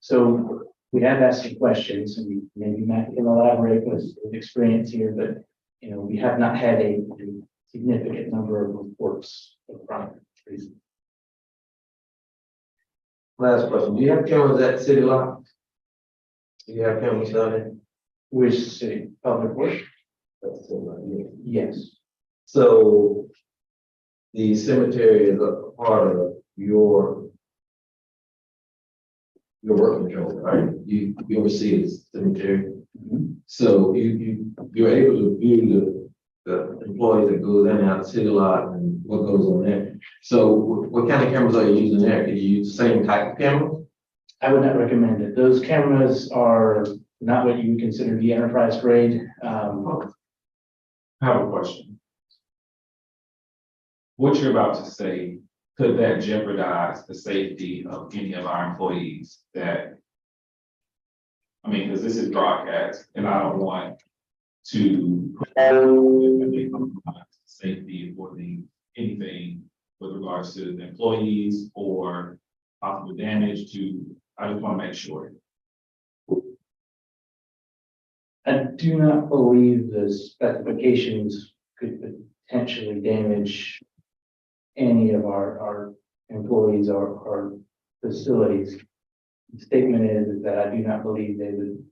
So we have asked some questions, and maybe Matt can elaborate with his experience here, but we have not had a significant number of reports of crime recently. Last question, do you have cameras at City Lot? Do you have cameras down there? Which city, public works? That's City Lot, yeah. Yes. So the cemetery is a part of your work control, right? You oversee the cemetery. So you're able to view the employees that goes in and out of City Lot and what goes on there. So what kind of cameras are you using there? Can you use the same type of camera? I would not recommend it. Those cameras are not what you would consider to be enterprise grade. I have a question. What you're about to say, could that jeopardize the safety of any of our employees that, because this is broadcast and I don't want to safety or anything with regards to the employees or possible damage to, I just want to make sure. I do not believe the specifications could potentially damage any of our employees or facilities. The statement is that I do not believe they would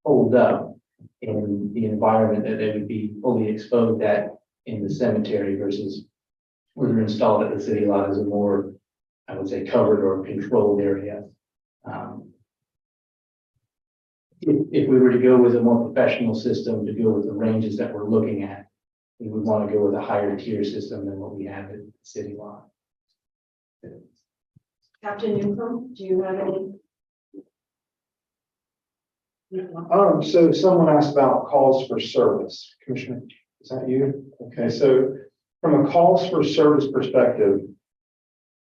hold up in the environment that they would be fully exposed at in the cemetery versus where they're installed at the city lot as a more, I would say, covered or controlled area. If we were to go with a more professional system to go with the ranges that we're looking at, we would want to go with a higher tier system than what we have at the city lot. Captain Newcomb, do you have any? So someone asked about calls for service. Commissioner, is that you? Okay, so from a calls for service perspective,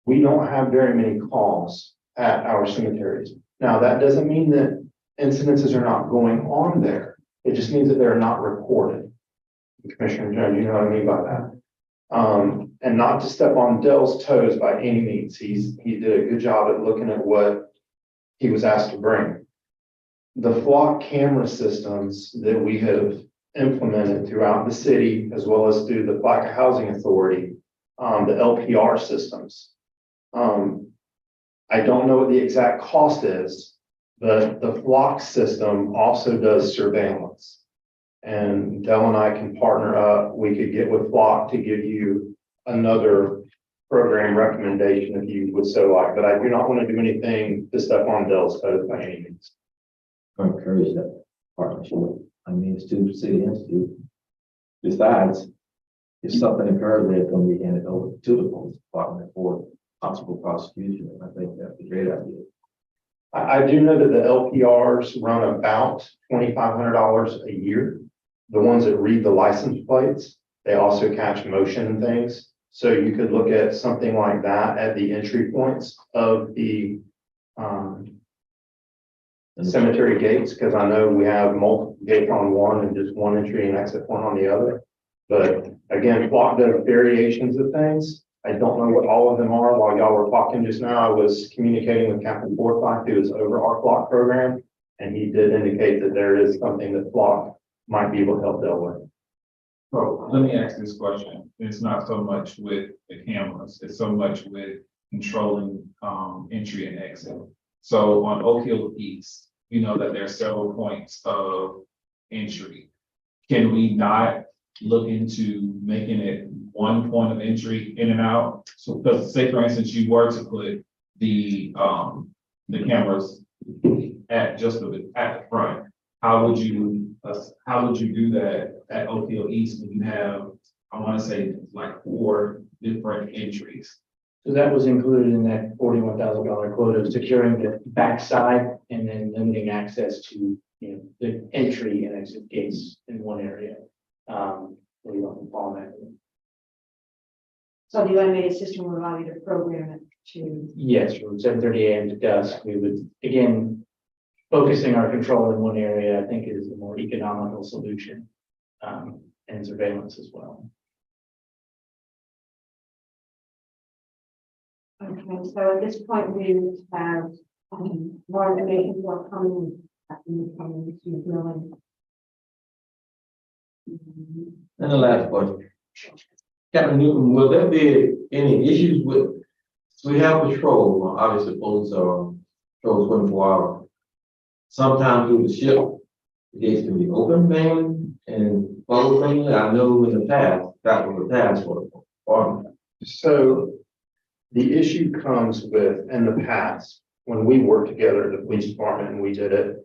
we don't have very many calls at our cemeteries. Now, that doesn't mean that incidences are not going on there. It just means that they're not reported. Commissioner Jones, you know what I mean by that. And not to step on Dell's toes by any means. He did a good job at looking at what he was asked to bring. The flock camera systems that we have implemented throughout the city, as well as through the Palatka Housing Authority, the LPR systems. I don't know what the exact cost is, but the flock system also does surveillance. And Dell and I can partner up. We could get with flock to give you another program recommendation if you would so like, but I do not want to do anything to step on Dell's toes by any means. I encourage that partnership. It's two city entities. Besides, if something occurs, they're going to be handed over to the police department for possible prosecution. I think that's a great idea. I do know that the LPRs run about $2,500 a year. The ones that read the license plates, they also catch motion and things. So you could look at something like that at the entry points of the cemetery gates, because I know we have multiple gates on one and just one entry and exit point on the other. But again, flock does variations of things. I don't know what all of them are. While y'all were talking just now, I was communicating with Captain Forsyth, who is over our flock program, and he did indicate that there is something that flock might be able to help Dell with. So let me ask this question. It's not so much with the cameras, it's so much with controlling entry and exit. So on Oak Hill East, you know that there are several points of entry. can we not look into making it one point of entry in and out? So, because say for instance, you were to put the cameras at the front, how would you do that at Oakdale East when you have, I want to say like 4 different entries? So that was included in that $41,000 quote of securing the backside and then limiting access to, the entry and exit gates in one area. We don't follow that. So the automated system will allow you to program it to. Yes, from 7:30 a.m. to dusk, we would, again, focusing our control in one area, I think is the more economical solution, and surveillance as well. Okay, so at this point, we have more information forthcoming to drilling. And the last question. Captain Newton, will there be any issues with, so we have patrol, well, obviously police are patrol 24 hours. Sometimes through the ship, the gates can be open mainly and closed mainly. I know in the past, that was the task for. So the issue comes with, in the past, when we worked together at the police department and we did it,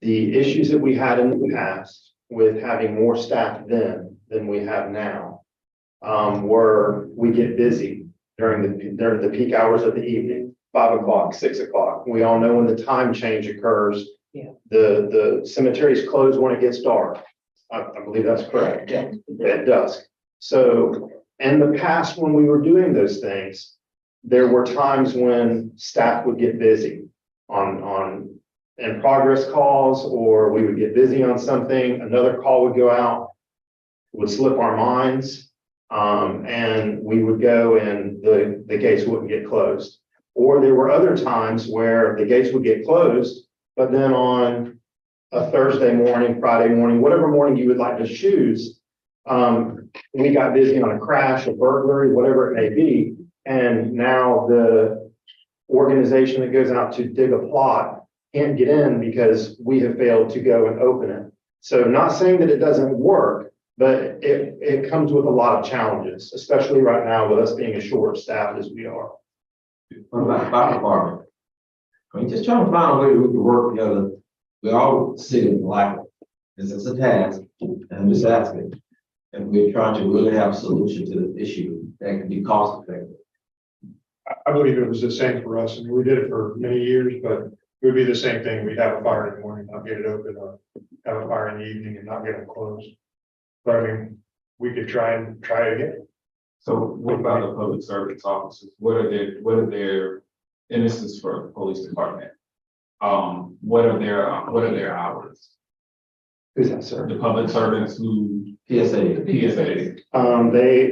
the issues that we had in the past with having more staff then than we have now, were we get busy during the peak hours of the evening, 5 o'clock, 6 o'clock. We all know when the time change occurs. Yeah. The cemeteries close when it gets dark. I believe that's correct. Yeah. At dusk. So in the past, when we were doing those things, there were times when staff would get busy on in progress calls, or we would get busy on something, another call would go out, would slip our minds, and we would go and the gates wouldn't get closed. Or there were other times where the gates would get closed, but then on a Thursday morning, Friday morning, whatever morning you would like to choose, we got busy on a crash, a burglary, whatever it may be. And now the organization that goes out to dig a plot can't get in because we have failed to go and open it. So not saying that it doesn't work, but it comes with a lot of challenges, especially right now with us being as short staffed as we are. What about the fire department? I mean, just trying to find a way we can work together. We all sit in black. This is a task, and I'm just asking. And we're trying to really have a solution to this issue that can be cost effective. I believe it was the same for us, and we did it for many years, but it would be the same thing. We'd have a fire in the morning, not get it open, or have a fire in the evening and not get it closed. But I mean, we could try it again. So what about the public service officers? What are their, and this is for the police department. What are their hours? Who's that, sir? The public servants who PSA.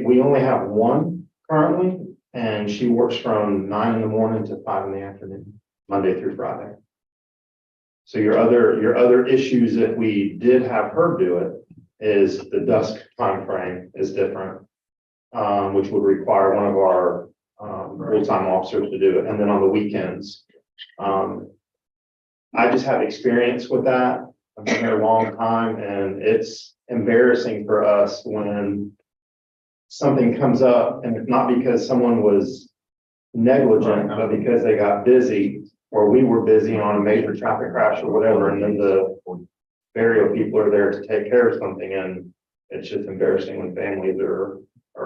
We only have one currently, and she works from 9 in the morning to 5 in the afternoon, Monday through Friday. So your other issues, if we did have her do it, is the dusk time frame is different, which would require one of our full-time officers to do it, and then on the weekends. I just have experience with that. I've been here a long time, and it's embarrassing for us when something comes up, and it's not because someone was negligent, but because they got busy, or we were busy on a major traffic crash or whatever, and then the burial people are there to take care of something, and it's just embarrassing when families are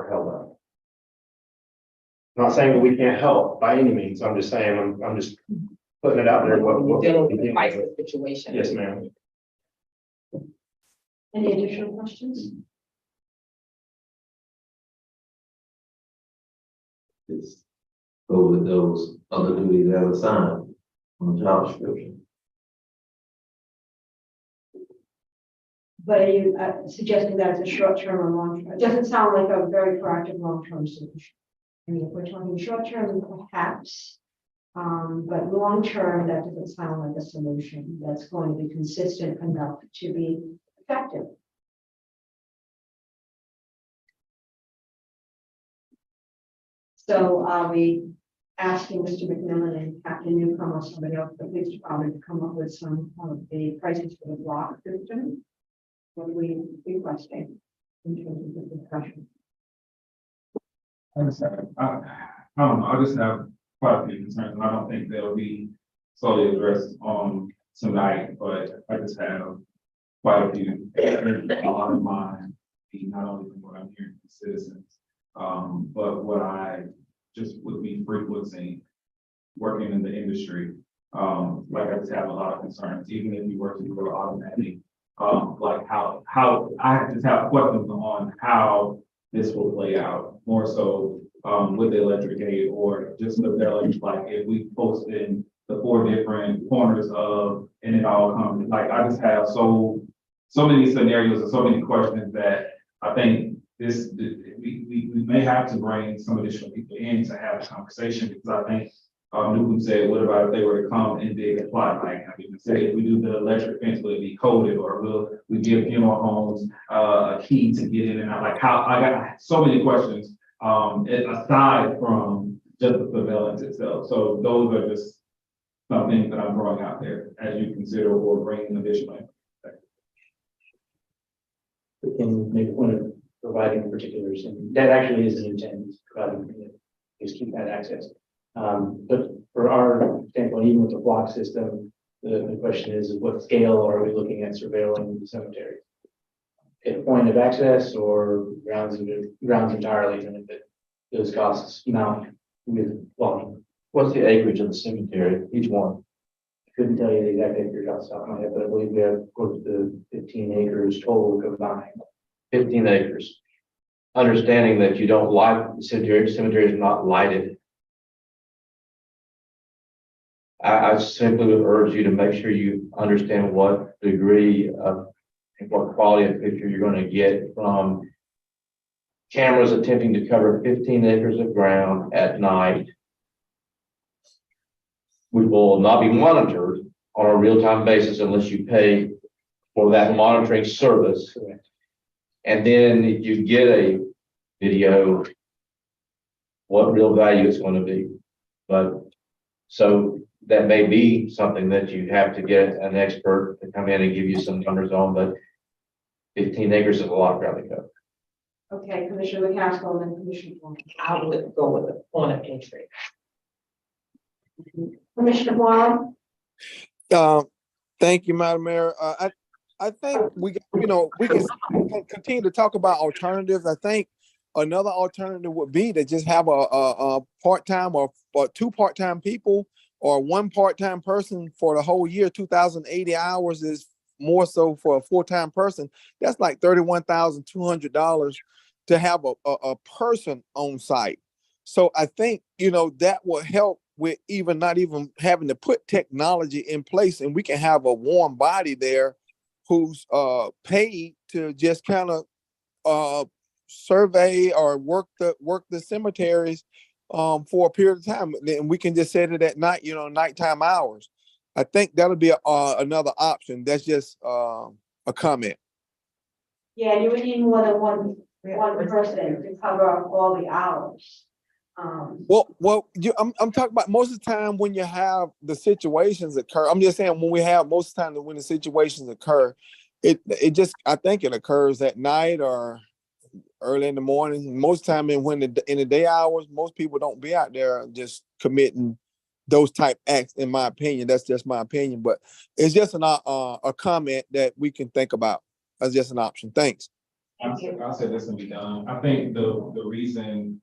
held up. I'm not saying that we can't help by any means. I'm just saying, I'm just putting it out there. We're dealing with a crisis situation. Yes, ma'am. Any additional questions? Just go with those other duties as assigned on the job description. But are you suggesting that it's a short-term or long-term? It doesn't sound like a very proactive long-term solution. I mean, if we're talking short-term, perhaps, but long-term, that doesn't sound like a solution that's going to be consistent enough to be effective. So are we asking Mr. McMillan and Captain Newcomb or somebody else, the police department, to come up with some of the prices for the block system? What we requesting in terms of the discussion? I don't know, I just have quite a few concerns, and I don't think they'll be solely addressed tonight, but I just have quite a few, a lot of mine, not only from what I'm hearing from citizens, but what I just would be frequency working in the industry. Like I just have a lot of concerns, even if you were to go automatic, like how I just have questions on how this will play out, more so with the electric gate, or just with their like if we post in the 4 different corners of, and it all comes, like I just have so many scenarios and so many questions that I think we may have to bring some additional people in to have a conversation, because I think Newcomb said, what about if they were to come and dig a plot? Like, I mean, say if we do the electric fence, will it be coded, or will we give funeral homes a key to get in and out? Like, how, I got so many questions aside from just the surveillance itself. So those are just some things that I'm throwing out there as you consider or bringing additional information. We can make a point of providing particulars, and that actually is an intent, providing, just keep that access. But for our standpoint, even with the block system, the question is what scale are we looking at surveilling the cemetery? At a point of access or grounds entirely, and if those costs mount with volume. What's the acreage of the cemetery, each one? Couldn't tell you the exact acreage off the top of my head, but I believe we have close to 15 acres total combined. 15 acres. Understanding that you don't light the cemetery is not lighted. I simply would urge you to make sure you understand what degree of and what quality of picture you're going to get from cameras attempting to cover 15 acres of ground at night, which will not be monitored on a real-time basis unless you pay for that monitoring service. Correct. And then if you get a video, what real value it's going to be. But so that may be something that you have to get an expert to come in and give you some numbers on, but 15 acres is a lot of ground to cover. Okay, Commissioner McCaskill and then Commissioner Warren. I would go with the point of entry. Commissioner Warren? Thank you, Madam Mayor. I think we can continue to talk about alternatives. I think another alternative would be to just have a part-time or 2 part-time people or 1 part-time person for the whole year. 2,080 hours is more so for a full-time person. That's like $31,200 to have a person on site. So I think, that will help with not even having to put technology in place, and we can have a warm body there who's paid to just kind of survey or work the cemeteries for a period of time, and we can just set it at night, nighttime hours. I think that'll be another option. That's just a comment. Yeah, you would need more than one person to cover all the hours. I'm talking about most of the time when you have the situations occur. I'm just saying when most of the time when the situations occur, it just, I think it occurs at night or early in the morning. Most time in the day hours, most people don't be out there just committing those type acts. In my opinion, that's just my opinion, but it's just a comment that we can think about as just an option. Thanks. I'll say this and be done. I think the reason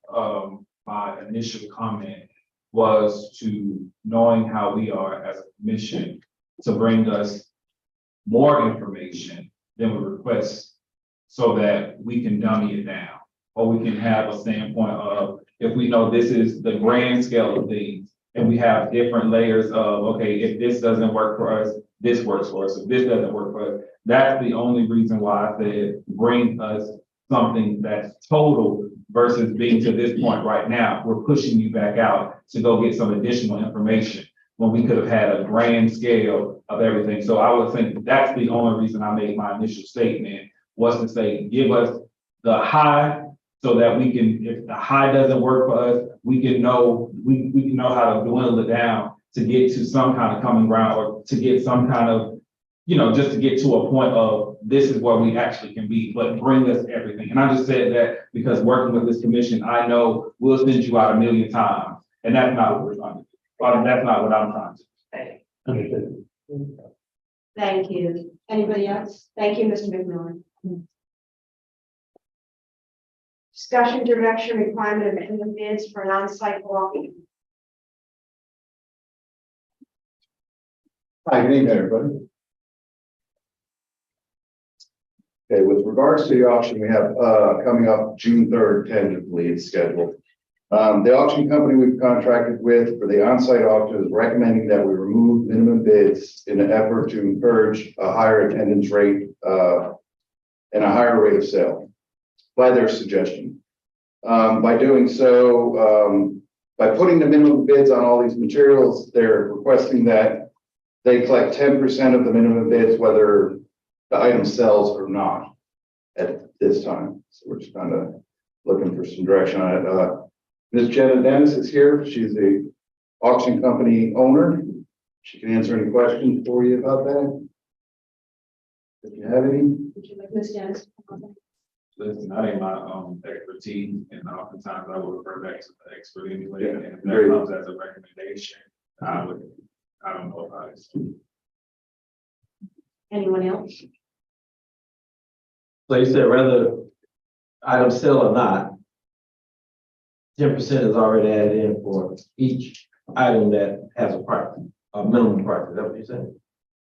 my initial comment was to knowing how we are as a commission to bring us more information than we request so that we can dummy it down, or we can have a standpoint of, if we know this is the grand scale of things and we have different layers of, okay, if this doesn't work for us, this works for us. If this doesn't work for us, that's the only reason why I said bring us something that's total versus being to this point right now. We're pushing you back out to go get some additional information when we could have had a grand scale of everything. So I would think that's the only reason I made my initial statement, was to say, give us the high so that we can, if the high doesn't work for us, we can know how to dwindle it down to get to some kind of common ground, or to get some kind of just to get to a point of this is where we actually can be, but bring us everything. And I just said that because working with this commission, I know we'll send you out 1,000,000 times, and that's not what we're trying to do. Or that's not what I'm trying to do. Understood. Thank you. Anybody else? Thank you, Mr. McMillan. Discussion direction requirement of minimum bids for an on-site walking. Hi, good evening, everybody. Okay, with regards to the auction, we have coming up June 3rd, tentatively it's scheduled. The auction company we've contracted with for the on-site auction is recommending that we remove minimum bids in an effort to encourage a higher attendance rate and a higher rate of sale by their suggestion. By doing so, by putting the minimum bids on all these materials, they're requesting that they collect 10% of the minimum bids, whether the item sells or not at this time. So we're just kind of looking for some direction on it. Ms. Jenna Dennis is here. She's the auction company owner. She can answer any questions for you about that. If you have any. Would you like Ms. Dennis? Listen, that ain't my expertise, and oftentimes I will refer back to the expert anyway, Yeah, and if very that comes as a recommendation, I don't know about it. Anyone else? So you said whether items sell or not, 10% is already added in for each item that has a price, a minimum price. Is that what you're saying?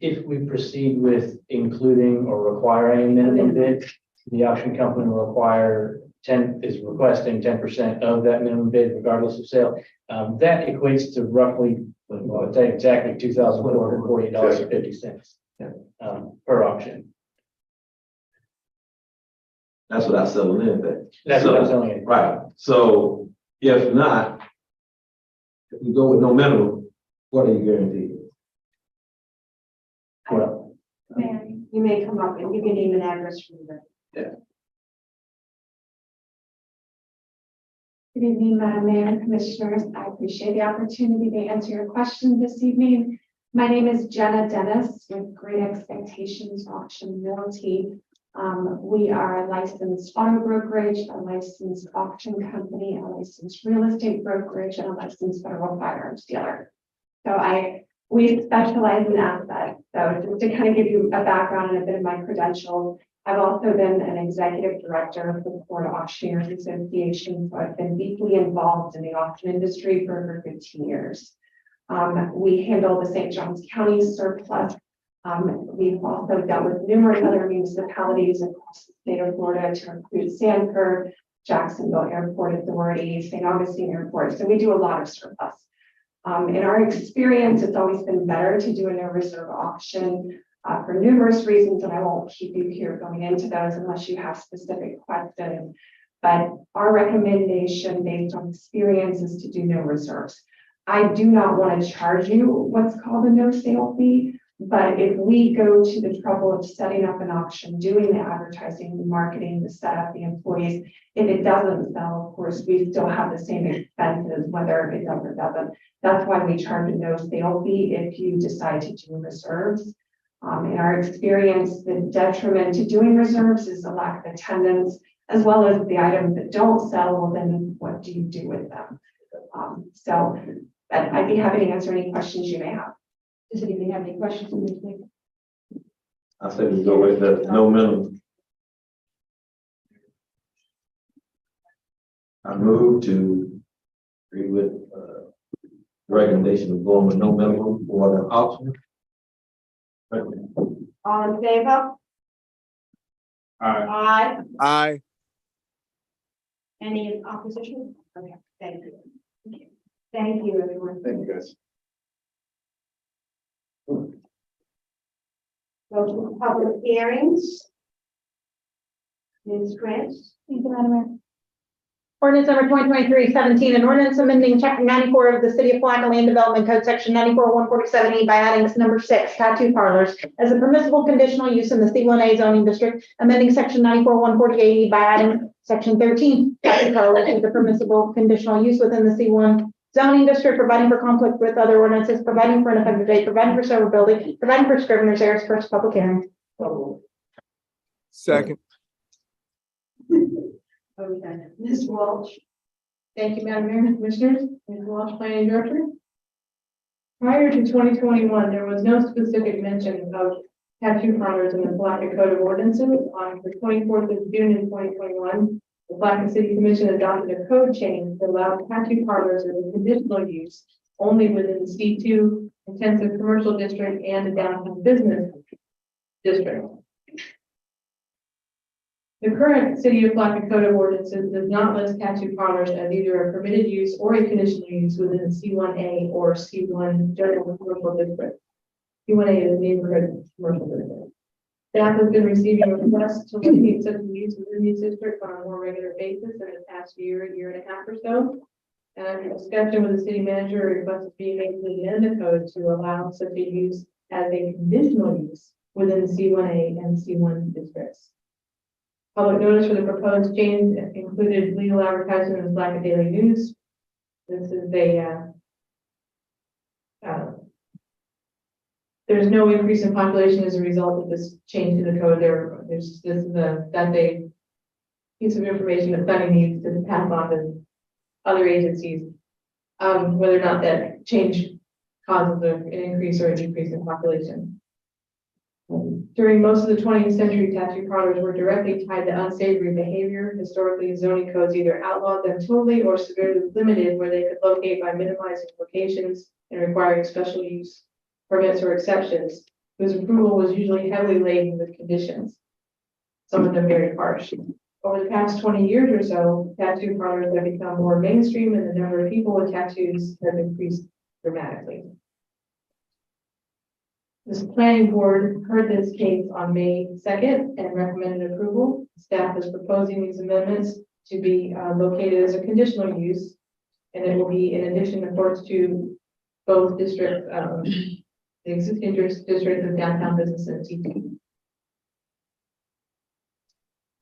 If we proceed with including or requiring minimum bid, the auction company will require is requesting 10% of that minimum bid regardless of sale. That equates to roughly, well, it's exactly $2,448.50 per auction. That's what I sell in that. That's what I'm selling it. Right. So if not, if we go with no minimum, what are you guaranteed? Well, You may come up and give your name and address for the. Yeah. Good evening, Madam Mayor and Commissioners. I appreciate the opportunity to answer your questions this evening. My name is Jenna Dennis with Great Expectations Auction Realty. We are a licensed auto brokerage, a licensed auction company, a licensed real estate brokerage, and a licensed federal firearms dealer. So we specialize in assets. So just to kind of give you a background and a bit of my credentials, I've also been an executive director for the Florida Auctioneers Association. So I've been deeply involved in the auction industry for over 15 years. We handle the St. Johns County surplus. We've also dealt with numerous other municipalities across the state of Florida to include Sanford, Jacksonville Airport Authority, St. Augustine Airport. So we do a lot of surplus. In our experience, it's always been better to do a no reserve auction for numerous reasons, and I won't keep you here going into those unless you have specific questions. But our recommendation based on experience is to do no reserves. I do not want to charge you what's called a no sale fee, but if we go to the trouble of setting up an auction, doing the advertising, the marketing, the setup, the employees, if it doesn't sell, of course, we still have the same expenses, whether it does or doesn't. That's why we charge a no sale fee if you decide to do reserves. In our experience, the detriment to doing reserves is the lack of attendance, as well as the items that don't sell. Well, then what do you do with them? But I'd be happy to answer any questions you may have. Does anybody have any questions? I said we go with the no minimum. I move to agree with recommendation of going with no minimum for the auction. All in favor? Aye. Aye. Any opposition? Okay, thank you. Thank you, everyone. Thank you, guys. Go to the public hearings. Ms. Grant. Thank you, Madam Mayor. Ordinance number 2023-17, an ordinance amending chapter 94 of the City of Palatka Land Development Code, section 94-147E by adding number 6, tattoo parlors, as a permissible conditional use in the C1A zoning district, amending section 94-148E by adding section 13, tattoo parlors as a permissible conditional use within the C1 zoning district, providing for conflict with other ordinances, providing for an effective date, providing for severability, providing for scrivener's errors, first public hearing. Second. Okay, Ms. Walsh. Thank you, Madam Mayor and Commissioners. Ms. Walsh, Planning Director. Prior to 2021, there was no specific mention of tattoo parlors in the Palatka Code of Ordinances. On the 24th of June in 2021, the Palatka City Commission adopted a code change that allowed tattoo parlors as a conditional use only within the C2 intensive commercial district and the downtown business district. The current City of Palatka Code of Ordinances does not list tattoo parlors as either a permitted use or a conditional use within the C1A or C1 general commercial district. C1A is neighborhood commercial district. Staff has been receiving requests to locate such a use within these districts on a more regular basis in the past year and a half or so. And after discussion with the city manager, a request is being made to amend the code to allow such a use as a conditional use within the C1A and C1 districts. Public notice for the proposed change included legal advertisement in the Black Daily News. This is there's no increase in population as a result of this change to the code. That's a piece of information that Sunny needs to pass on to other agencies. Whether or not that change causes an increase or a decrease in population. During most of the 20th century, tattoo parlors were directly tied to unsavory behavior. Historically, zoning codes either outlawed them totally or severely limited where they could locate by minimizing locations and requiring special use permits or exceptions, whose approval was usually heavily laden with conditions. Some of them very harsh. Over the past 20 years or so, tattoo parlors have become more mainstream and the number of people with tattoos has increased dramatically. This planning board heard this case on May 2nd and recommended approval. Staff is proposing these amendments to be located as a conditional use. And it will be in addition, of course, to both districts, the existing districts of downtown business and T2.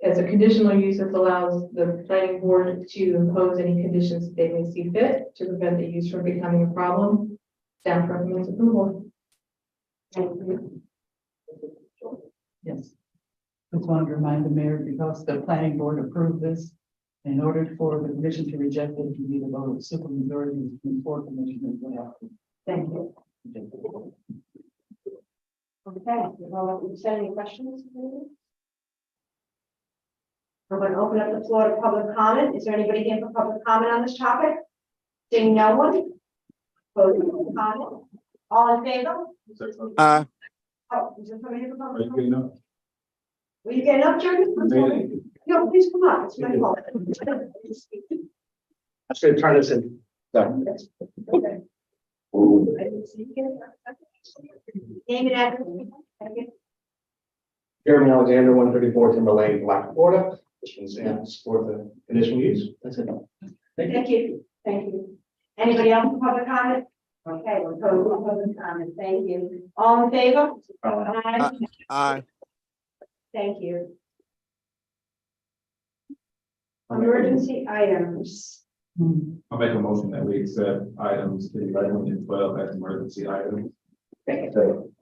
As a conditional use, this allows the planning board to impose any conditions that they may see fit to prevent the use from becoming a problem. Staff recommends approval. Yes. Just wanted to remind the mayor, because the planning board approved this, in order for the commission to reject it, you need a vote of supermajority between 4 commissioners. Thank you. Okay, well, is there any questions? I'm going to open up the floor to public comment. Is there anybody here for public comment on this topic? Seeing no one? Closing public comment. All in favor? Aye. Oh, is there somebody here for Are public you comment? getting up? Were you getting up, Jeremy? No, please come up. It's my fault. I'm just gonna turn this in. Sorry. Okay. I didn't see you. Name and address. Thank you. Jeremy Alexander, 134 Timber Lane, Black, Florida. Questions and support the conditional use. That's it. Thank you. Thank you. Anybody else for public comment? Okay, we'll go to public comment. Thank you. All in favor? Aye. Aye. Thank you. Emergency items. I'll make a motion that we accept items 11 and 12 as emergency items. Thank you.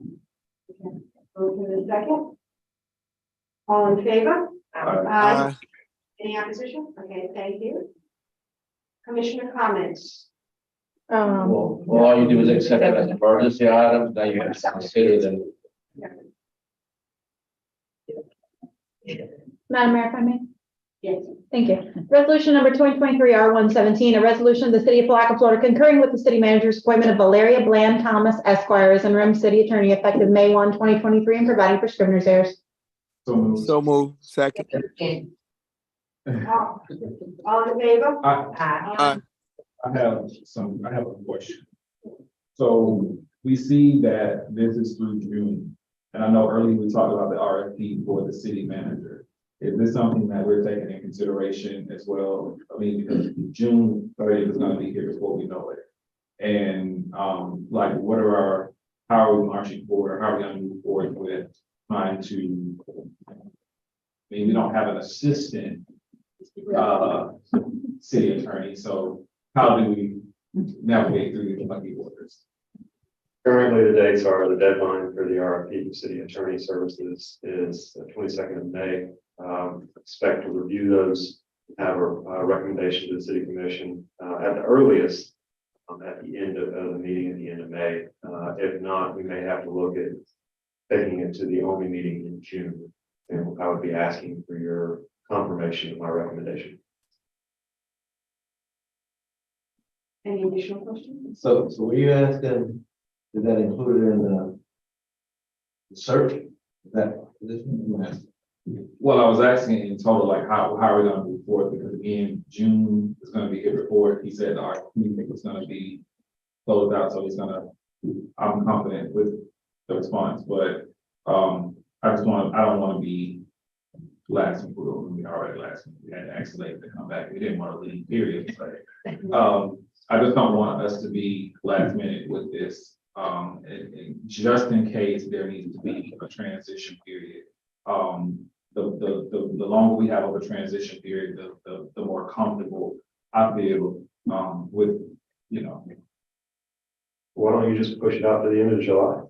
Move to the second. All in favor? Aye. Any opposition? Okay, thank you. Commissioner comments. Well, all you do is accept it as emergency items, now you have to consider them. Madam Mayor, if I may. Yes. Thank you. Resolution number 2023 R117, a resolution of the city of Palatka, Florida, concurring with the city manager's appointment of Valeria Bland Thomas Esquire as interim city attorney effective May 1, 2023, and providing for scrivener's errors. So moved. So move. Second. All in favor? Aye. I have a question. So we see that this is through June, and I know earlier we talked about the RFP for the city manager. Is this something that we're taking in consideration as well? I mean, because June 30th is gonna be here before we know it. And, like, how are we marching forward, or how are we gonna move forward with trying to, I mean, we don't have an assistant, city attorney, so how do we navigate through the lucky waters. Currently, the dates are, the deadline for the RFP for city attorney services is the 22nd of May. Expect to review those, have a recommendation to the city commission at the earliest at the end of the meeting at the end of May. If not, we may have to look at taking it to the only meeting in June. And I would be asking for your confirmation of my recommendation. Any additional questions? So were you asking, is that included in the search? Is that position? Well, I was asking in total, like, how are we gonna move forward? Because again, June is gonna be his report. He said our community was gonna be closed out, so I'm confident with the response, but, I don't wanna be last minute. We're gonna be already last minute. We had to escalate to come back. We didn't want to leave, period. But, I just don't want us to be last minute with this. And just in case there needs to be a transition period. The longer we have of a transition period, the more comfortable I feel, with, you know. Why don't you just push it out to the end of July?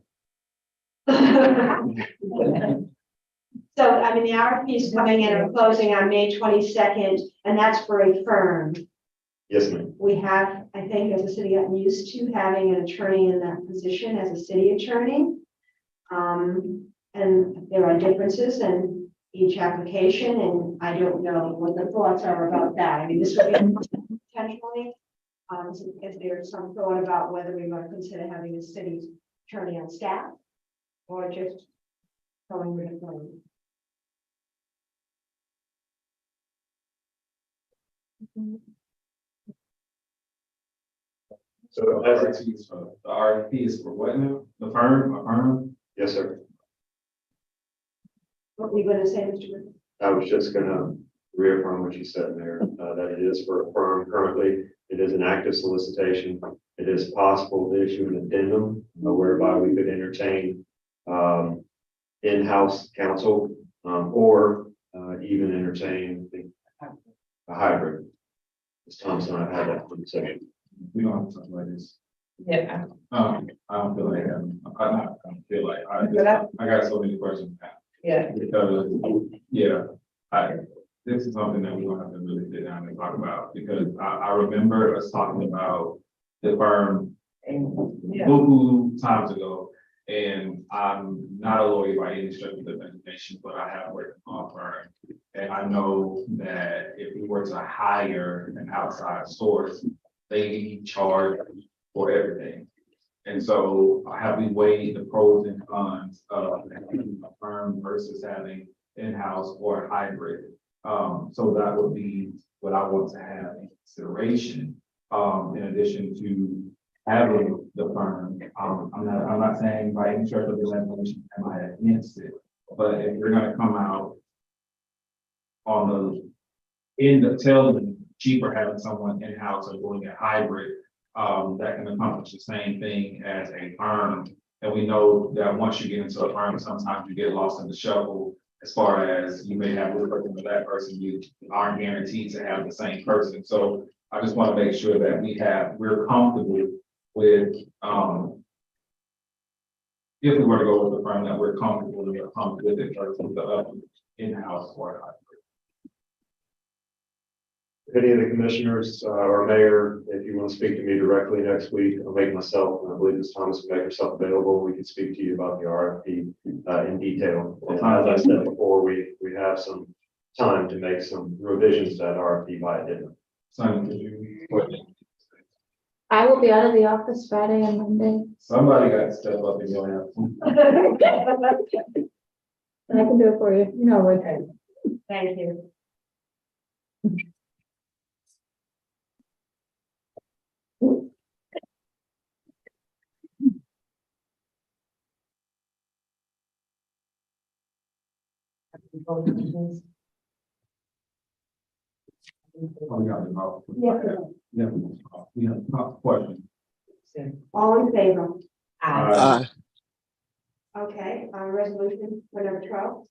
So, I mean, the RFP is coming in and closing on May 22nd, and that's for a firm. Yes, ma'am. We have, I think, as a city, gotten used to having an attorney in that position as a city attorney. And there are differences in each application, and I don't know what the thoughts are about that. I mean, this would be potentially, if there's some thought about whether we want to consider having a city attorney on staff or just going with a firm. So as The RFP is for what now? The firm, a firm? yes, sir. What were you going to say, Mr. Griffin? I was just gonna reaffirm what you said there, that it is for a firm currently. It is an active solicitation. It is possible to issue an addendum whereby we could entertain in-house counsel or even entertain a hybrid. Ms. Thompson, I've had that conversation. We don't have to talk about this. Yeah. I don't feel like, I got so many questions now. Yeah. Because, this is something that we're gonna have to really sit down and talk about, because I remember us talking about the firm boo times ago. And I'm not a lawyer by any stretch of the imagination, but I have worked in law firm. And I know that if we were to hire an outside source, they charge for everything. And so have we weighed the pros and cons of having a firm versus having in-house or hybrid? So that would be what I want to have in consideration, in addition to having the firm. I'm not saying by any stretch of the imagination am I against it, but if you're gonna come out on the end of telling cheaper having someone in-house or doing a hybrid, that can accomplish the same thing as a firm. And we know that once you get into a firm, sometimes you get lost in the shuffle. As far as you may have this person or that person, you aren't guaranteed to have the same person. So I just want to make sure that we're comfortable with, if we were to go with the firm, that we're comfortable with it versus the other in-house or hybrid. If any of the commissioners or mayor, if you want to speak to me directly next week, I'll make myself, and I believe Ms. Thomas will make herself available. We can speak to you about the RFP in detail. And as I said before, we have some time to make some revisions to that RFP by addendum. Simon, could you? I will be out of the office Friday and Monday. Somebody got to step up in your absence. And I can do it for you. You know what? Thank you. Question. All in favor? Aye. Okay, resolution for number 12.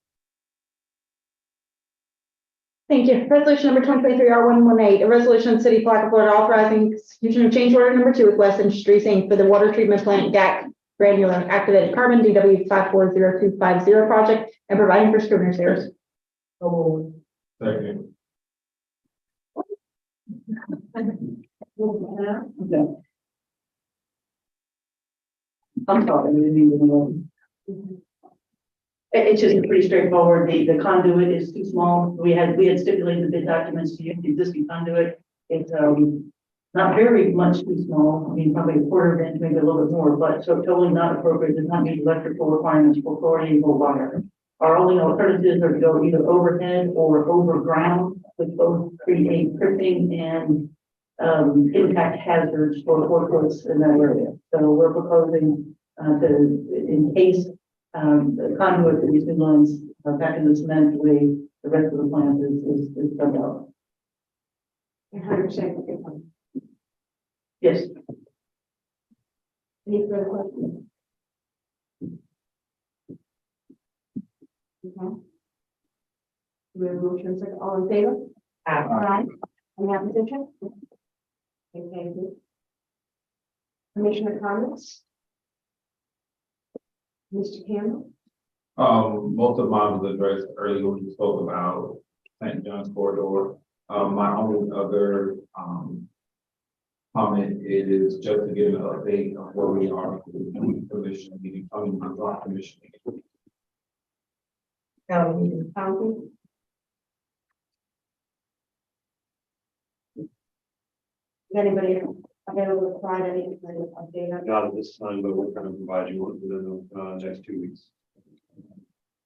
Thank you. Resolution number 2023 R118, a resolution of the City of Palatka, Florida, authorizing execution of change order number 2 with West Industries Inc. for the water treatment plant GAC granular activated carbon DW 540250 project and providing for scrivener's errors. Second. I'm sorry. It's just pretty straightforward. The conduit is too small. We had stipulated the bid documents to use the existing conduit. It's, not very much too small. I mean, probably a quarter of an inch, maybe a little bit more, but so totally not appropriate, does not meet electrical requirements for fluorinated wire. Our only alternatives are to go either overhead or over ground, which both create tripping and impact hazards for workers in that area. So we're proposing to encase the conduit for these new lines back in the cement the way the rest of the plant is dug out. 100%. Yes. Any further questions? Okay. We have a motion, second, all in favor? Aye. Any opposition? Okay, thank you. Commissioner comments? Mr. Campbell? Most of mine was addressed earlier when you spoke about St. John's corridor. My only other, comment is just to give an update on where we are with the commission meeting, the commission meeting. County? Is anybody available to provide any kind of update? Not at this time, but we're going to provide you one within the next 2 weeks.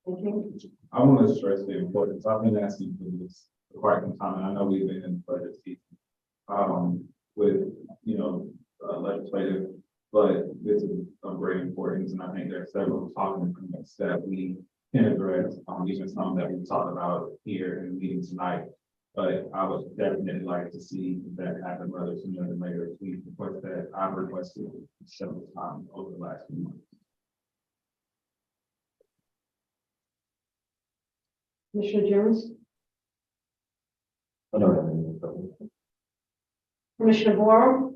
Thank you. I want to stress the importance. I've been asking for this for quite some time, and I know we've been in the budget season. With, legislative, but this is of great importance, and I think there are several talking points that we can address, even some that we talked about here in the meeting tonight. But I would definitely like to see that happen rather sooner than later. We request that I've requested several times over the last few months. Commissioner Jones? I don't have any problem. Commissioner Boyle?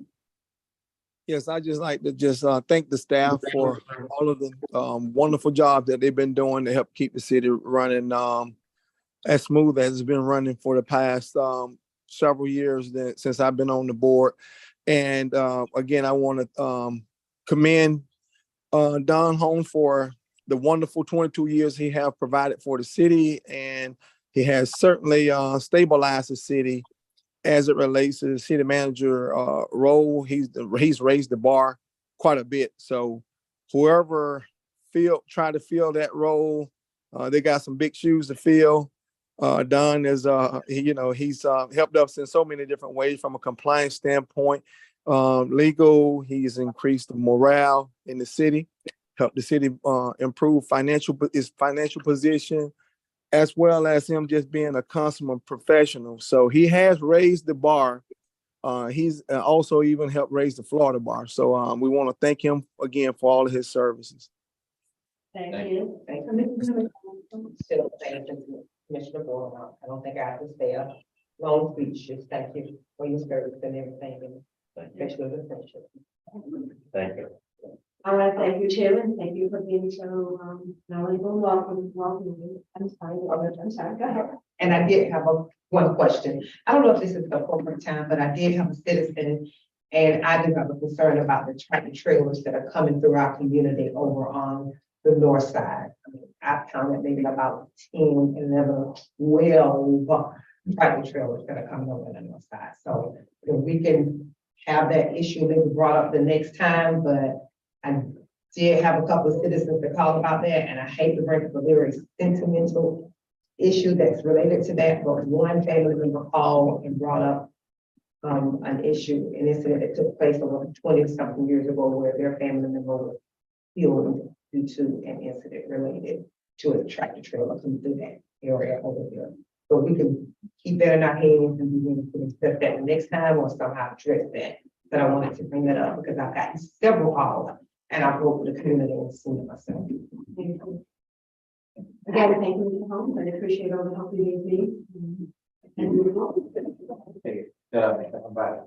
Yes, I just like to thank the staff for all of the wonderful job that they've been doing to help keep the city running as smooth as it's been running for the past several years since I've been on the board. And again, I want to commend Don Holmes for the wonderful 22 years he has provided for the city, and he has certainly stabilized the city as it relates to the city manager role. He's raised the bar quite a bit. So whoever try to fill that role, they got some big shoes to fill. Don is, he's helped us in so many different ways from a compliance standpoint, legal. He's increased the morale in the city, helped the city improve its financial position, as well as him just being a consummate professional. So he has raised the bar. He's also even helped raise the Florida bar. So we want to thank him again for all of his services. Thank you. Thank you. Still, thank you, Commissioner Boyle. I don't think I have to stay up. Long speech, just thank you for your service and everything, and especially the friendship. Thank you. I want to thank you, Chair, and thank you for being so knowledgeable. Welcome. I'm sorry, go ahead. And I did have one question. I don't know if this is the appropriate time, but I did have a citizen, and I do have a concern about the tractor trailers that are coming through our community over on the north side. I mean, I've counted maybe about 10, 11 tractor trailers that are coming over on the north side. So if we can have that issue maybe brought up the next time, but I did have a couple of citizens that called about that, and I hate to bring up a very sentimental issue that's related to that, but one family member called and brought up an incident that took place over 20-something years ago where their family member was killed due to an incident related to a tractor trailer coming through that area over there. So we can keep that in our hands and we can accept that next time or somehow address that. But I wanted to bring that up because I've gotten several calls and I've worked with the community and seen it myself. Again, thank you, Mr. Holmes. I appreciate all the help you gave me. I'm back.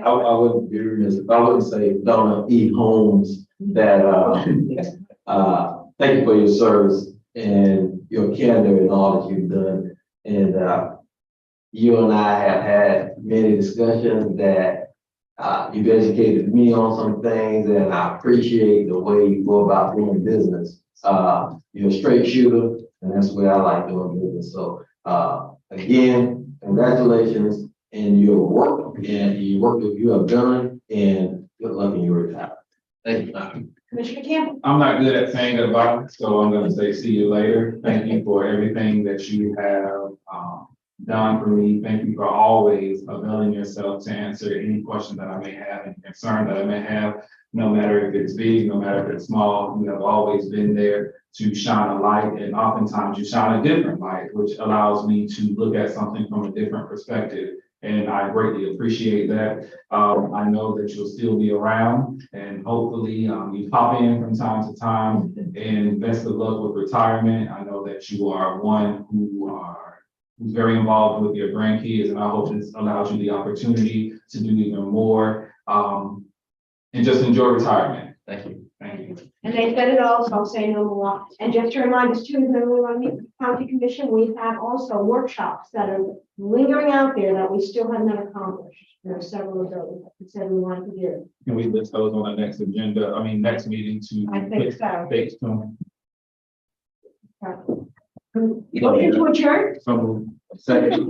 I wouldn't be remiss if I wouldn't say Donna E. Holmes that, thank you for your service and your candor and all that you've done. And, you and I have had many discussions that, you've educated me on some things and I appreciate the way you go about doing business. You're a straight shooter and that's the way I like doing business. So, again, congratulations in your work and the work that you have done and good luck in your retirement. Thank you. Commissioner Campbell. I'm not good at saying goodbye, so I'm gonna say see you later. Thank you for everything that you have, done for me. Thank you for always availing yourself to answer any question that I may have and concern that I may have, no matter if it's big, no matter if it's small. You have always been there to shine a light, and oftentimes you shine a different light, which allows me to look at something from a different perspective. And I greatly appreciate that. I know that you'll still be around and hopefully you pop in from time to time, and best of luck with retirement. I know that you are one who's very involved with your grandkids, and I hope this allows you the opportunity to do even more and just enjoy retirement. Thank you. Thank you. And they said it all, so I'll say no more. And just to remind us too, that we're on the county commission, we have also workshops that are lingering out there that we still have not accomplished. There are several of those that we said we wanted to do. Can we list those on the next agenda? I mean, next meeting to. I think so. Dates to them? Motion to adjourn? So. Second.